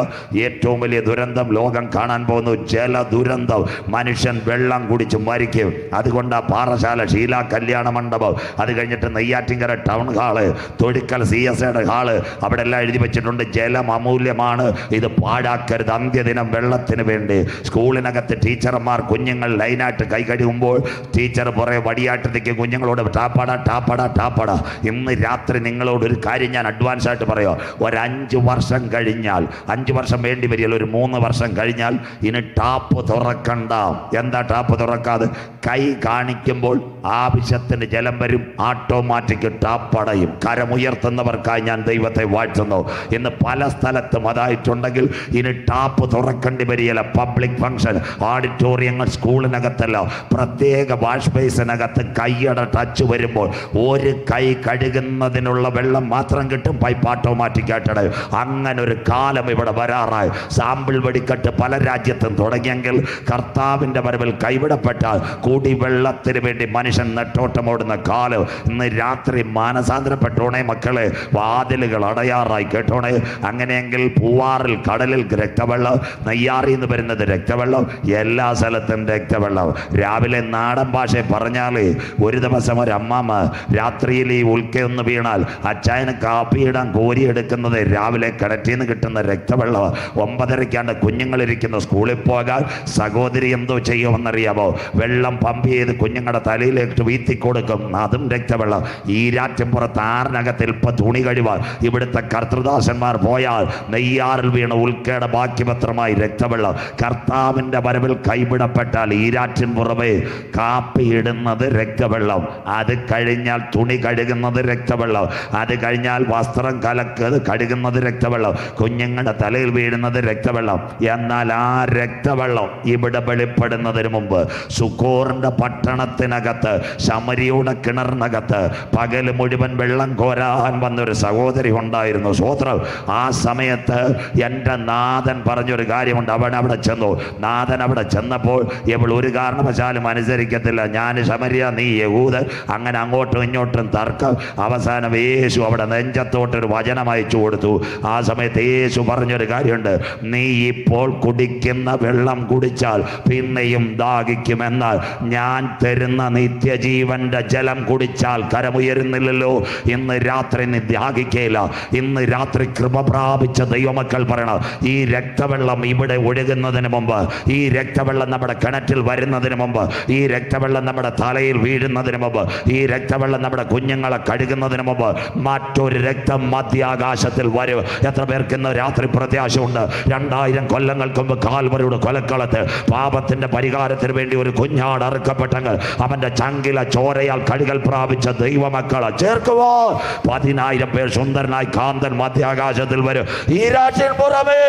ഏറ്റവും വലിയ ദുരന്തം ലോകം കാണാൻ പോകുന്നു ജല ദുരന്തം. മനുഷ്യൻ വെള്ളം കുടിച്ച് മരിക്കും. അതുകൊണ്ട് പാറശാല ശീല കല്യാണ മണ്ഡപം, അത് കഴിഞ്ഞിട്ട് നെയ്യാറ്റിങ്കര ടൗൺ ഹാള്, തൊടിക്കൽ CSIയുടെ ഹാള്, അവിടെ എല്ലാം എഴുതി വെച്ചിട്ടുണ്ട് ജലം അമൂല്യമാണ്, ഇത് പാഴാക്കരുത്. അന്ത്യദിനം വെള്ളത്തിന് വേണ്ടി. സ്കൂളിനകത്ത് ടീച്ചർമാർ കുഞ്ഞുങ്ങൾ ലൈനായിട്ട് കൈ കഴുകുമ്പോൾ ടീച്ചർ പുറകെ വടിയായിട്ട് നിൽക്കും കുഞ്ഞുങ്ങളോട് ടാപ്പട ടാപ്പട ടാപ്പട. ഇന്ന് രാത്രി നിങ്ങളോട് ഒരു കാര്യം ഞാൻ അഡ്വാൻസ് ആയിട്ട് പറയാം. 5 വർഷം കഴിഞ്ഞാൽ, 5 വർഷം വേണ്ടി വരില്ല, ഒരു 3 വർഷം കഴിഞ്ഞാൽ ഇനി ടാപ്പ് തുറക്കണ്ട. എന്താ ടാപ്പ് തുറക്കാതെ? കൈ കാണിക്കുമ്പോൾ ആവശ്യത്തിന് ജലം വരും, ഓട്ടോമാറ്റിക് ടാപ്പ് അടയും. കരമുയർത്തുന്നവർക്കായി ഞാൻ ദൈവത്തെ വാഴ്ത്തുന്നു. ഇന്ന് പല സ്ഥലത്തും അതായിട്ടുണ്ടെങ്കിൽ ഇനി ടാപ്പ് തുറക്കേണ്ടി വരികയില്ല. പബ്ലിക് ഫംഗ്ഷൻ, ഓഡിറ്റോറിയങ്ങൾ, സ്കൂളിനകത്തല്ല, പ്രത്യേക വാഷ് ബേസിനകത്ത് കൈയുടെ ടച്ച് വരുമ്പോൾ ഒരു കൈ കഴുകുന്നതിനുള്ള വെള്ളം മാത്രം കിട്ടും, പൈപ്പ് ഓട്ടോമാറ്റിക് ആയിട്ടട. അങ്ങനെ ഒരു കാലം ഇവിടെ വരാറായി. സാമ്പിൾ വെടിക്കെട്ട് പല രാജ്യത്തും തുടങ്ങിയെങ്കിൽ കർത്താവിൻ്റെ വരവിൽ കൈവിടപ്പെട്ടാൽ കുടിവെള്ളത്തിന് വേണ്ടി മനുഷ്യൻ നെട്ടോട്ടമോടുന്ന കാലം. ഇന്ന് രാത്രി മാനസാന്തരപ്പെട്ടോണേ മക്കളെ. വാതിലുകൾ അടയാറായി കേട്ടോണേ. അങ്ങനെയെങ്കിൽ പൂവാറിൽ കടലിൽ രക്തവെള്ളം, നെയ്യാറിൽ നിന്ന് വരുന്നത് രക്തവെള്ളം, എല്ലാ സ്ഥലത്തും രക്തവെള്ളം. രാവിലെ നാടൻ ഭാഷ പറഞ്ഞാൽ ഒരു ദിവസം ഒരു അമ്മാമ്മ രാത്രിയിൽ ഈ ഉൽക്കയൊന്ന് വീണാൽ അച്ചായന് കാപ്പിയിടാൻ കോരിയെടുക്കുന്നത് രാവിലെ കിണറ്റിൽ നിന്ന് കിട്ടുന്ന രക്തവെള്ളം. 9:30 കുഞ്ഞുങ്ങളിരിക്കുന്ന സ്കൂളിൽ പോകാൻ പോകാൻ സഹോദരി എന്തോ ചെയ്യുമെന്നറിയാമോ? വെള്ളം പമ്പ് ചെയ്ത് കുഞ്ഞുങ്ങളുടെ തലയിലേക്ക് വീത്തി കൊടുക്കും. അതും രക്തവെള്ളം. ഈരാറ്റുംപുറത്ത് ആറിനകത്ത് ഇപ്പം തുണി കഴിവാൻ ഇവിടുത്തെ കർത്തൃദാസന്മാർ പോയാൽ നെയ്യാറിൽ വീണ ഉൽക്കയുടെ ബാക്കിപത്രമായി രക്തവെള്ളം. കർത്താവിൻ്റെ വരവിൽ കൈവിടപ്പെട്ടാൽ ഈരാറ്റിൻ പുറമെ കാപ്പി ഇടുന്നത് രക്തവെള്ളം. അത് കഴിഞ്ഞാൽ തുണി കഴുകുന്നത് രക്തവെള്ളം. അത് കഴിഞ്ഞാൽ വസ്ത്രം കഴുകുന്നത് രക്തവെള്ളം. കുഞ്ഞുങ്ങളുടെ തലയിൽ വീഴുന്നത് രക്തവെള്ളം. എന്നാൽ ആ രക്തവെള്ളം ഇവിടെ വെളിപ്പെടുന്നതിന് മുമ്പ് സുക്കോറിന്റെ പട്ടണത്തിനകത്ത് ശമരിയുടെ കിണറിനകത്ത് പകല് മുഴുവൻ വെള്ളം കോരാൻ വന്നൊരു സഹോദരി ഉണ്ടായിരുന്നു. സ്വോത്രം. ആ സമയത്ത് എൻ്റെ നാഥൻ പറഞ്ഞൊരു കാര്യമുണ്ട്. അവൻ അവിടെ ചെന്നു. നാഥൻ അവിടെ ചെന്നപ്പോൾ ഇവൾ ഒരു കാരണവശാലും അനുസരിക്കത്തില്ല. ഞാൻ ശമരിയ, നീ യഹൂദൻ. അങ്ങനെ അങ്ങോട്ടും ഇങ്ങോട്ടും തർക്കം. അവസാനം യേശു അവിടെ നെഞ്ചത്തോട്ടൊരു വചനം അയച്ചു കൊടുത്തു. ആ സമയത്ത് യേശു പറഞ്ഞൊരു കാര്യമുണ്ട്. നീ ഇപ്പോൾ കുടിക്കുന്ന വെള്ളം കുടിച്ചാൽ പിന്നെയും ദാഹിക്കുമെന്നാൽ ഞാൻ തരുന്ന നിത്യജീവന്റെ ജലം കുടിച്ചാൽ കരമുയരുന്നില്ലല്ലോ. ഇന്ന് രാത്രി നീ ദാഹിക്കയില്ല. ഇന്ന് രാത്രി കൃപ പ്രാപിച്ച ദൈവമക്കൾ പറയണം, ഈ രക്തവെള്ളം ഇവിടെ ഒഴുകുന്നതിന് മുമ്പ്, ഈ രക്തവെള്ളം നമ്മുടെ കിണറ്റിൽ വരുന്നതിന് മുമ്പ്, ഈ രക്തവെള്ളം നമ്മുടെ തലയിൽ വീഴുന്നതിന് മുമ്പ്, ഈ രക്തവെള്ളം നമ്മുടെ കുഞ്ഞുങ്ങളെ കഴുകുന്നതിന് മുമ്പ് മറ്റൊരു രക്തം മധ്യാകാശത്തിൽ വരും. എത്ര പേർക്ക് ഇന്ന് രാത്രി പ്രത്യാശയുണ്ട്? 2000 കൊല്ലങ്ങൾക്ക് മുമ്പ് കാൽവരിയുടെ കൊലക്കളത്ത് പാപത്തിന്റെ പരിഹാരത്തിന് വേണ്ടി ഒരു കുഞ്ഞാട് അറുക്കപ്പെട്ടെങ്കിൽ അവന്റെ ചങ്കില ചോരയാൽ കഴുകൽ പ്രാപിച്ച ദൈവമക്കളെ ചേർക്കുവോ? 10,000 പേർ സുന്ദരനായി കാന്തൻ മധ്യാകാശത്തിൽ വരും. ഈ രാജ്യം പുറമേ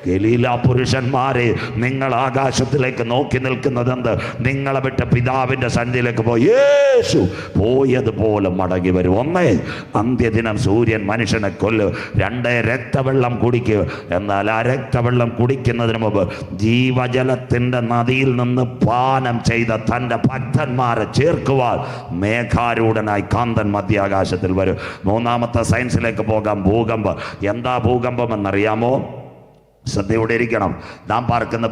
ഗലീല പുരുഷന്മാരെ, നിങ്ങൾ ആകാശത്തിലേക്ക് നോക്കി നിൽക്കുന്നതെന്ത്? നിങ്ങളെ വിട്ട് പിതാവിന്റെ സന്നിധിയിലേക്ക് പോയി യേശു പോയതുപോലെ മടങ്ങി വരും. 1 അന്ത്യദിനം സൂര്യൻ മനുഷ്യനെ കൊല്ലും. 2 രക്തവെള്ളം കുടിക്കുക. എന്നാൽ ആ രക്തവെള്ളം കുടിക്കുന്നതിന് മുമ്പ് ജീവജലത്തിന്റെ നദിയിൽ നിന്ന് പാനം ചെയ്ത തൻ്റെ ഭക്തന്മാരെ ചേർക്കുവാൻ മേഘാരൂഢനായി കാന്തൻ മധ്യാകാശത്തിൽ വരും. 3ാമത്തെ സയൻസിലേക്ക് പോകാം. ഭൂകമ്പം. എന്താ ഭൂകമ്പം എന്നറിയാമോ? ശ്രദ്ധയോടെ ഇരിക്കണം. നാം പാർക്കുന്ന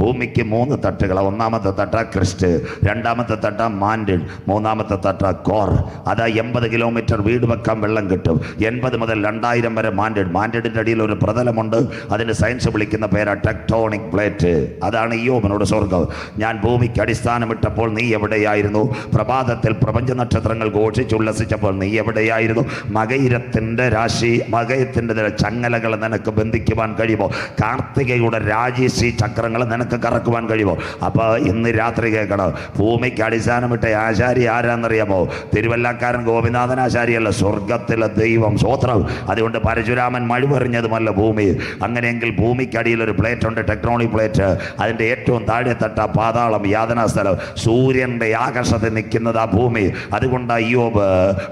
ഭൂമിക്ക് 3 തട്ടുകൾ. 1ാമത്തെ തട്ട ക്രിസ്റ്റ്, 2ാമത്തെ തട്ട മാൻഡിൽ, 3ാമത്തെ തട്ട കോർ. അതാ 80 കിലോമീറ്റർ വീട് വെക്കാൻ വെള്ളം കിട്ടും. 80 മുതൽ 2000 വരെ മാൻഡിഡിൻ്റെ അടിയിൽ ഒരു പ്രതലമുണ്ട്. അതിന് സയൻസ് വിളിക്കുന്ന പേരാ ടെക്ടോണിക് പ്ലേറ്റ്. അതാണ് ഇയ്യോബിനോട് സ്വർഗം. ഞാൻ ഭൂമിക്ക് അടിസ്ഥാനമിട്ടപ്പോൾ നീ എവിടെയായിരുന്നു? പ്രഭാതത്തിൽ പ്രപഞ്ച നക്ഷത്രങ്ങൾ ഘോഷിച്ചുല്ലസിച്ചപ്പോൾ നീ എവിടെയായിരുന്നു? മകയിരത്തിൻ്റെ രാശി, മകയത്തിൻ്റെ ചങ്ങലകൾ നിനക്ക് ബന്ധിക്കുവാൻ കഴിയുമോ? കാർത്തികയുടെ രാജശ്രീ ചക്രങ്ങൾ നിനക്ക് കറക്കുവാൻ കഴിയുമോ? അപ്പോൾ ഇന്ന് രാത്രി കേൾക്കണം, ഭൂമിക്ക് അടിസ്ഥാനമിട്ട ആശാരി ആരാന്നറിയാമോ? തിരുവല്ലക്കാരൻ ഗോപിനാഥൻ ആശാരിയല്ല, സ്വർഗത്തിലെ ദൈവം. സ്വോത്രം. അതുകൊണ്ട് പരശുരാമൻ മഴുവെറിഞ്ഞതുമല്ല ഭൂമി. അങ്ങനെയെങ്കിൽ ഭൂമിക്കടിയിൽ ഒരു പ്ലേറ്റ് ഉണ്ട്, ടെക്ട്രോണിക് പ്ലേറ്റ്. അതിൻ്റെ ഏറ്റവും താഴെ തട്ട പാതാളം, യാതനാ സ്ഥലം. സൂര്യൻ്റെ ആകർഷത്തിൽ നിൽക്കുന്നത് ആ ഭൂമി. അതുകൊണ്ട് ഇയ്യോബ്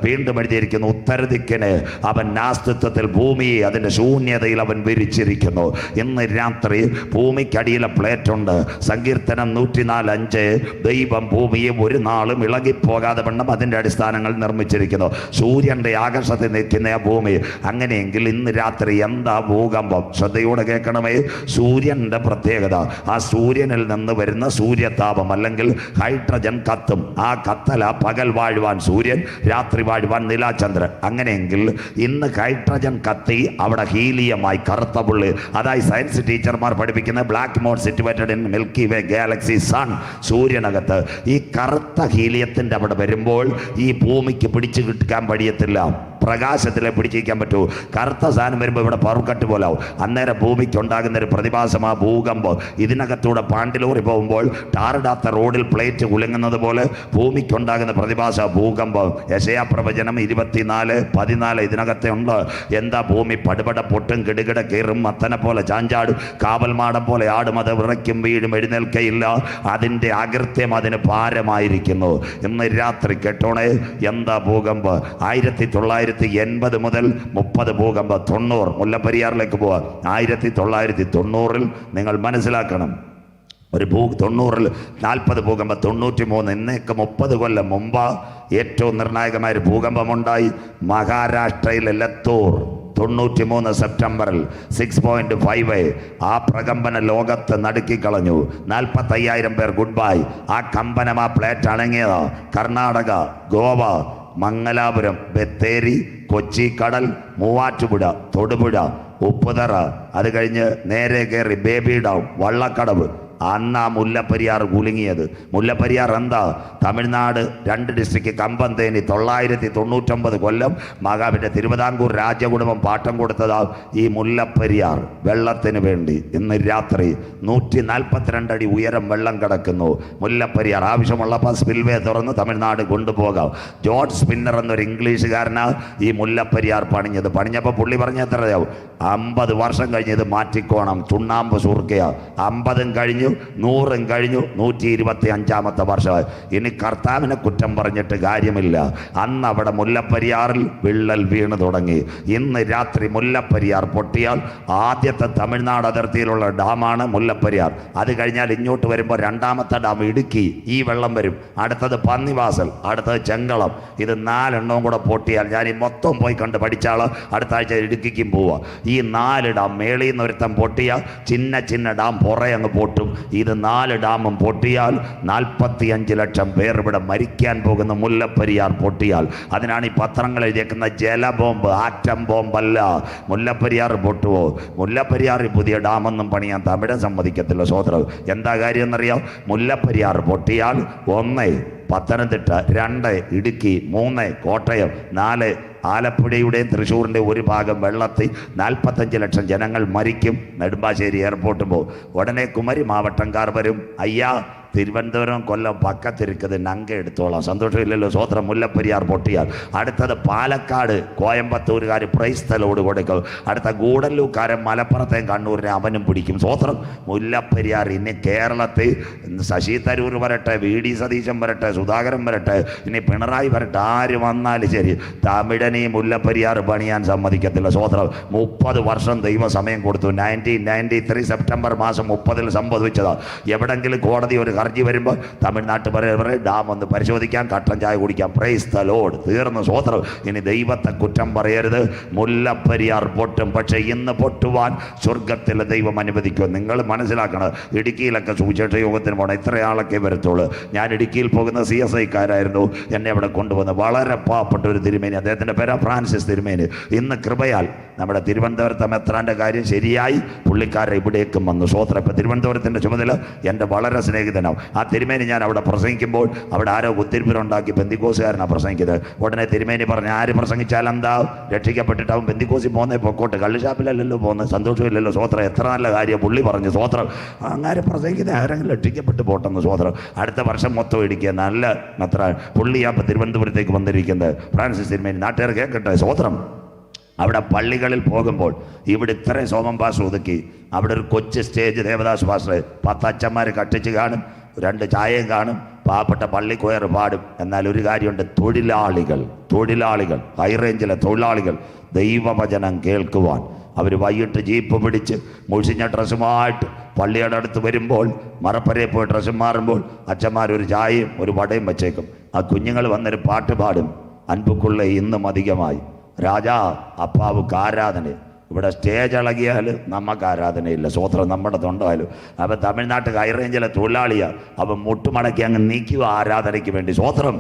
വീണ്ടും എഴുതിയിരിക്കുന്നു, ഉത്തരദിക്കിന് അവൻ നാസ്തിത്വത്തിൽ, ഭൂമിയെ അതിൻ്റെ ശൂന്യതയിൽ അവൻ വിരിച്ചിരിക്കുന്നു. ഇന്ന് രാത്രി ഭൂമിക്കടിയിലെ പ്ലേറ്റ് ഉണ്ട്. സങ്കീർത്തനം 104:5 ദൈവം ഭൂമിയെ ഒരു നാളും ഇളകിപ്പോകാതെ വണ്ണം അതിൻ്റെ അടിസ്ഥാനങ്ങൾ നിർമ്മിച്ചിരിക്കുന്നു. സൂര്യൻ്റെ ആകർഷത്തിൽ നിൽക്കുന്ന ആ ഭൂമി. അങ്ങനെയെങ്കിൽ ഇന്ന് രാത്രി എന്താ ഭൂകമ്പം? ശ്രദ്ധയോടെ കേൾക്കണമേ. സൂര്യൻ്റെ പ്രത്യേകത, ആ സൂര്യനിൽ നിന്ന് വരുന്ന സൂര്യതാപം അല്ലെങ്കിൽ ഹൈഡ്രജൻ കത്തും. ആ കത്തല പകൽ വാഴുവാൻ സൂര്യൻ, രാത്രി വാഴുവാൻ നിലാചന്ദ്രൻ. അങ്ങനെയെങ്കിൽ ഇന്ന് ഹൈഡ്രജൻ കത്തി അവിടെ ഹീലിയമായി കറുത്ത പുള്ളി. അതായത് സയൻസ് ടീച്ചർമാർ പഠിപ്പിക്കുന്ന black mode situated in Milky Way galaxy sun. സൂര്യനകത്ത് ഈ കറുത്ത ഹീലിയത്തിൻ്റെ അവിടെ വരുമ്പോൾ ഈ ഭൂമിക്ക് പിടിച്ചു കിട്ടാൻ കഴിയത്തില്ല. പ്രകാശത്തിലെ പിടിച്ചിരിക്കാൻ പറ്റൂ. കറുത്ത സാധനം വരുമ്പോൾ ഇവിടെ പറുക്കട്ട് പോലാവും. അന്നേരം ഭൂമിക്ക് ഉണ്ടാകുന്ന ഒരു പ്രതിഭാസമാണ് ഭൂകമ്പം. ഇതിനകത്തൂടെ പാണ്ടിലോറി പോകുമ്പോൾ ടാറിടാത്ത റോഡിൽ പ്ലേറ്റ് കുലുങ്ങുന്നത് പോലെ ഭൂമിക്കുണ്ടാകുന്ന പ്രതിഭാസ ഭൂകമ്പം. യെശയ്യാ പ്രവചനം 24:14 ഇതിനകത്തെ ഉണ്ട്. എന്താ? ഭൂമി പടുപട പൊട്ടും, കിടുകിട കീറും, മത്തനെ പോലെ ചാഞ്ചാടും, കാവൽമാടം പോലെ ആടും, അത് വിറയ്ക്കും വീഴും, എഴുന്നേൽക്കയില്ല. അതിൻ്റെ അകൃത്യം അതിന് ഭാരമായിരിക്കുന്നു. ഇന്ന് രാത്രി കേട്ടോണേ, എന്താ ഭൂകമ്പം? 1980 മുതൽ 30 ഭൂകമ്പം. 90 മുല്ലപ്പെരിയാറിലേക്ക് പോവാം. 1990 നിങ്ങൾ മനസ്സിലാക്കണം, ഒരു 90 40 ഭൂകമ്പം. 93 ഇന്നേക്ക് 30 കൊല്ലം മുമ്പ് ഏറ്റവും നിർണായകമായൊരു ഭൂകമ്പമുണ്ടായി മഹാരാഷ്ട്രയിലെ ലത്തൂർ. 93 സെപ്റ്റംബറിൽ 6.5 ആ പ്രകമ്പന ലോകത്ത് നടുക്കിക്കളഞ്ഞു. 45,000 പേർ ഗുഡ് ബൈ. ആ കമ്പനം, ആ പ്ലേറ്റ് അണങ്ങിയത് കർണാടക, ഗോവ, മംഗലാപുരം, ബത്തേരി, കൊച്ചി കടൽ, മൂവാറ്റുപുഴ, തൊടുപുഴ, ഉപ്പുതറ, അത് കഴിഞ്ഞ് നേരെ കയറി ബേബി ഡാം, വള്ളക്കടവ്. അന്നാ മുല്ലപ്പെരിയാർ കുലുങ്ങിയത്. മുല്ലപ്പെരിയാർ എന്താ? തമിഴ്നാട് 2 ഡിസ്ട്രിക്ട് കമ്പന്തേനി 999 കൊല്ലം മഹാവിന്റെ തിരുവിതാംകൂർ രാജകുടുംബം പാട്ടം കൊടുത്തതാ ഈ മുല്ലപ്പെരിയാർ വെള്ളത്തിന് വേണ്ടി. ഇന്ന് രാത്രി 142 അടി ഉയരം വെള്ളം കിടക്കുന്നു മുല്ലപ്പെരിയാർ. ആവശ്യമുള്ളപ്പോൾ സ്പിൽവേ തുറന്ന് തമിഴ്നാട് കൊണ്ടുപോകാം. ജോർജ് സ്പിന്നർ എന്നൊരു ഇംഗ്ലീഷുകാരനാ ഈ മുല്ലപ്പെരിയാർ പണിഞ്ഞത്. പണിഞ്ഞപ്പോൾ പുള്ളി പറഞ്ഞ എത്രയാവും? 50 വർഷം കഴിഞ്ഞ് ഇത് മാറ്റിക്കോണം, ചുണ്ണാമ്പ് സുർക്കയ. 50 കഴിഞ്ഞു, 100 കഴിഞ്ഞു, 125ാമത്തെ വർഷമായി. ഇനി കർത്താവിനെ കുറ്റം പറഞ്ഞിട്ട് കാര്യമില്ല. അന്ന് അവിടെ മുല്ലപ്പെരിയാറിൽ വിള്ളൽ വീണ് തുടങ്ങി. ഇന്ന് രാത്രി മുല്ലപ്പെരിയാർ പൊട്ടിയാൽ ആദ്യത്തെ തമിഴ്നാട് അതിർത്തിയിലുള്ള ഡാമാണ് മുല്ലപ്പെരിയാർ. അത് കഴിഞ്ഞാൽ ഇങ്ങോട്ട് വരുമ്പോൾ 2ാമത്തെ ഡാം ഇടുക്കി, ഈ വെള്ളം വരും. അടുത്തത് പന്നിവാസൽ, അടുത്തത് ചെങ്കളം. ഇത് 4 എണ്ണവും കൂടെ പൊട്ടിയാൽ, ഞാൻ ഈ മൊത്തം പോയി കണ്ട് പഠിച്ചാൽ അടുത്ത ആഴ്ച ഇടുക്കിക്കും പോവുക. ഈ 4 ഡാം മേളിൽ നിന്ന് ഒരുത്തം പൊട്ടിയാൽ ചിന്ന ഡാം പുറേ അങ്ങ് പൊട്ടും. ഇത് 4 ഡാമും പൊട്ടിയാൽ 45 ലക്ഷം പേർ ഇവിടെ മരിക്കാൻ പോകുന്ന മുല്ലപ്പെരിയാർ പൊട്ടിയാൽ. അതിനാണ് ഈ പത്രങ്ങൾ എഴുതിയേക്കുന്ന ജലബോംബ്, ആറ്റം ബോംബല്ല. മുല്ലപ്പെരിയാർ പൊട്ടുവോ? മുല്ലപ്പെരിയാറിൽ പുതിയ ഡാമൊന്നും പണിയാൻ തമിഴൻ സമ്മതിക്കത്തില്ല. സോദരം, എന്താ കാര്യം എന്നറിയാം? മുല്ലപ്പെരിയാർ പൊട്ടിയാൽ 1 പത്തനംതിട്ട, 2 ഇടുക്കി, 3 കോട്ടയം, 4 ആലപ്പുഴയുടെയും തൃശ്ശൂരിൻ്റെ ഒരു ഭാഗം വെള്ളത്തിൽ 45 ലക്ഷം ജനങ്ങൾ മരിക്കും. നെടുമ്പാശ്ശേരി എയർപോർട്ട് പോകും. ഉടനെ കുമരി മാവട്ടംകാർ വരും, അയ്യാ തിരുവനന്തപുരം കൊല്ലം പക്കത്തിരിക്കത് നങ്ക എടുത്തോളാം. സന്തോഷമില്ലല്ലോ. സ്വോത്രം. മുല്ലപ്പെരിയാർ പൊട്ടിയാൽ. അടുത്തത് പാലക്കാട്, കോയമ്പത്തൂരുകാർ പ്രൈസ് തലോട് കൊടുക്കും. അടുത്ത ഗൂഡല്ലൂക്കാരൻ മലപ്പുറത്തെയും കണ്ണൂരിനെ അവനും പിടിക്കും. സ്വോത്രം. മുല്ലപ്പെരിയാർ ഇനി കേരളത്തിൽ ശശി തരൂർ വരട്ടെ, VD സതീശൻ വരട്ടെ, സുധാകരൻ വരട്ടെ, ഇനി പിണറായി വരട്ടെ, ആര് വന്നാലും ശരി, തമിഴനെ മുല്ലപ്പെരിയാർ പണിയാൻ സമ്മതിക്കത്തില്ല. സ്വോത്രം. 30 വർഷം ദൈവ സമയം കൊടുത്തു. 1993 സെപ്റ്റംബർ മാസം 30 സംഭവിച്ചതാ. എവിടെങ്കിലും കോടതി ഒരു ഹർജി വരുമ്പോൾ തമിഴ്നാട്ടിൽ പറയും ഡാം ഒന്ന് പരിശോധിക്കാം, കട്ടൻ ചായ കുടിക്കാം. Praise the Lord. തീർന്നു. സ്വോത്രം. ഇനി ദൈവത്തെ കുറ്റം പറയരുത്. മുല്ലപ്പെരിയാർ പൊട്ടും. പക്ഷേ ഇന്ന് പൊട്ടുവാൻ സ്വർഗത്തിലെ ദൈവം അനുവദിക്കും. നിങ്ങൾ മനസ്സിലാക്കണം. ഇടുക്കിയിലൊക്കെ സുവിശേഷ യോഗത്തിന് പോകണം, ഇത്രയാളൊക്കെ വരത്തുള്ളൂ. ഞാൻ ഇടുക്കിയിൽ പോകുന്ന CSIക്കാരായിരുന്നു എന്നെ അവിടെ കൊണ്ടുവന്ന്. വളരെ പാവപ്പെട്ട ഒരു തിരുമേനി, അദ്ദേഹത്തിൻ്റെ പേര് ഫ്രാൻസിസ് തിരുമേനി. ഇന്ന് കൃപയാൽ നമ്മുടെ തിരുവനന്തപുരത്തെ മെത്രാൻ്റെ കാര്യം ശരിയായി പുള്ളിക്കാരെ ഇവിടേക്കും വന്നു. സ്വോത്രം. ഇപ്പം തിരുവനന്തപുരത്തിൻ്റെ ചുമതല എൻ്റെ വളരെ സ്നേഹിതനാണ് ആ തിരുമേനി. ഞാൻ അവിടെ പ്രസംഗിക്കുമ്പോൾ അവിടെ ആരോ കുത്തിരിപ്പിലുണ്ടാക്കി പെന്തിക്കോസുകാരനാണ് പ്രസംഗിക്കുന്നത്. ഉടനെ തിരുമേനി പറഞ്ഞു, ആര് പ്രസംഗിച്ചാൽ എന്താ? രക്ഷിക്കപ്പെട്ടിട്ട് അവൻ പെന്തിക്കോസി പോകുന്നേ പൊക്കോട്ട്, കള്ളുഷാപ്പിലല്ലല്ലോ പോകുന്നത്. സന്തോഷമില്ലല്ലോ. സ്വോത്രം. എത്ര നല്ല കാര്യം പുള്ളി പറഞ്ഞു. സ്വോത്രം. അങ്ങനെ പ്രസംഗിക്കുന്ന ആരെങ്കിലും രക്ഷിക്കപ്പെട്ട് പോട്ടെന്ന്. സ്വോത്രം. അടുത്ത വർഷം മൊത്തം ഇടിക്കുക. നല്ല അത്ര പുള്ളിയാപ്പം തിരുവനന്തപുരത്തേക്ക് വന്നിരിക്കുന്നത് ഫ്രാൻസിസ് തിരുമേനി. നാട്ടുകാർ കേൾക്കട്ടെ. സ്വോത്രം. അവിടെ പള്ളികളിൽ പോകുമ്പോൾ ഇവിടെ ഇത്രയും സോമം പാസ് ഒതുക്കി, അവിടെ ഒരു കൊച്ചു സ്റ്റേജ് ദേവദാസ് പാസ്റ്റർ 10 അച്ഛന്മാർ കട്ടിച്ച് കാണും, 2 ചായയും കാണും, പാവപ്പെട്ട പള്ളിക്കോയർ പാടും. എന്നാൽ ഒരു കാര്യമുണ്ട്, തൊഴിലാളികൾ ഹൈറേഞ്ചിലെ തൊഴിലാളികൾ ദൈവവചനം കേൾക്കുവാൻ അവർ വൈകിട്ട് ജീപ്പ് പിടിച്ച് മുഷിഞ്ഞ ഡ്രസ്സുമായിട്ട് പള്ളിയുടെ അടുത്ത് വരുമ്പോൾ, മറപ്പരയിൽ പോയി ഡ്രസ്സ് മാറുമ്പോൾ അച്ഛന്മാരൊരു ചായയും ഒരു വടയും വച്ചേക്കും. ആ കുഞ്ഞുങ്ങൾ വന്നൊരു പാട്ട് പാടും, അൻപുക്കുള്ള ഇന്നും അധികമായി, രാജാ അപ്പാവുക്ക് ആരാധന. ഇവിടെ സ്റ്റേജ് ഇളകിയാൽ നമുക്ക് ആരാധനയില്ല. സ്വോത്രം. നമ്മുടെ തൊണ്ടായാലും. അപ്പം തമിഴ്നാട്ടിൽ ഹൈറേഞ്ചിലെ തൊഴിലാളിയാണ്. അപ്പം മുട്ടുമടക്കി അങ്ങ് നീക്കുക ആരാധനയ്ക്ക് വേണ്ടി. സ്വോത്രം.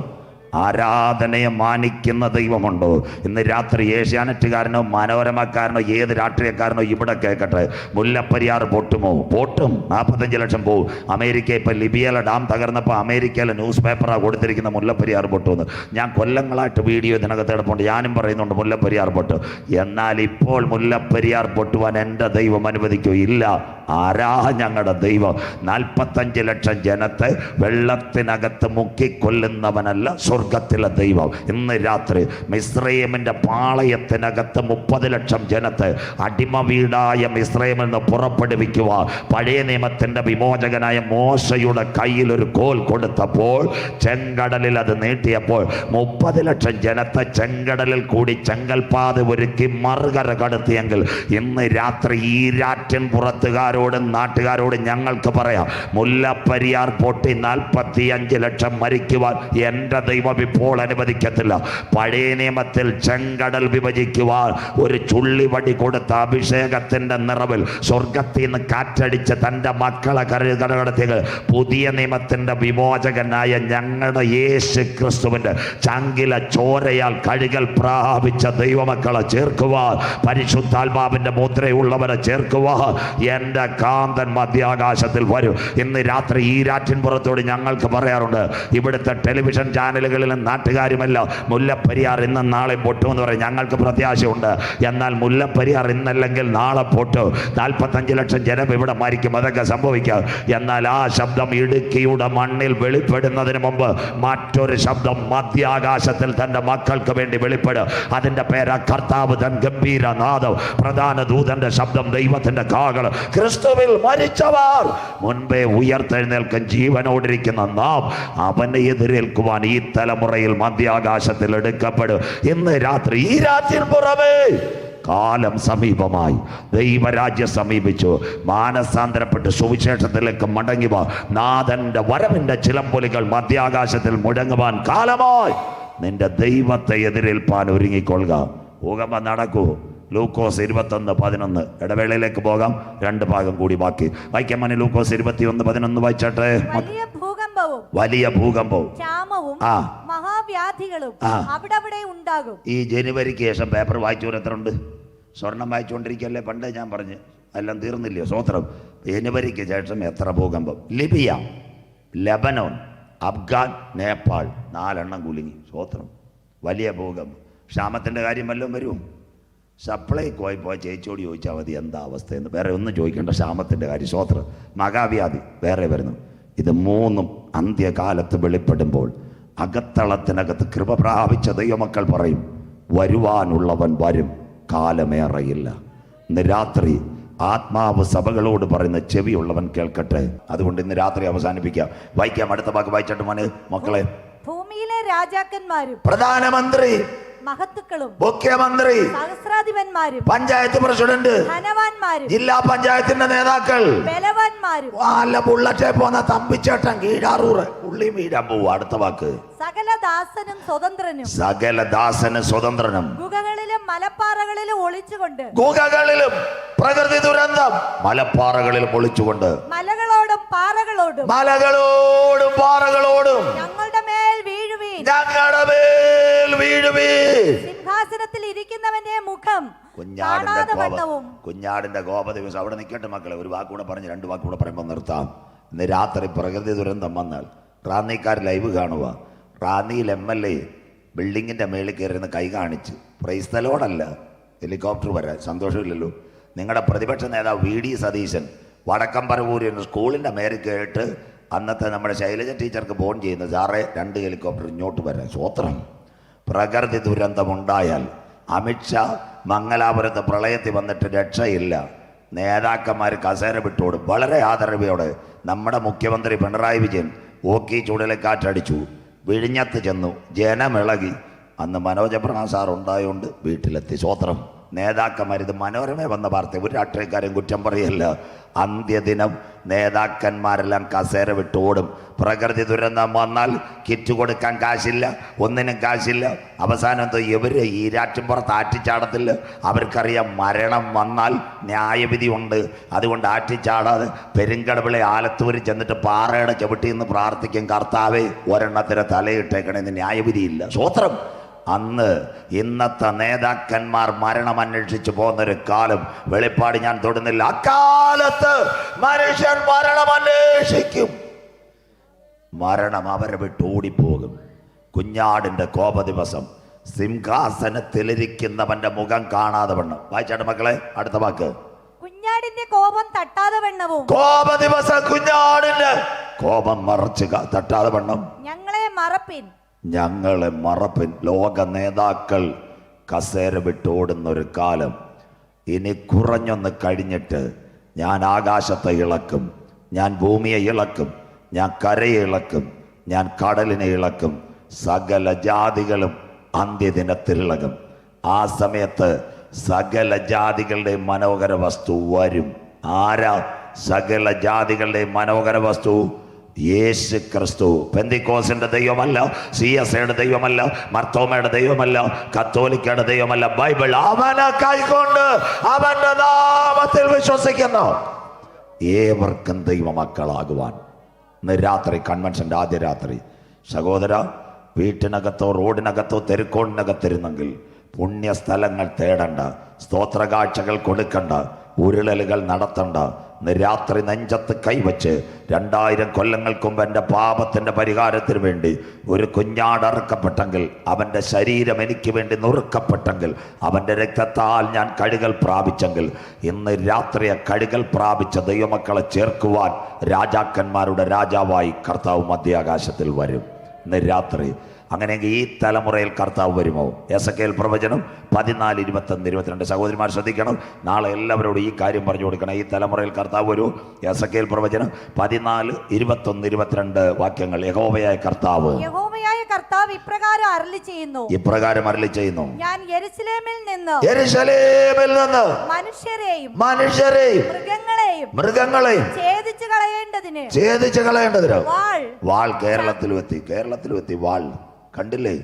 ആരാധനയെ മാനിക്കുന്ന ദൈവമുണ്ടോ? ഇന്ന് രാത്രി ഏഷ്യാനെറ്റുകാരനോ മനോരമക്കാരനോ ഏത് രാഷ്ട്രീയക്കാരനോ ഇവിടെ കേൾക്കട്ടെ, മുല്ലപ്പെരിയാർ പൊട്ടുമോ? പൊട്ടും. 45 ലക്ഷം പോവും. അമേരിക്ക ഇപ്പം ലിബിയയിലെ ഡാം തകർന്നപ്പോൾ അമേരിക്കയിലെ ന്യൂസ് പേപ്പറാണ് കൊടുത്തിരിക്കുന്ന മുല്ലപ്പെരിയാർ പൊട്ടുമെന്ന്. ഞാൻ കൊല്ലങ്ങളായിട്ട് വീഡിയോ ഇതിനകത്ത് എടുപ്പുണ്ട്. ഞാനും പറയുന്നുണ്ട് മുല്ലപ്പെരിയാർ പൊട്ട്. എന്നാൽ ഇപ്പോൾ മുല്ലപ്പെരിയാർ പൊട്ടുവാൻ എൻ്റെ ദൈവം അനുവദിക്കുകയില്ല. ആരാ ഞങ്ങളുടെ ദൈവം? 45 ലക്ഷം ജനത്തെ വെള്ളത്തിനകത്ത് മുക്കിക്കൊല്ലുന്നവനല്ല സ്വർഗത്തിലെ ദൈവം. ഇന്ന് രാത്രി മിസ്രൈമിൻ്റെ പാളയത്തിനകത്ത് 30 ലക്ഷം ജനത്തെ അടിമ വീടായ മിസ്രൈമിൽ നിന്ന് പുറപ്പെടുവിക്കുക പഴയ നിയമത്തിൻ്റെ വിമോചകനായ മോശയുടെ കയ്യിൽ ഒരു കോൽ കൊടുത്തപ്പോൾ, ചെങ്കടലിൽ അത് നീട്ടിയപ്പോൾ 30 ലക്ഷം ജനത്തെ ചെങ്കടലിൽ കൂടി ചെങ്കൽപ്പാത ഒരുക്കി മറുകര കടത്തിയെങ്കിൽ ഇന്ന് രാത്രി ഈരാറ്റിൻ പുറത്തുകാരോടും നാട്ടുകാരോടും ഞങ്ങൾക്ക് പറയാം, മുല്ലപ്പെരിയാർ പൊട്ടി 45 ലക്ഷം മരിക്കുവാൻ എൻ്റെ ദൈവം നിയമം ഇപ്പോൾ അനുവദിക്കത്തില്ല. പഴയ നിയമത്തിൽ ചെങ്കടൽ വിഭജിക്കുവാൻ ഒരു ചുള്ളിവടി കൊടുത്ത അഭിഷേകത്തിന്റെ നിറവിൽ സ്വർഗത്തിൽ നിന്ന് കാറ്റടിച്ച് തൻ്റെ മക്കളെ കടകടത്തിയത് പുതിയ നിയമത്തിന്റെ വിമോചകനായ ഞങ്ങളുടെ യേശു ക്രിസ്തുവിന്റെ ചങ്കില ചോരയാൽ കഴുകൽ പ്രാപിച്ച ദൈവമക്കളെ ചേർക്കുവാൻ, പരിശുദ്ധാത്മാവിന്റെ മുദ്രയുള്ളവരെ ചേർക്കുവാൻ എൻ്റെ കാന്തൻ മധ്യാകാശത്തിൽ വരും. ഇന്ന് രാത്രി ഈരാറ്റിൻപുറത്തോട് ഞങ്ങൾക്ക് പറയാറുണ്ട്, ഇവിടുത്തെ ടെലിവിഷൻ ചാനലുകളിലും നാട്ടുകാരുമല്ല മുല്ലപ്പെരിയാർ ഇന്നും നാളെ പൊട്ടുമെന്ന് പറയും. ഞങ്ങൾക്ക് പ്രത്യാശയുണ്ട്. എന്നാൽ മുല്ലപ്പെരിയാർ ഇന്നല്ലെങ്കിൽ നാളെ പൊട്ടു. 45 ലക്ഷം ജനം ഇവിടെ മരിക്കും, അതൊക്കെ സംഭവിക്കാം. എന്നാൽ ആ ശബ്ദം ഇടുക്കിയുടെ മണ്ണിൽ വെളിപ്പെടുന്നതിന് മുമ്പ് മറ്റൊരു ശബ്ദം മധ്യാകാശത്തിൽ തൻ്റെ മക്കൾക്ക് വേണ്ടി വെളിപ്പെടും. അതിൻ്റെ പേരാ കർത്താവ് തൻ ഗംഭീരനാദം, പ്രധാന ദൂതന്റെ ശബ്ദം, ദൈവത്തിന്റെ കാഹളം. ക്രിസ്തുവിൽ മരിച്ചവർ മുൻപേ ഉയർത്തെഴുന്നേൽക്കും. ജീവനോടിരിക്കുന്ന നാം അവനെ എതിരേൽക്കുവാൻ ഈ തലമുറയിൽ മധ്യാകാശത്തിൽ എടുക്കപ്പെടും. ഇന്ന് രാത്രി ഈ രാത്രിയിൽ പുറമേ കാലം സമീപമായി, ദൈവരാജ്യം സമീപിച്ചു. മാനസാന്തരപ്പെട്ട് സുവിശേഷത്തിലേക്ക് മടങ്ങുക. നാഥന്റെ വരവിന്റെ ചിലമ്പൊലികൾ മധ്യാകാശത്തിൽ മുഴങ്ങുവാൻ കാലമായി. നിന്റെ ദൈവത്തെ എതിരേൽപ്പാൻ ഒരുങ്ങിക്കൊള്ളുക. ഭൂകമ്പം നടക്കൂ. ലൂക്കോസ് 21:11. ഇടവേളയിലേക്ക് പോകാം. 2 ഭാഗം കൂടി ബാക്കി വായിക്കാൻ. ലൂക്കോസ് 21:11 വായിച്ചട്ടെ. വലിയ ഭൂകമ്പവും ക്ഷാമവും മഹാവ്യാധികളും അവിടെ ഉണ്ടാകും. ഈ ജനുവരിക്ക് ശേഷം പേപ്പർ വായിച്ചവർ എത്ര ഉണ്ട്? സ്വർണം വായിച്ചുകൊണ്ടിരിക്കല്ലേ പണ്ട് ഞാൻ പറഞ്ഞു, എല്ലാം തീർന്നില്ലയോ? സ്വോത്രം. ജനുവരിക്ക് ശേഷം എത്ര ഭൂകമ്പം! ലിബിയ, ലെബനോൻ, അഫ്ഗാൻ, നേപ്പാൾ 4 എണ്ണം കുലുങ്ങി. സ്വോത്രം. വലിയ ഭൂകമ്പം. ക്ഷാമത്തിൻ്റെ കാര്യം വല്ലതും വരും? സപ്ലൈക്കോയി പോയി ചേച്ചിയോട് ചോദിച്ചാൽ മതി എന്താ അവസ്ഥയെന്ന്. വേറെ ഒന്നും ചോദിക്കേണ്ട. ക്ഷാമത്തിൻ്റെ കാര്യം. സ്വോത്രം. മഹാവ്യാധി വേറെ വരുന്നു. ഇത് 3ഉം അന്ത്യകാലത്ത് വെളിപ്പെടുമ്പോൾ അകത്തളത്തിനകത്ത് കൃപ പ്രാപിച്ച ദൈവമക്കൾ പറയും, വരുവാനുള്ളവൻ വരും, കാലമേറയില്ല. ഇന്ന് രാത്രി ആത്മാവ് സഭകളോട് പറയുന്ന ചെവിയുള്ളവൻ കേൾക്കട്ടെ. അതുകൊണ്ട് ഇന്ന് രാത്രി അവസാനിപ്പിക്കാം. വായിക്കാം. അടുത്ത ഭാഗം വായിച്ചിട്ട് മക്കളെ. ഭൂമിയിലെ രാജാക്കന്മാരും പ്രധാനമന്ത്രി, മഹത്തുക്കളും, മുഖ്യമന്ത്രി, സഹസ്രാധിപന്മാരും, പഞ്ചായത്ത് പ്രസിഡന്റ്, ധനവാന്മാരും, ജില്ലാ പഞ്ചായത്തിന്റെ നേതാക്കൾ, ബലവാന്മാരും, അല്ല ബുള്ളറ്റെ പോന്ന തമ്പിച്ചേട്ടൻ കീഴാറൂറ് ഉള്ളി വീഴാൻ പോവും. അടുത്ത വാക്ക്. സകലദാസനും സ്വതന്ത്രനും, സകലദാസനും സ്വതന്ത്രനും, ഗുഹകളിലും മലപ്പാറകളിലും ഒളിച്ചുകൊണ്ട്, ഗുഹകളിലും പ്രകൃതി ദുരന്തം മലപ്പാറകളിലും ഒളിച്ചുകൊണ്ട്, മലകളോടും പാറകളോടും, മലകളോടും പാറകളോടും ഞങ്ങളുടെ മേൽ വീഴുവീൻ, ഞങ്ങളുടെ മേൽ വീഴുവീൻ. സിംഹാസനത്തിൽ ഇരിക്കുന്നവന്റെ മുഖം കുഞ്ഞാടിന്റെ കോപ ദിവസം. അവിടെ നിൽക്കട്ടെ മക്കളെ. ഒരു വാക്കുകൂടെ പറഞ്ഞ് 2 വാക്കുകൂടെ പറയുമ്പോൾ നിർത്താം. ഇന്ന് രാത്രി പ്രകൃതി ദുരന്തം വന്നാൽ റാന്നിക്കാർ ലൈവ് കാണുക. റാന്നിയിൽ MLA ബിൽഡിങ്ങിന്റെ മേളിൽ കയറുന്ന കൈ കാണിച്ച് പ്രൈസ്തലോടല്ല, ഹെലികോപ്റ്റർ വരാൻ സന്തോഷമില്ലല്ലോ. നിങ്ങളുടെ പ്രതിപക്ഷ നേതാവ് VD സതീശൻ വടക്കമ്പരവൂരിൽ സ്കൂളിന്റെ മേലെ കേട്ട് അന്നത്തെ നമ്മുടെ ശൈലജ ടീച്ചർക്ക് ഫോൺ ചെയ്യുന്നു, സാറേ 2 ഹെലികോപ്റ്റർ ഇങ്ങോട്ട് വരാൻ. സ്വോത്രം. പ്രകൃതി ദുരന്തമുണ്ടായാൽ അമിത്ഷാ മംഗലാപുരത്ത് പ്രളയത്തിൽ വന്നിട്ട് രക്ഷയില്ല. നേതാക്കന്മാർ കസേര വിട്ടോടും. വളരെ ആദരവോടെ നമ്മുടെ മുഖ്യമന്ത്രി പിണറായി വിജയൻ ഓക്കി ചുഴലിക്കാറ്റടിച്ചു, വിഴിഞ്ഞത്ത് ചെന്നു, ജനമിളകി. അന്ന് മനോജപ്രണ സാർ ഉണ്ടായോണ്ട് വീട്ടിലെത്തി. സ്വോത്രം. നേതാക്കന്മാർ, ഇത് മനോരമ വന്ന വാർത്ത, ഒരു രാഷ്ട്രീയക്കാരും കുറ്റം പറയല്ല. അന്ത്യദിനം നേതാക്കന്മാരെല്ലാം കസേര വിട്ടോടും. പ്രകൃതി ദുരന്തം വന്നാൽ കിറ്റ് കൊടുക്കാൻ കാശില്ല, ഒന്നിനും കാശില്ല. അവസാനം എന്തോ ഇവര് ഈരാറ്റുംപുറത്ത് ആറ്റിച്ചാടത്തില്ല. അവർക്കറിയാം മരണം വന്നാൽ ന്യായവിധി ഉണ്ട്. അതുകൊണ്ട് ആറ്റിച്ചാടാതെ പെരുങ്കടവിളെ ആലത്തൂരിൽ ചെന്നിട്ട് പാറയുടെ ചവിട്ടിന്ന് പ്രാർത്ഥിക്കും, കർത്താവേ ഒരെണ്ണത്തിന് തലയിട്ടേക്കണേന്ന് ന്യായവിധിയില്ല. സ്വോത്രം. അന്ന് ഇന്നത്തെ നേതാക്കന്മാർ മരണം അന്വേഷിച്ചു പോകുന്നൊരു കാലം. വെളിപ്പാട് ഞാൻ തൊടുന്നില്ല. അക്കാലത്ത് മനുഷ്യൻ മരണം അന്വേഷിക്കും. മരണം അവരെ വിട്ട് ഓടിപ്പോകും. കുഞ്ഞാടിന്റെ കോപ ദിവസം. സിംഹാസനത്തിലിരിക്കുന്നവന്റെ മുഖം കാണാതെ വണ്ണം. വായിച്ചാട്ട് മക്കളെ. അടുത്ത വാക്ക്. കുഞ്ഞാടിന്റെ കോപം തട്ടാതെ വണ്ണവും. കോപ ദിവസം കുഞ്ഞാടിന്റെ കോപം മറച്ച് തട്ടാതെ വണ്ണം ഞങ്ങളെ മറപ്പിൻ, ഞങ്ങളെ മറപ്പിൻ. ലോക നേതാക്കൾ കസേര വിട്ടോടുന്നൊരു കാലം ഇനി കുറഞ്ഞൊന്ന് കഴിഞ്ഞിട്ട് ഞാൻ ആകാശത്തെ ഇളക്കും, ഞാൻ ഭൂമിയെ ഇളക്കും, ഞാൻ കരയെ ഇളക്കും, ഞാൻ കടലിനെ ഇളക്കും. സകല ജാതികളും അന്ത്യദിനത്തിൽ ഇളകും. ആ സമയത്ത് സകല ജാതികളുടെ മനോഹര വസ്തു വരും. ആരാ സകല ജാതികളുടെ മനോഹര വസ്തു? യേശു ക്രിസ്തു പെന്തിക്കോസിന്റെ ദൈവമല്ല, CSAയുടെ ദൈവമല്ല, മർത്തോമയുടെ ദൈവമല്ല, കത്തോലിക്കയുടെ ദൈവമല്ല. ബൈബിൾ അവനെ കൈക്കൊണ്ട് അവന്റെ നാമത്തിൽ വിശ്വസിക്കുന്നു ഏവർക്കും ദൈവമക്കളാകുവാൻ. ഇന്ന് രാത്രി കൺവെൻഷന്റെ ആദ്യ രാത്രി സഹോദര, വീട്ടിനകത്തോ റോഡിനകത്തോ തെരുക്കോടിനകത്തിരുന്നെങ്കിൽ പുണ്യസ്ഥലങ്ങൾ തേടണ്ട, സ്തോത്രകാഴ്ചകൾ കൊടുക്കണ്ട, ഉരുളലുകൾ നടത്തണ്ട. ഇന്ന് രാത്രി നെഞ്ചത്ത് കൈവച്ച് 2000 കൊല്ലങ്ങൾക്ക് മുമ്പ് എൻ്റെ പാപത്തിൻ്റെ പരിഹാരത്തിന് വേണ്ടി ഒരു കുഞ്ഞാടറുക്കപ്പെട്ടെങ്കിൽ, അവൻ്റെ ശരീരം എനിക്ക് വേണ്ടി നുറുക്കപ്പെട്ടെങ്കിൽ, അവൻ്റെ രക്തത്താൽ ഞാൻ കഴുകൽ പ്രാപിച്ചെങ്കിൽ, ഇന്ന് രാത്രിയെ കഴുകൽ പ്രാപിച്ച ദൈവമക്കളെ ചേർക്കുവാൻ രാജാക്കന്മാരുടെ രാജാവായി കർത്താവ് മധ്യാകാശത്തിൽ വരും. ഇന്ന് രാത്രി അങ്ങനെയെങ്കിൽ ഈ തലമുറയിൽ കർത്താവ് വരുമോ? എസെക്കിയേൽ പ്രവചനം 14, 21, 22. സഹോദരിമാർ ശ്രദ്ധിക്കണം, നാളെ എല്ലാവരോടും ഈ കാര്യം പറഞ്ഞു കൊടുക്കണം. ഈ തലമുറയിൽ കർത്താവ് വരുമോ? എസെക്കിയേൽ പ്രവചനം 14, 21, 22 വാക്യങ്ങൾ. യഹോവയായ കർത്താവ് ഇപ്രകാരം അരുളി ചെയ്യുന്നു, ഞാൻ യെരൂശലേമിൽ നിന്ന് മനുഷ്യരെയും മൃഗങ്ങളെയും ഛേദിച്ചു കളയേണ്ടതിന് വാൾ കേരളത്തിലും എത്തി. വാൾ കണ്ടില്ലേ?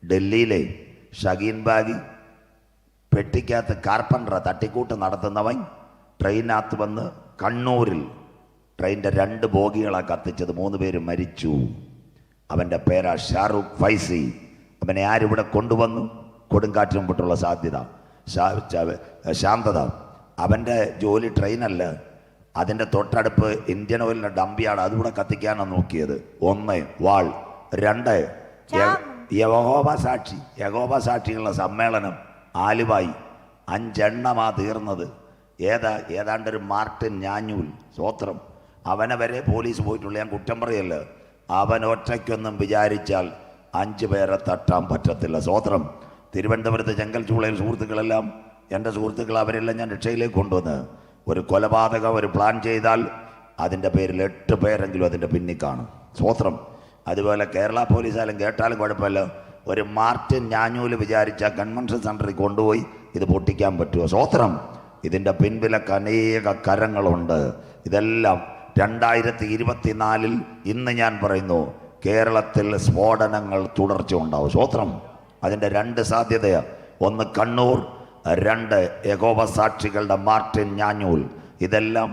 ഡൽഹിയിലെ ഷഹീൻ ബാഗി പെട്ടിക്കകത്ത് കാർപ്പൻഡർ തട്ടിക്കൂട്ട് നടത്തുന്നവൻ ട്രെയിനകത്ത് വന്ന് കണ്ണൂരിൽ ട്രെയിനിൻ്റെ 2 ബോഗികളാണ് കത്തിച്ചത്. 3 പേര് മരിച്ചു. അവൻ്റെ പേരാ ഷാറൂഖ് ഫൈസി. അവനെ ആരിവിടെ കൊണ്ടുവന്നു? കൊടുങ്കാറ്റിന് മുമ്പിട്ടുള്ള ശാന്തത. അവൻ്റെ ജോലി ട്രെയിനല്ല, അതിൻ്റെ തൊട്ടടുപ്പ് ഇന്ത്യൻ ഓയിലിൻ്റെ ഡംപിയാണ്. അതുകൂടെ കത്തിക്കാനാണ് നോക്കിയത്. 1 വാൾ, 2 യഹോവ സാക്ഷികളുടെ സമ്മേളനം ആലുവായി. 5 എണ്ണമാ തീർന്നത്. ഏതാണ്ടൊരു മാർട്ടിൻ ഞാഞ്ഞൂൽ, സ്വോത്രം. അവനെ വരെ പോലീസ് പോയിട്ടുള്ള, ഞാൻ കുറ്റം പറയല്ല. അവൻ ഒറ്റയ്ക്കൊന്നും വിചാരിച്ചാൽ 5 പേരെ തട്ടാൻ പറ്റത്തില്ല. സ്വോത്രം. തിരുവനന്തപുരത്ത് ചെങ്കൽച്ചൂളയിൽ സുഹൃത്തുക്കളെല്ലാം, എൻ്റെ സുഹൃത്തുക്കൾ, അവരെല്ലാം ഞാൻ രക്ഷയിലേക്ക് കൊണ്ടുവന്ന്. ഒരു കൊലപാതകം ഒരു പ്ലാൻ ചെയ്താൽ അതിൻ്റെ പേരിൽ 8 പേരെങ്കിലും അതിൻ്റെ പിന്നിൽ കാണും. സ്വോത്രം. അതുപോലെ കേരള പോലീസായാലും കേട്ടാലും കുഴപ്പമില്ല, ഒരു മാർട്ടിൻ ഞാഞ്ഞൂല് വിചാരിച്ച കൺവെൻഷൻ സെൻറ്ററിൽ കൊണ്ടുപോയി ഇത് പൊട്ടിക്കാൻ പറ്റുമോ? സ്വോത്രം. ഇതിൻ്റെ പിൻപിലൊക്കെ അനേക കരങ്ങളുണ്ട്. ഇതെല്ലാം 2024 ഇന്ന് ഞാൻ പറയുന്നു, കേരളത്തിൽ സ്ഫോടനങ്ങൾ തുടർച്ച ഉണ്ടാവും. സ്വോത്രം. അതിൻ്റെ 2 സാധ്യതയാണ്. 1 കണ്ണൂർ, 2 യഹോവ സാക്ഷികളുടെ മാർട്ടിൻ ഞാഞ്ഞൂൽ. ഇതെല്ലാം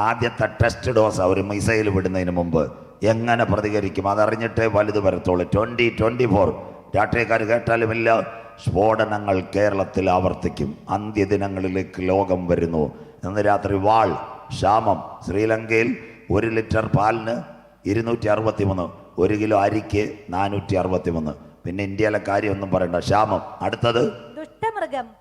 ആദ്യത്തെ ടെസ്റ്റ് ഡോസ്. ഒരു മിസൈൽ വിടുന്നതിന് മുമ്പ് എങ്ങനെ പ്രതികരിക്കും അതറിഞ്ഞിട്ടേ വലുത് വരത്തുള്ളൂ. 2024 രാഷ്ട്രീയക്കാർ കേട്ടാലുമില്ല, സ്ഫോടനങ്ങൾ കേരളത്തിൽ ആവർത്തിക്കും. അന്ത്യദിനങ്ങളിലേക്ക് ലോകം വരുന്നു. ഇന്ന് രാത്രി വാൾ, ക്ഷാമം. ശ്രീലങ്കയിൽ 1 ലിറ്റർ പാലിന് 263, 1 കിലോ അരിക്ക് 463. പിന്നെ ഇന്ത്യയിലെ കാര്യമൊന്നും പറയണ്ട, ക്ഷാമം. അടുത്തത്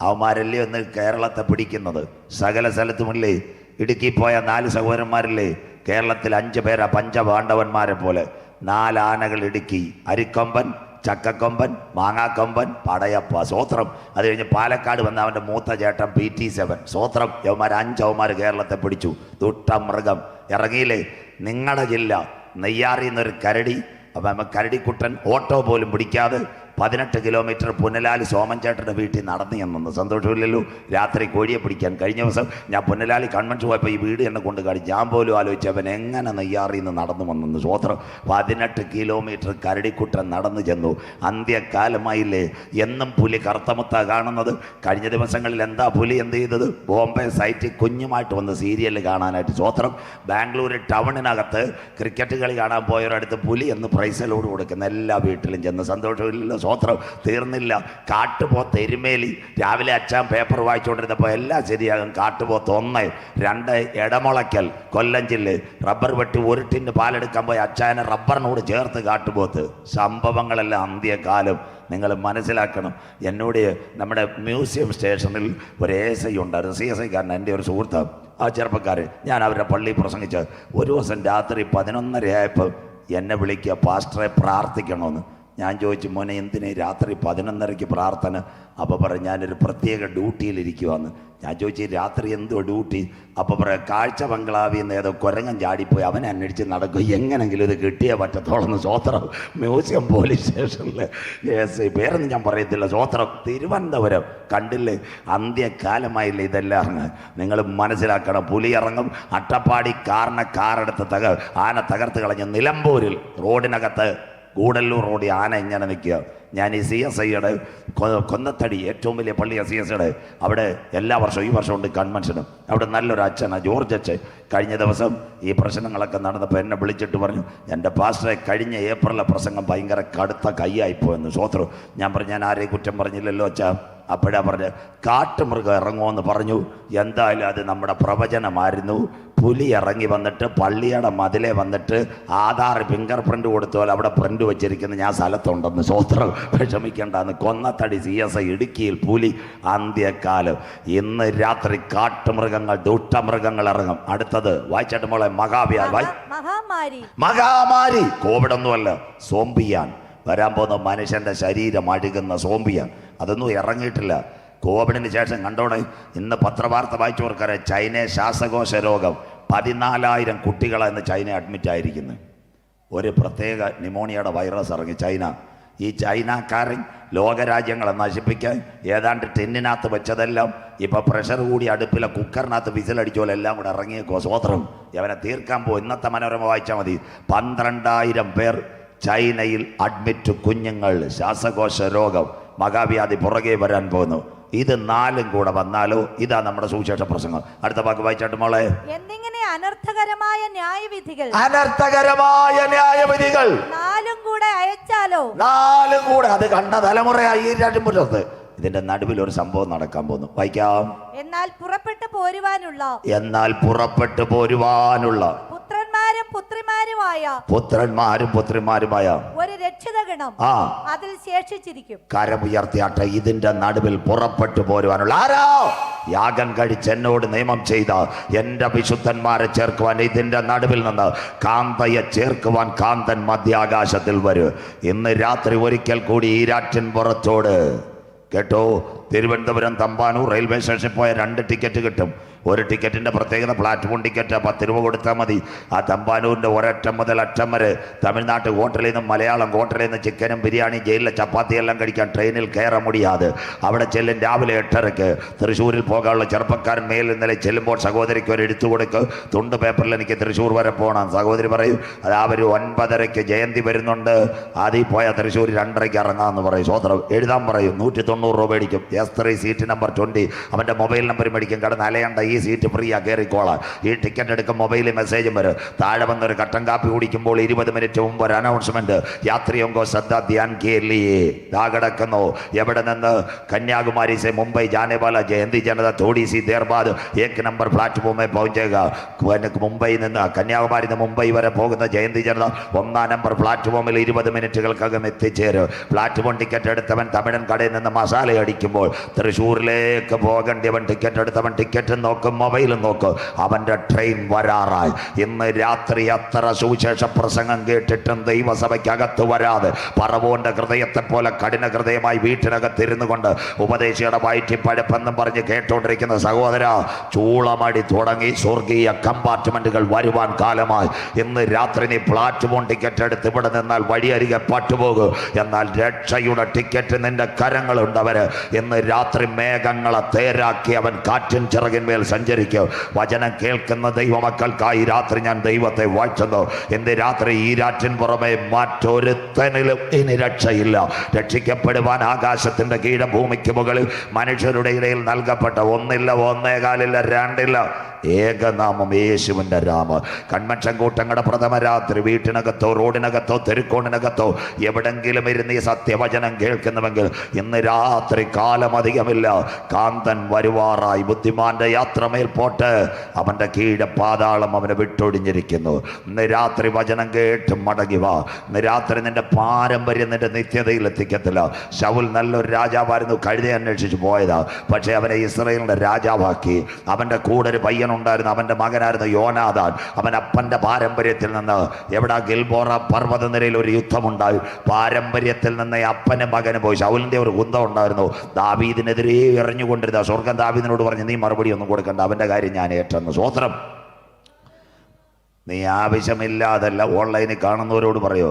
അവന്മാരല്ലേ ഒന്ന് കേരളത്തെ പിടിക്കുന്നത്. സകല സ്ഥലത്തുമില്ലേ? ഇടുക്കി പോയ 4 സഹോദരന്മാരില്ലേ? കേരളത്തിൽ 5 പേരാ പഞ്ചപാണ്ഡവന്മാരെ പോലെ. 4 ആനകൾ ഇടുക്കി. അരിക്കൊമ്പൻ, ചക്കക്കൊമ്പൻ, മാങ്ങാക്കൊമ്പൻ, പടയപ്പ. സ്വോത്രം. അത് കഴിഞ്ഞ് പാലക്കാട് വന്ന അവൻ്റെ മൂത്ത ചേട്ടൻ PT7. സ്വോത്രം. യവന്മാർ 5 അവന്മാർ കേരളത്തെ പിടിച്ചു. ദുഷ്ടമൃഗം. ഇറങ്ങിയില്ലേ? നിങ്ങളുടെ ജില്ല നെയ്യാറിന്നൊരു കരടി. അപ്പം കരടിക്കുട്ടൻ ഓട്ടോ പോലും പിടിക്കാതെ 18 കിലോമീറ്റർ പുന്നലാലി സോമൻ ചേട്ടൻ്റെ വീട്ടിൽ നടന്നു ചെന്നു. സന്തോഷമില്ലല്ലോ? രാത്രി കോഴിയെ പിടിക്കാൻ. കഴിഞ്ഞ ദിവസം ഞാൻ പുന്നലാലി കൺവെൻഷൻ പോയപ്പോൾ ഈ വീട് എന്നെ കൊണ്ട് കാണിച്ചു. ഞാൻ പോലും ആലോചിച്ച് അവൻ എങ്ങനെ നെയ്യാറിൽ നിന്ന് നടന്നു വന്നെന്ന്. സ്വോത്രം. 18 കിലോമീറ്റർ കരടിക്കുട്ടൻ നടന്നു ചെന്നു. അന്ത്യകാലമായില്ലേ? എന്നും പുലി കറുത്തമുത്ത കാണുന്നത്. കഴിഞ്ഞ ദിവസങ്ങളിൽ എന്താ പുലി എന്ത് ചെയ്തത്? ബോംബെ സൈറ്റിൽ കുഞ്ഞുമായിട്ട് വന്ന് സീരിയൽ കാണാനായിട്ട്. സ്വോത്രം. ബാംഗ്ലൂർ ടൗണിനകത്ത് ക്രിക്കറ്റ് കളി കാണാൻ പോയവരടുത്ത് പുലി എന്ന് പ്രൈസലോട് കൊടുക്കുന്ന എല്ലാ വീട്ടിലും ചെന്ന്. സന്തോഷമില്ലല്ലോ? സ്വോത്രം. തീർന്നില്ല. കാട്ടുപോത്ത് എരുമേലി. രാവിലെ അച്ഛൻ പേപ്പർ വായിച്ചുകൊണ്ടിരുന്നപ്പോൾ എല്ലാം ശരിയാകും. കാട്ടുപോത്ത് 1, 2 ഇടമുളയ്ക്കൽ, കൊല്ലം ജില്ല. റബ്ബർ വെട്ടി 1 ടിന്ന് പാലെടുക്കാൻ പോയി അച്ഛനെ റബ്ബറിനോട് ചേർത്ത് കാട്ടുപോത്ത്. സംഭവങ്ങളെല്ലാം അന്ത്യകാലം. നിങ്ങൾ മനസ്സിലാക്കണം. എന്നോട് നമ്മുടെ മ്യൂസിയം സ്റ്റേഷനിൽ ഒരു ASI ഉണ്ടായിരുന്നു. CSIക്കാരൻ, എൻ്റെ ഒരു സുഹൃത്ത്. ആ ചെറുപ്പക്കാരൻ, ഞാൻ അവരുടെ പള്ളിയിൽ പ്രസംഗിച്ച് ഒരു ദിവസം രാത്രി 11:30 ആയപ്പോൾ എന്നെ വിളിക്കുക, പാസ്റ്ററെ പ്രാർത്ഥിക്കണമെന്ന്. ഞാൻ ചോദിച്ചു, മോനെ എന്തിനേ രാത്രി 11:30 പ്രാർത്ഥന? അപ്പോൾ പറയും ഞാനൊരു പ്രത്യേക ഡ്യൂട്ടിയിലിരിക്കുവാന്ന്. ഞാൻ ചോദിച്ചു രാത്രി എന്തോ ഡ്യൂട്ടി? അപ്പോൾ പറയാം കാഴ്ച ബംഗ്ലാവിൽ നിന്ന് ഏതോ കുരങ്ങൻ ചാടിപ്പോയി അവനെ അന്വേഷിച്ച് നടക്കും, എങ്ങനെങ്കിലും ഇത് കിട്ടിയേ പറ്റത്തോളന്ന്. സ്വോത്രം. മ്യൂസിയം പോലീസ് സ്റ്റേഷനിൽ പേരൊന്നും ഞാൻ പറയത്തില്ല. സ്വോത്രം. തിരുവനന്തപുരം. കണ്ടില്ലേ, അന്ത്യകാലമായില്ലേ ഇതെല്ലാം. നിങ്ങൾ മനസ്സിലാക്കണം. പുലി ഇറങ്ങും. അട്ടപ്പാടി കാറെടുത്ത് ആന തകർത്ത് കളഞ്ഞ് നിലമ്പൂരിൽ റോഡിനകത്ത് ഗൂഡല്ലൂർ റോഡിൽ ആന ഇങ്ങനെ നിൽക്കുക. ഞാൻ ഈ CSIയുടെ കൊന്നത്തടി ഏറ്റവും വലിയ പള്ളിയ CSIയുടെ അവിടെ എല്ലാ വർഷവും ഈ വർഷമുണ്ട് കൺവെൻഷനും. അവിടെ നല്ലൊരു അച്ഛനാണ് ജോർജ് അച്ഛൻ. കഴിഞ്ഞ ദിവസം ഈ പ്രശ്നങ്ങളൊക്കെ നടന്നപ്പോൾ എന്നെ വിളിച്ചിട്ട് പറഞ്ഞു, എൻ്റെ പാസ്റ്ററെ കഴിഞ്ഞ ഏപ്രിലെ പ്രസംഗം ഭയങ്കര കടുത്ത കൈയായിപ്പോയെന്ന്. സ്വോത്രം. ഞാൻ പറഞ്ഞു ഞാൻ ആരെയും കുറ്റം പറഞ്ഞില്ലല്ലോ അച്ഛാ. അപ്പോഴാ പറഞ്ഞ് കാട്ടുമൃഗം ഇറങ്ങുമെന്ന് പറഞ്ഞു. എന്തായാലും അത് നമ്മുടെ പ്രവചനമായിരുന്നു. പുലി ഇറങ്ങി വന്നിട്ട് പള്ളിയുടെ മതിലെ വന്നിട്ട് ആധാർ ഫിംഗർ പ്രിൻ്റ് കൊടുത്തോലെ അവിടെ പ്രിൻ്റ് വെച്ചിരിക്കുന്ന ഞാൻ സ്ഥലത്തുണ്ടെന്ന്. സ്വോത്രം. വിഷമിക്കേണ്ടെന്ന്. കൊന്നത്തടി CSI ഇടുക്കിയിൽ പുലി. അന്ത്യക്കാലം. ഇന്ന് രാത്രി കാട്ടുമൃഗങ്ങൾ ദുഷ്ടമൃഗങ്ങൾ ഇറങ്ങും. അടുത്തത് വായിച്ചിട്ട് മോളെ മഹാമാരി. കോവിഡൊന്നുമല്ല, സോംബിയാൻ. വരാൻ പോകുന്ന മനുഷ്യൻ്റെ ശരീരം അഴുകുന്ന സോംബിയാൻ. അതൊന്നും ഇറങ്ങിയിട്ടില്ല. കോവിഡിന് ശേഷം കണ്ടോടെ ഇന്ന് പത്രവാർത്ത വായിച്ചവർക്കറിയാം, ചൈനയെ ശ്വാസകോശ രോഗം 14,000 കുട്ടികളാണ് ചൈന അഡ്മിറ്റ് ആയിരിക്കുന്നത്. ഒരു പ്രത്യേക ന്യൂമോണിയയുടെ വൈറസ് ഇറങ്ങി ചൈന. ഈ ചൈനക്കാരൻ ലോകരാജ്യങ്ങളെ നശിപ്പിക്കാൻ ഏതാണ്ട് ടിന്നിനകത്ത് വെച്ചതെല്ലാം ഇപ്പം പ്രഷർ കൂടി അടുപ്പിലെ കുക്കറിനകത്ത് വിസിലടിച്ചോലെ എല്ലാം കൂടെ ഇറങ്ങിയേക്കോ. സ്വോത്രം. അവനെ തീർക്കാൻ പോകും. ഇന്നത്തെ മനോരമ വായിച്ചാൽ മതി. 12,000 പേർ ചൈനയിൽ അഡ്മിറ്റ്. കുഞ്ഞുങ്ങൾ ശ്വാസകോശ രോഗം മഹാവ്യാധി പുറകെ വരാൻ പോകുന്നു. ഇത് 4ഉം കൂടെ വന്നാലോ? ഇതാ നമ്മുടെ സുവിശേഷ പ്രസംഗം. അടുത്ത വാക്ക് വായിച്ചാട്ട് മോളെ. എന്നിങ്ങനെ അനർത്ഥകരമായ ന്യായവിധികൾ 4ഉം കൂടെ അയച്ചാലോ? 4ഉം കൂടെ. അത് കണ്ട തലമുറയായി ഈ രണ്ടുമുറ്റത്ത്. ഇതിന്റെ നടുവിൽ ഒരു സംഭവം നടക്കാൻ പോകുന്നു. വായിക്കാം. എന്നാൽ പുറപ്പെട്ടു പോരുവാനുള്ള പുത്രന്മാരും പുത്രിമാരുമായ ഒരു രക്ഷിതഗണം അതിൽ ശേഷിച്ചിരിക്കും. കരമുയർത്തിയാട്ടെ. ഇതിന്റെ നടുവിൽ പുറപ്പെട്ടു പോരുവാനുള്ള ആരാ? യാഗം കഴിച്ച് എന്നോട് നിയമം ചെയ്ത എന്റെ വിശുദ്ധന്മാരെ ചേർക്കുവാൻ ഇതിന്റെ നടുവിൽ നിന്ന് കാന്തയെ ചേർക്കുവാൻ കാന്തൻ മധ്യാകാശത്തിൽ വരും. ഇന്ന് രാത്രി ഒരിക്കൽ കൂടി ഈരാറ്റിൻ പുറത്തോട് കേട്ടോ. തിരുവനന്തപുരം തമ്പാനൂർ റെയിൽവേ സ്റ്റേഷനിൽ പോയ 2 ടിക്കറ്റ് കിട്ടും. ഒരു ടിക്കറ്റിൻ്റെ പ്രത്യേകത പ്ലാറ്റ്ഫോം ടിക്കറ്റ് 10 രൂപ കൊടുത്താൽ മതി. ആ തമ്പാനൂരിൻ്റെ ഒരറ്റം മുതൽ അറ്റം വരെ തമിഴ്നാട്ട് ഹോട്ടലിൽ നിന്നും മലയാളം ഹോട്ടലിൽ നിന്ന് ചിക്കനും ബിരിയാണി ജയിലിലെ ചപ്പാത്തി എല്ലാം കഴിക്കാൻ ട്രെയിനിൽ കയറാൻ മുടിയാതെ അവിടെ ചെല്ലും. രാവിലെ 8:30 തൃശ്ശൂരിൽ പോകാനുള്ള ചെറുപ്പക്കാരൻ മേൽ ഇന്നലെ ചെല്ലുമ്പോൾ സഹോദരിക്ക് ഒരു എടുത്തു കൊടുക്ക്. തുണ്ട് പേപ്പറിൽ എനിക്ക് തൃശ്ശൂർ വരെ പോകണം. സഹോദരി പറയും അത് അവർ 9:30 ജയന്തി വരുന്നുണ്ട്, അതിൽ പോയാൽ തൃശ്ശൂർ 2:30 ഇറങ്ങാമെന്ന് പറയും. സ്വോത്രം. എഴുതാൻ പറയും. 190 രൂപ മേടിക്കും. S3 seat number 20. അവൻ്റെ മൊബൈൽ നമ്പർ മേടിക്കും. കിടന്ന് അലയണ്ട, ഈ സീറ്റ് ഫ്രീ ആ, കയറിക്കോളാം. ഈ ടിക്കറ്റ് എടുക്കും. മൊബൈലിൽ മെസ്സേജും വരും. താഴെ വന്നൊരു കട്ടൻ കാപ്പി കുടിക്കുമ്പോൾ 20 മിനിറ്റ് മുമ്പ് ഒരു അനൗൺസ്മെന്റ്. യാത്രിയോങ്കോ ശ്രദ്ധ ധ്യാൻ കേലിയേ ദാ കിടക്കുന്നു. എവിടെ നിന്ന്? കന്യാകുമാരി സെ മുംബൈ जाने वाला जयंती जनता थोड़ी सी देर बाद 1 नंबर प्लाटफॉर्म में पहुंचेगा. മുംബൈയിൽ നിന്ന് കന്യാകുമാരി നിന്ന് മുംബൈ വരെ പോകുന്ന ജയന്തി ജനത 1 നമ്പർ പ്ലാറ്റ്ഫോമിൽ 20 മിനിറ്റുകൾക്കകം എത്തിച്ചേരും. പ്ലാറ്റ്ഫോം ടിക്കറ്റ് എടുത്തവൻ തമിഴൻ കടയിൽ നിന്ന് മസാല അടിക്കുമ്പോൾ തൃശ്ശൂരിലേക്ക് പോകേണ്ടവൻ ടിക്കറ്റ് എടുത്തവൻ ടിക്കറ്റ് നോക്കും, മൊബൈലും നോക്കും. അവൻ്റെ ട്രെയിൻ വരാറായി. ഇന്ന് രാത്രി അത്ര സുവിശേഷ പ്രസംഗം കേട്ടിട്ടും ദൈവസഭയ്ക്കകത്ത് വരാതെ പറവോന്റെ ഹൃദയത്തെ പോലെ കഠിന ഹൃദയമായി വീട്ടിനകത്തിരുന്നു കൊണ്ട് ഉപദേശിയുടെ വയറ്റിപ്പഴപ്പെന്നും പറഞ്ഞ് കേട്ടോണ്ടിരിക്കുന്ന സഹോദര, ചൂളമടി തുടങ്ങി സ്വർഗീയ കമ്പാർട്ട്മെന്റുകൾ വരുവാൻ കാലമായി. ഇന്ന് രാത്രി നീ പ്ലാറ്റ്ഫോം ടിക്കറ്റ് എടുത്ത് ഇവിടെ നിന്നാൽ വഴിയരികെ പട്ടുപോകും. എന്നാൽ രക്ഷയുടെ ടിക്കറ്റ് നിന്റെ കരങ്ങളുണ്ടവര്. ഇന്ന് രാത്രി മേഘങ്ങളെ തേരാക്കി അവൻ കാറ്റിൻ ചിറകിന്മേൽ സഞ്ചരിക്കും. വചനം കേൾക്കുന്ന ദൈവമക്കൾക്കായി രാത്രി ഞാൻ ദൈവത്തെ വാഴ്ത്തുന്നു. ഇന്ന് രാത്രി ഈ രാറ്റിൻ പുറമെ മറ്റൊരുത്തനിലും ഇനി രക്ഷയില്ല. രക്ഷിക്കപ്പെടുവാൻ ആകാശത്തിന്റെ കീഴ് ഭൂമിക്ക് മുകളിൽ മനുഷ്യരുടെ ഇടയിൽ നൽകപ്പെട്ട 1 1 1.25 2 ഏകനാമം യേശുവിൻ്റെ രാമ. കൺവെൻഷൻ കൂട്ടങ്ങളുടെ പ്രഥമ രാത്രി വീട്ടിനകത്തോ റോഡിനകത്തോ തെരുക്കോണിനകത്തോ എവിടെങ്കിലും ഇരുന്ന് ഈ സത്യവചനം കേൾക്കുന്നുവെങ്കിൽ ഇന്ന് രാത്രി കാലമധികമില്ല. കാന്തൻ വരുവാറായി. ബുദ്ധിമാന്റെ യാത്ര അത്രമേൽ പോട്ട് അവൻ്റെ കീഴെ പാതാളം അവനെ വിട്ടൊടിഞ്ഞിരിക്കുന്നു. ഇന്ന് രാത്രി വചനം കേട്ട് മടങ്ങി വാ. ഇന്ന് രാത്രി നിന്റെ പാരമ്പര്യം നിന്റെ നിത്യതയിൽ എത്തിക്കത്തില്ല. ശൗൽ നല്ലൊരു രാജാവായിരുന്നു, കഴുതെ അന്വേഷിച്ച് പോയതാ. പക്ഷേ അവനെ ഇസ്രായേലിന്റെ രാജാവാക്കി. അവൻ്റെ കൂടെ ഒരു പയ്യനുണ്ടായിരുന്നു, അവൻ്റെ മകനായിരുന്നു യോനാദാൻ. അവൻ അപ്പൻ്റെ പാരമ്പര്യത്തിൽ നിന്ന് എവിടെ ഗിൽബോറ പർവ്വതനിരയിൽ ഒരു യുദ്ധമുണ്ടായി. പാരമ്പര്യത്തിൽ നിന്ന് അപ്പനും മകനും പോയി. ശൗലിൻ്റെ ഒരു കുന്തം ഉണ്ടായിരുന്നു, ദാവീദിനെതിരെ എറിഞ്ഞുകൊണ്ടിരുന്ന. സ്വർഗം ദാവീദിനോട് പറഞ്ഞു, നീ മറുപടി ഒന്നും കൊടുക്കണ്ട, അവൻ്റെ കാര്യം ഞാൻ ഏറ്റെന്ന്. സ്വോത്രം. നീ ആവശ്യമില്ലാതല്ല, ഓൺലൈനിൽ കാണുന്നവരോട് പറയോ,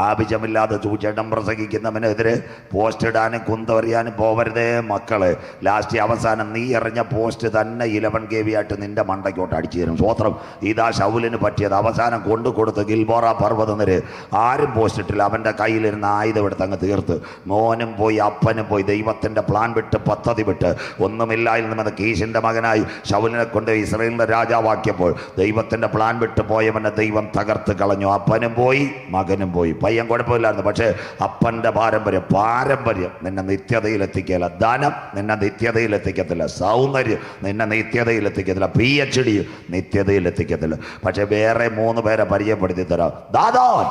ആവശ്യമില്ലാതെ ചൂച്ചേട്ടം പ്രസംഗിക്കുന്നവനെതിരെ പോസ്റ്റ് ഇടാനും കുന്തറിയാനും പോവരുതേ മക്കള്. ലാസ്റ്റ് അവസാനം നീ എറിഞ്ഞ പോസ്റ്റ് തന്നെ 11 KB ആയിട്ട് നിന്റെ മണ്ടയ്ക്കോട്ട് അടിച്ചു തരും. സ്വോത്രം. ഇതാ ശൗലിന് പറ്റിയത്. അവസാനം കൊണ്ടു കൊടുത്ത് ഗിൽബോറ പർവ്വതനിര് ആരും പോസ്റ്റ് ഇട്ടില്ല. അവൻ്റെ കയ്യിലിരുന്ന ആയുധം എടുത്ത് അങ്ങ് തീർത്ത്. മോനും പോയി, അപ്പനും പോയി. ദൈവത്തിൻ്റെ പ്ലാൻ വിട്ട്, പദ്ധതി വിട്ട്, ഒന്നുമില്ലായിൽ നിന്ന് കീശിൻ്റെ മകനായി ശൗലിനെ കൊണ്ട് ഇസ്രായേലിൻ്റെ രാജാവാക്കിയപ്പോൾ ദൈവത്തിൻ്റെ പ്ലാൻ വിട്ട് പോയവനെ ദൈവം തകർത്ത് കളഞ്ഞു. അപ്പനും പോയി, മകനും പോയി. പയ്യൻ കുഴപ്പമില്ലായിരുന്നു, പക്ഷേ അപ്പൻ്റെ പാരമ്പര്യം നിന്നെ നിത്യതയിലെത്തിക്കല. ധനം നിന്നെ നിത്യതയിലെത്തിക്കത്തില്ല. സൗന്ദര്യം നിന്നെ നിത്യതയിലെത്തിക്കത്തില്ല. PhD നിത്യതയിലെത്തിക്കത്തില്ല. പക്ഷെ വേറെ 3 പേരെ പരിചയപ്പെടുത്തി തരാം. ദാദാൻ,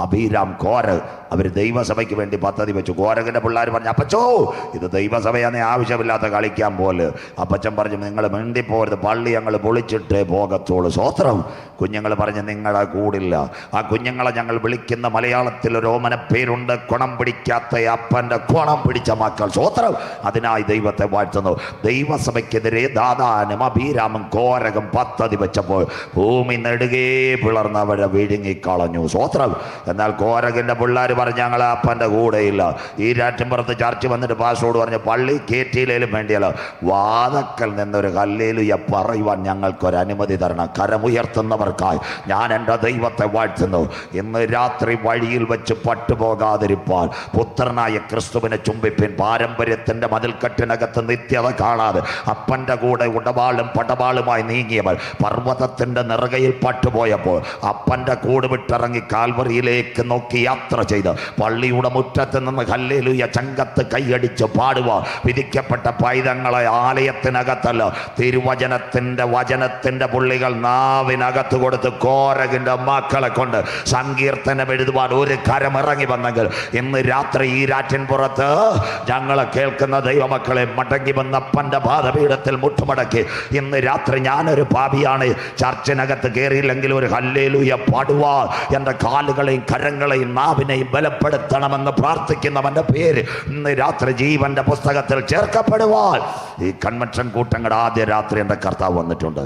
അബീരാം, കോരഗ്. അവർ ദൈവസഭയ്ക്ക് വേണ്ടി പദ്ധതി വെച്ചു. കോരഗിൻ്റെ പിള്ളേർ പറഞ്ഞു, അപ്പച്ചോ ഇത് ദൈവസഭയാന്നേ, ആവശ്യമില്ലാത്ത കളിക്കാൻ പോലെ. അപ്പച്ചൻ പറഞ്ഞു, നിങ്ങൾ മിണ്ടിപ്പോരുത്, പള്ളി ഞങ്ങൾ പൊളിച്ചിട്ടേ പോകത്തോളൂ. സ്വോത്രം. കുഞ്ഞുങ്ങൾ പറഞ്ഞു, നിങ്ങളെ കൂടില്ല. ആ കുഞ്ഞുങ്ങളെ ഞങ്ങൾ വിളിക്കുന്ന മലയാളത്തിൽ ഒരു ഓമന പേരുണ്ട്, കുണം പിടിക്കാത്ത അപ്പൻ്റെ കുണം പിടിച്ച മക്കൾ. സ്വോത്രം. അതിനായി ദൈവത്തെ വാഴ്ത്തുന്നു. ദൈവസഭയ്ക്കെതിരെ ദാദാനും അബീരാമും കോരഗും പദ്ധതി വെച്ചപ്പോൾ ഭൂമി നെടുകേ പിളർന്നവരെ വിഴുങ്ങിക്കളഞ്ഞു. സ്വോത്രം. എന്നാൽ കോരഗിൻ്റെ പിള്ളേർ പറഞ്ഞു, ഞങ്ങൾ അപ്പൻ്റെ കൂടെയില്ല. ഈ രാറ്റുംപുറത്ത് ചർച്ച വന്നിട്ട് പാസ്റ്ററോട് പറഞ്ഞു, പള്ളി കേറ്റിയിലേലും വേണ്ടിയല്ല, വാതക്കൽ നിന്നൊരു ഹല്ലേലൂയ പറയുവാൻ ഞങ്ങൾക്കൊരു അനുമതി തരണം. കരമുയർത്തുന്നവർക്കായി ഞാൻ എൻ്റെ ദൈവത്തെ വാഴ്ത്തുന്നു. ഇന്ന് രാത്രി വഴിയിൽ വെച്ച് പട്ടുപോകാതിരിപ്പാൻ പുത്രനായ ക്രിസ്തുവിനെ ചുംബിപ്പിൻ. പാരമ്പര്യത്തിൻ്റെ മതിൽക്കെട്ടിനകത്ത് നിത്യത കാണാതെ അപ്പൻ്റെ കൂടെ ഉടവാളും പടവാളുമായി നീങ്ങിയവൾ പർവ്വതത്തിൻ്റെ നിറകയിൽ പട്ടുപോയപ്പോൾ അപ്പൻ്റെ കൂട് വിട്ടിറങ്ങി കാൽവറിയിലേക്ക് നോക്കി യാത്ര ചെയ്ത് പള്ളിയുടെ മുറ്റത്ത് നിന്ന് ഹല്ലേലൂയ ചങ്കത്ത് കൈയടിച്ച് പാടുക. വിധിക്കപ്പെട്ട പൈതങ്ങളെ ആലയത്തിനകത്തല്ല, വചനത്തിന്റെ പുള്ളികൾ നാവിനകത്ത് കൊടുത്ത് കോരകിൻ്റെ മക്കളെ കൊണ്ട് സങ്കീർത്തനം എഴുതുവാൻ ഒരു കരമിറങ്ങി വന്നെങ്കിൽ ഇന്ന് രാത്രി ഈ രാറ്റിൻപുറത്ത് ഞങ്ങളെ കേൾക്കുന്ന ദൈവമക്കളെ മടങ്ങി വന്നപ്പൻ്റെ പാദപീഠത്തിൽ മുട്ടുമടക്കി ഇന്ന് രാത്രി ഞാനൊരു പാപിയാണ്, ചർച്ചിനകത്ത് കയറിയില്ലെങ്കിൽ ഒരു ഹല്ലേലൂയ പാടുവാ, എൻ്റെ കാലുകളെയും കരങ്ങളെയും നാവിനെയും ബലപ്പെടുത്തണമെന്ന് പ്രാർത്ഥിക്കുന്നവൻ്റെ പേര് ഇന്ന് രാത്രി ജീവന്റെ പുസ്തകത്തിൽ ചേർക്കപ്പെടുവാൻ ഈ കൺവെൻഷൻ കൂട്ടങ്ങളുടെ ആദ്യ രാത്രി എൻ്റെ കർത്താവ് വന്നിട്ടുണ്ട്.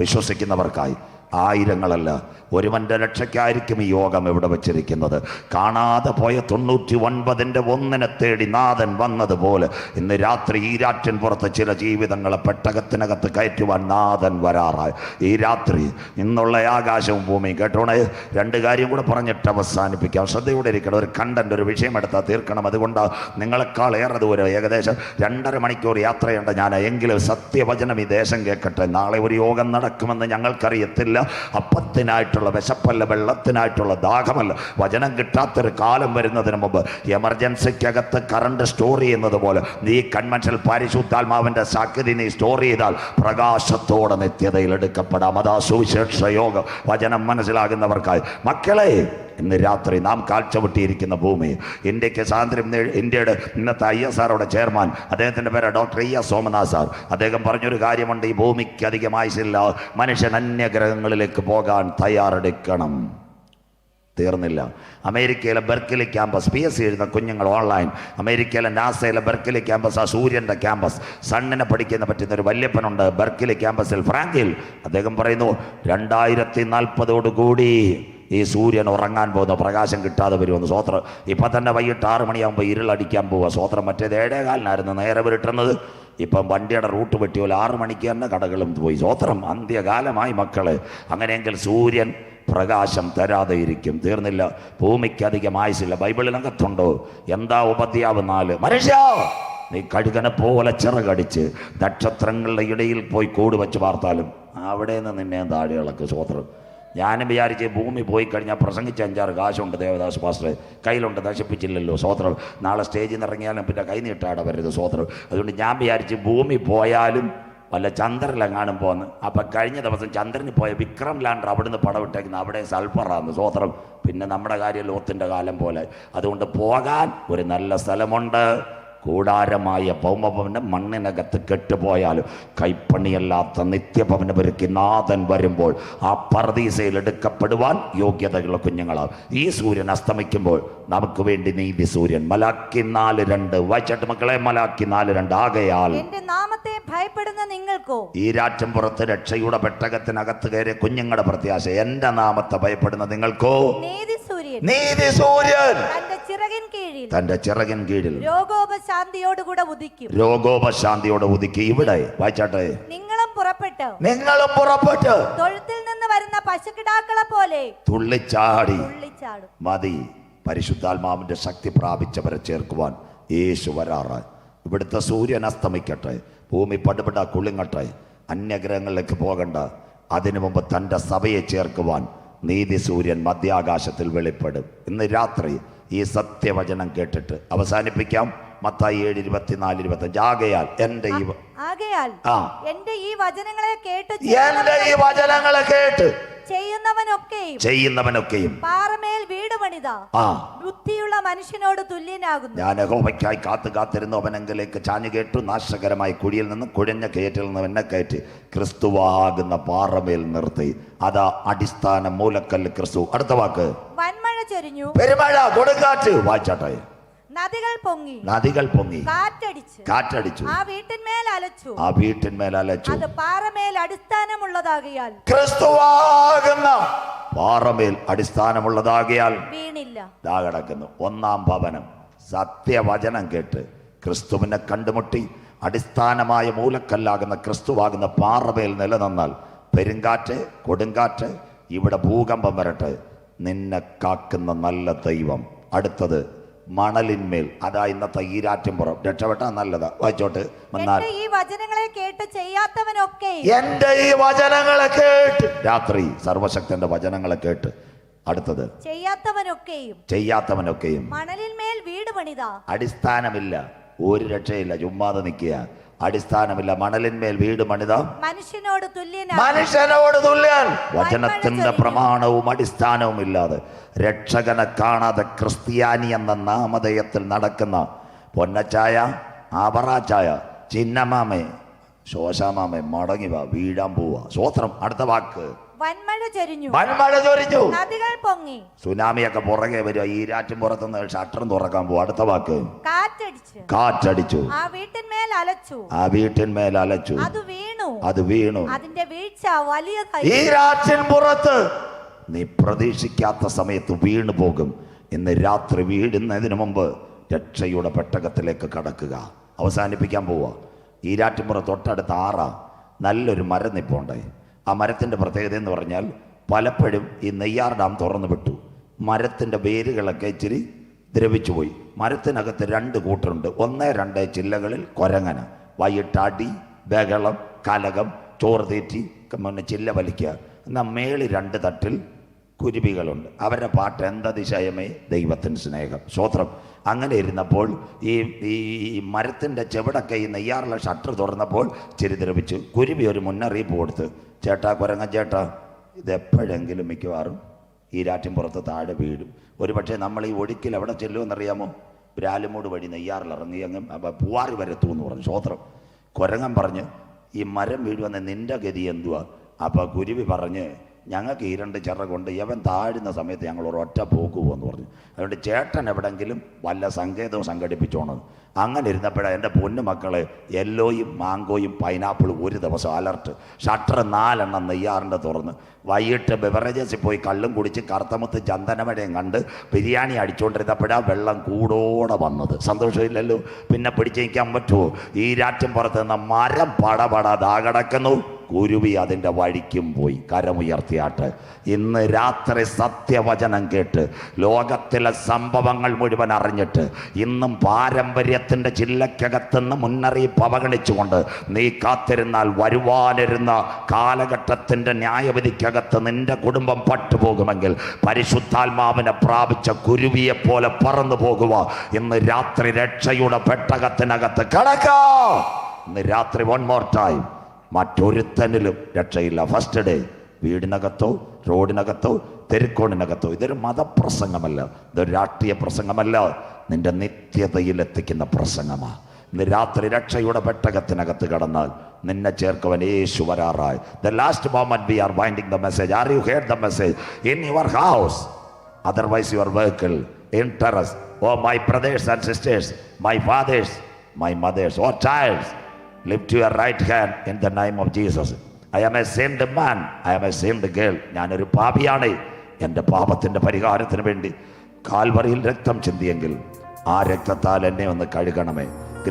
വിശ്വസിക്കുന്നവർക്കായി ആയിരങ്ങളല്ല, ഒരുവൻ്റെ രക്ഷയ്ക്കായിരിക്കും ഈ യോഗം ഇവിടെ വച്ചിരിക്കുന്നത്. കാണാതെ പോയ 99-1 തേടി നാഥൻ വന്നതുപോലെ ഇന്ന് രാത്രി ഈ രാറ്റിൻ പുറത്ത് ചില ജീവിതങ്ങളെ പെട്ടകത്തിനകത്ത് കയറ്റുവാൻ നാഥൻ വരാറായി. ഈ രാത്രി ഇന്നുള്ള ആകാശവും ഭൂമിയും കേട്ടോണേ. 2 കാര്യം കൂടെ പറഞ്ഞിട്ട് അവസാനിപ്പിക്കാം. ശ്രദ്ധയോടെ ഇരിക്കണം. ഒരു കണ്ടന്റ്, ഒരു വിഷയം എടുത്താൽ തീർക്കണം. അതുകൊണ്ട് നിങ്ങളെക്കാൾ ഏറെ ദൂരം, ഏകദേശം 2.5 മണിക്കൂർ യാത്രയുണ്ട് ഞാൻ. എങ്കിലും സത്യവചനം ഈ ദേശം കേൾക്കട്ടെ. നാളെ ഒരു യോഗം നടക്കുമെന്ന് ഞങ്ങൾക്കറിയത്തില്ല. അപ്പത്തിനായിട്ടുള്ള വിശപ്പല്ല, വെള്ളത്തിനായിട്ടുള്ള ദാഹമല്ല. വചനം കിട്ടാത്തൊരു കാലം വരുന്നതിന് മുമ്പ് എമർജൻസിക്കകത്ത് കറണ്ട് സ്റ്റോർ ചെയ്യുന്നത് പോലെ നീ കൺവെൻഷൻ പരിശുദ്ധാത്മാവിൻ്റെ ശക്തി നീ സ്റ്റോർ ചെയ്താൽ പ്രകാശത്തോടെ നിത്യതയിൽ എടുക്കപ്പെടാം. അതാ സുവിശേഷ യോഗം. വചനം മനസ്സിലാകുന്നവർക്കായി മക്കളെ, ഇന്ന് രാത്രി നാം കാഴ്ചവെട്ടിയിരിക്കുന്ന ഭൂമി, ഇന്ത്യക്ക് സ്വാതന്ത്ര്യം, ഇന്ത്യയുടെ ഇന്നത്തെ ISRO ചെയർമാൻ, അദ്ദേഹത്തിൻ്റെ പേര് ഡോക്ടർ ES സോമനാഥ് സാർ. അദ്ദേഹം പറഞ്ഞൊരു കാര്യമുണ്ട്, ഈ ഭൂമിക്ക് അധികം ആയുസില്ല, മനുഷ്യൻ അന്യഗ്രഹങ്ങളിലേക്ക് പോകാൻ തയ്യാറെടുക്കണം. തീർന്നില്ല. അമേരിക്കയിലെ ബെർക്കിലി ക്യാമ്പസ്, PSC എഴുതുന്ന കുഞ്ഞുങ്ങൾ ഓൺലൈൻ. അമേരിക്കയിലെ നാസയിലെ ബെർക്കിലി ക്യാമ്പസ്, ആ സൂര്യൻ്റെ ക്യാമ്പസ്, സണ്ണിനെ പഠിക്കുന്ന പറ്റുന്ന ഒരു വല്യപ്പനുണ്ട് ബെർക്കിലി ക്യാമ്പസിൽ, ഫ്രാങ്കിൽ. അദ്ദേഹം പറയുന്നു 2040 ഈ സൂര്യൻ ഉറങ്ങാൻ പോകുന്ന, പ്രകാശം കിട്ടാതെ വരുമെന്ന്. സ്വോത്രം. ഇപ്പം തന്നെ വൈകിട്ട് 6 മണിയാകുമ്പോൾ ഇരുളടിക്കാൻ പോവുക. സ്വോത്രം. മറ്റേത് 7:15 നേരെ വിരട്ടുന്നത്. ഇപ്പം വണ്ടിയുടെ റൂട്ട് വെട്ടിയോല 6 മണിക്ക് തന്നെ കടകളും പോയി. സ്വോത്രം. അന്ത്യകാലമായി മക്കളെ. അങ്ങനെയെങ്കിൽ സൂര്യൻ പ്രകാശം തരാതെ ഇരിക്കും. തീർന്നില്ല. ഭൂമിക്ക് അധികം ആയുസില്ല. ബൈബിളിനകത്തുണ്ടോ? എന്താ ഉപദ്യാവ് 4? മനുഷ്യ നീ കഴുകനെ പോലെ ചിറകടിച്ച് നക്ഷത്രങ്ങളുടെ ഇടയിൽ പോയി കൂട് വെച്ച് വാർത്താലും അവിടെ നിന്ന് നിന്നെ താഴെ ഇളക്ക്. സ്വോത്രം. ഞാനും വിചാരിച്ച് ഭൂമി പോയി കഴിഞ്ഞാൽ പ്രസംഗിച്ച 5-6 കാശുണ്ട് ദേവദാസ് പാസ്റ്ററെ കയ്യിലുണ്ട്, നശിപ്പിച്ചില്ലല്ലോ. സ്വോത്രം. നാളെ സ്റ്റേജിൽ നിന്ന് ഇറങ്ങിയാലും പിന്നെ കൈ നീട്ടാടെ വരരുത്. സ്വോത്രം. അതുകൊണ്ട് ഞാൻ വിചാരിച്ച് ഭൂമി പോയാലും വല്ല ചന്ദ്രനെങ്ങാനും പോന്ന്. അപ്പം കഴിഞ്ഞ ദിവസം ചന്ദ്രന് പോയ വിക്രം ലാൻഡർ അവിടുന്ന് പടവിട്ടേക്കുന്ന അവിടെ സൾഫറാന്ന് സ്വോത്രം. പിന്നെ നമ്മുടെ കാര്യം ലോത്തിൻ്റെ കാലം പോലെ. അതുകൊണ്ട് പോകാൻ ഒരു നല്ല സ്ഥലമുണ്ട്. കൂടാരമായ ഭൗമഭവനം മണ്ണിനകത്ത് കെട്ടുപോയാലും കൈപ്പണിയല്ലാത്ത നിത്യഭവനം ഒരുക്കി നാഥൻ വരുമ്പോൾ ആ പർദീസയിൽ എടുക്കപ്പെടുവാൻ യോഗ്യതയുള്ള കുഞ്ഞുങ്ങളാണ്. ഈ സൂര്യൻ അസ്തമിക്കുമ്പോൾ നമുക്ക് വേണ്ടി നീതി സൂര്യൻ. മലാക്കി 4:2 വായിച്ചിട്ട് മക്കളെ, മലാക്കി 4:2 ആകയാൽ എന്റെ നാമത്തെ ഭയപ്പെടുന്ന നിങ്ങൾക്കോ, ഈ രാറ്റംപുറത്ത് രക്ഷയുടെ പെട്ടകത്തിനകത്ത് കയറിയ കുഞ്ഞുങ്ങളുടെ പ്രത്യാശ, എന്റെ നാമത്തെ ഭയപ്പെടുന്ന നിങ്ങൾക്കോ നീതി സൂര്യൻ തന്റെ ചിറകിൻ കീഴിൽ രോഗോപശാന്തിയോടുകൂടെ ഉദിക്കും. രോഗോപശാന്തിയോടെ ഉദിക്കും. ഇവിടെ വായിച്ചാട്ടെ, നിങ്ങളും പുറപ്പെട്ട് തൊഴുത്തിൽ നിന്ന് വരുന്ന പശുക്കിടാക്കളെ പോലെ തുള്ളിച്ചാടും. മതി. പരിശുദ്ധാത്മാവിന്റെ ശക്തി പ്രാപിച്ചവരെ ചേർക്കുവാൻ യേശു വരാറ്. ഇവിടുത്തെ സൂര്യൻ അസ്തമിക്കട്ടെ, ഭൂമി പടുപട കുളുങ്ങട്ടെ, അന്യഗ്രഹങ്ങളിലേക്ക് പോകണ്ട. അതിനു മുമ്പ് തൻ്റെ സഭയെ ചേർക്കുവാൻ നീതി സൂര്യൻ മധ്യാകാശത്തിൽ വെളിപ്പെടും. ഇന്ന് രാത്രി ഈ സത്യവചനം കേട്ടിട്ട് അവസാനിപ്പിക്കാം. മത്തായി 7:24-25 ആകയാൽ എന്റെ ഈ വചനങ്ങളെ കേട്ട് ചെയ്യുന്നവനൊക്കെയും പാറമേൽ വീട് പണിത ബുദ്ധിയുള്ള മനുഷ്യനോട് തുല്യനാകുന്നു. ഞാൻ യഹോവയ്ക്കായി കാത്തിരുന്നു, അവനെങ്കിലേക്ക് ചാഞ്ഞു കേട്ടു. നാശകരമായി കുഴിയിൽ നിന്ന് കുഴഞ്ഞ കയറ്റിൽ നിന്ന് എന്നെ കയറ്റി ക്രിസ്തുവാകുന്ന പാറമേൽ നിർത്തി. അതാ അടിസ്ഥാന മൂലക്കല്ല് ക്രിസ്തു. അടുത്ത വാക്ക്, വൻമഴ ചൊരിഞ്ഞു, പെരുമഴ, കൊടുങ്കാറ്റ്. വായിച്ചാട്ടെ, നദികൾ പൊങ്ങി, കാറ്റടിച്ചു, ആ വീട്ടിന്മേൽ അലച്ചു. അത് പാറമേൽ അടിസ്ഥാനമുള്ളതാകിയാൽ, ക്രിസ്തുവാകുന്ന പാറമേൽ അടിസ്ഥാനമുള്ളതാകിയാൽ വീണില്ല. ദാ കിടക്കുന്നു. ഒന്നാം ഭവനം സത്യവചനം കേട്ട് ക്രിസ്തുവിനെ കണ്ടുമുട്ടി അടിസ്ഥാനമായ മൂലക്കല്ലാകുന്ന ക്രിസ്തുവാകുന്ന പാറമേൽ നിലനിന്നാൽ പെരുങ്കാറ്റ്, കൊടുങ്കാറ്റ്, ഇവിടെ ഭൂകമ്പം വരട്ടെ, നിന്നെ കാക്കുന്ന നല്ല ദൈവം. അടുത്തത് മണലിന്മേൽ, അതാ ഇന്നത്തെ ഈരാറ്റുംപുറം. രക്ഷപ്പെട്ടാ നല്ലതാ. വായിച്ചോട്ട്. എന്റെ ഈ വചനങ്ങളെ കേട്ട് രാത്രി സർവശക്തന്റെ വചനങ്ങളെ കേട്ട്. അടുത്തത് ചെയ്യാത്തവനൊക്കെയും മണലിന്മേൽ വീട് പണിത. അടിസ്ഥാനമില്ല, ഒരു രക്ഷയില്ല, ചുമ്മാതെ നിൽക്കുക. അടിസ്ഥാനമില്ല, മണലിന്മേൽ വീട് പണിത മനുഷ്യനോട് തുല്യൻ. വചനത്തിന്റെ പ്രമാണവും അടിസ്ഥാനവും ഇല്ലാതെ രക്ഷകനെ കാണാതെ ക്രിസ്ത്യാനി എന്ന നാമധേയത്തിൽ നടക്കുന്ന പൊന്നച്ചായ, ആവറാച്ചായ, ചിന്നമാമേ, ശോശാമാമേ, മടങ്ങി വാ, വീഴാൻ പോവാ. സ്വോത്രം. അടുത്ത വാക്ക്, വൻമഴ ചൊരിഞ്ഞു, നദികൾ പൊങ്ങി. സുനാമിയൊക്കെ പുറകെ വരിക. ഈ രാറ്റുംപുറത്തുനിന്ന് ഷട്ടറും തുറക്കാൻ പോവാ. അടുത്ത വാക്ക്, കാറ്റടിച്ചു, ആ വീട്ടിന്മേൽ അലച്ചു. അത് വീണു. അതിന്റെ വീഴ്ച വലിയതായി. ഈ രാറ്റിൻപുറത്ത് നീ പ്രതീക്ഷിക്കാത്ത സമയത്ത് വീണു പോകും. ഇന്ന് രാത്രി വീഴുന്നതിന് മുമ്പ് രക്ഷയുടെ പെട്ടകത്തിലേക്ക് കടക്കുക. അവസാനിപ്പിക്കാൻ പോവാ. ഈ രാറ്റിൻപുറത്ത് തൊട്ടടുത്ത നല്ലൊരു മരം നിപ്പുണ്ടേ. ആ മരത്തിൻ്റെ പ്രത്യേകത എന്ന് പറഞ്ഞാൽ പലപ്പോഴും ഈ നെയ്യാർ ഡാം തുറന്നു വിട്ടു. മരത്തിൻ്റെ വേരുകളൊക്കെ ഇച്ചിരി ദ്രവിച്ചു പോയി. മരത്തിനകത്ത് 2 കൂട്ടരുണ്ട്. 1, 2 ചില്ലകളിൽ കൊരങ്ങന. വൈകിട്ട് അടി, ബഹളം, കലകം, ചോറ് തീറ്റി, ചില്ല വലിക്കുക. എന്നാൽ മേളിൽ 2 തട്ടിൽ കുരുവികളുണ്ട്. അവരുടെ പാട്ട് എന്തതിശയമേ ദൈവത്തിന് സ്നേഹം. സ്വോത്രം. അങ്ങനെ ഇരുന്നപ്പോൾ ഈ മരത്തിൻ്റെ ചെവിടൊക്കെ ഈ നെയ്യാറുള്ള ഷട്ടർ തുറന്നപ്പോൾ ചിരിദ്രവിച്ചു. കുരുവി ഒരു മുന്നറിയിപ്പ് കൊടുത്ത്, ചേട്ടാ, കുരങ്ങൻ ചേട്ടാ, ഇതെപ്പോഴെങ്കിലും മിക്കവാറും ഈ രാറ്റിൻപുറത്ത് താഴെ വീഴും. ഒരു പക്ഷേ നമ്മൾ ഈ ഒഴുക്കിൽ എവിടെ ചെല്ലുമെന്നറിയാമോ? ബ്രാലുമൂട് വഴി നെയ്യാറിൽ ഇറങ്ങി അങ്ങ് പൂവാറി വരെത്തുമെന്ന് പറഞ്ഞു. സ്വോത്രം. കുരങ്ങൻ പറഞ്ഞ്, ഈ മരം വീഴുമെന്ന് നിൻ്റെ ഗതി എന്തുവാ? അപ്പോൾ കുരുവി പറഞ്ഞ്, ഞങ്ങൾക്ക് ഈ 2 ചിറകൊണ്ട് യവൻ താഴുന്ന സമയത്ത് ഞങ്ങൾ ഒരൊറ്റ പോക്ക് പോകുമെന്ന് പറഞ്ഞു. അതുകൊണ്ട് ചേട്ടൻ എവിടെങ്കിലും വല്ല സങ്കേതവും സംഘടിപ്പിച്ചോണം. അങ്ങനെ ഇരുന്നപ്പോഴാണ് എൻ്റെ പൊന്നു മക്കളെ യെല്ലോയും മാങ്കോയും പൈനാപ്പിളും ഒരു ദിവസം അലർട്ട്. ഷട്ടർ 4 നെയ്യാറിൻ്റെ തുറന്ന് വൈകിട്ട് ബെവറേജസിൽ പോയി കള്ളും കുടിച്ച് കറുത്തമുത്ത് ചന്ദനമഴയും കണ്ട് ബിരിയാണി അടിച്ചുകൊണ്ടിരുന്നപ്പോഴാണ് വെള്ളം കൂടോടെ വന്നത്. സന്തോഷമില്ലല്ലോ. പിന്നെ പിടിച്ച് നിൽക്കാൻ പറ്റുമോ? ഈ രാറ്റിൻപുറത്ത് നിന്ന് മരം പടപടാ കിടക്കുന്നു. കുരുവി അതിൻ്റെ വഴിക്കും പോയി. കരമുയർത്തിയാട്ട്. ഇന്ന് രാത്രി സത്യവചനം കേട്ട് ലോകത്തിലെ സംഭവങ്ങൾ മുഴുവൻ അറിഞ്ഞിട്ട് ഇന്നും പാരമ്പര്യത്തിൻ്റെ ചില്ലക്കകത്തുനിന്ന് മുന്നറിയിപ്പ് അവഗണിച്ചുകൊണ്ട് നീ കാത്തിരുന്നാൽ വരുവാനിരുന്ന കാലഘട്ടത്തിൻ്റെ ന്യായവിധിക്കകത്ത് നിന്റെ കുടുംബം പട്ടുപോകുമെങ്കിൽ പരിശുദ്ധാത്മാവിനെ പ്രാപിച്ച കുരുവിയെ പോലെ പറന്നു പോകുക. ഇന്ന് രാത്രി രക്ഷയുടെ പെട്ടകത്തിനകത്ത് കിടക്കാം. ഇന്ന് രാത്രി 1 more time മറ്റൊരുത്തനിലും രക്ഷയില്ല. ഫസ്റ്റ് ഡേ വീടിനകത്തോ റോഡിനകത്തോ തെരുക്കോണിനകത്തോ. ഇതൊരു മതപ്രസംഗമല്ല, ഇതൊരു രാഷ്ട്രീയ പ്രസംഗമല്ല, നിന്റെ നിത്യതയിൽ എത്തിക്കുന്ന പ്രസംഗമാണ്. ഇന്ന് രാത്രി രക്ഷയുടെ പെട്ടകത്തിനകത്ത് കടന്നാൽ നിന്നെ ചേർക്കുവാൻ യേശു വരാറായി. The last moment we are winding the message. Are you heard the message? In your house, otherwise your vehicle, in terrace. Oh my brothers and sisters, my fathers, my mothers, oh childs, lift your right hand in the name of Jesus. I am a saved man, I am a saved girl. ഞാനൊരു പാപിയാണ്. എൻ്റെ പാപത്തിൻ്റെ പരിഹാരത്തിന് വേണ്ടി കാൽവറിയിൽ രക്തം ചിന്തിയെങ്കിൽ ആ രക്തത്താൽ എന്നെ ഒന്ന് കഴുകണമേ.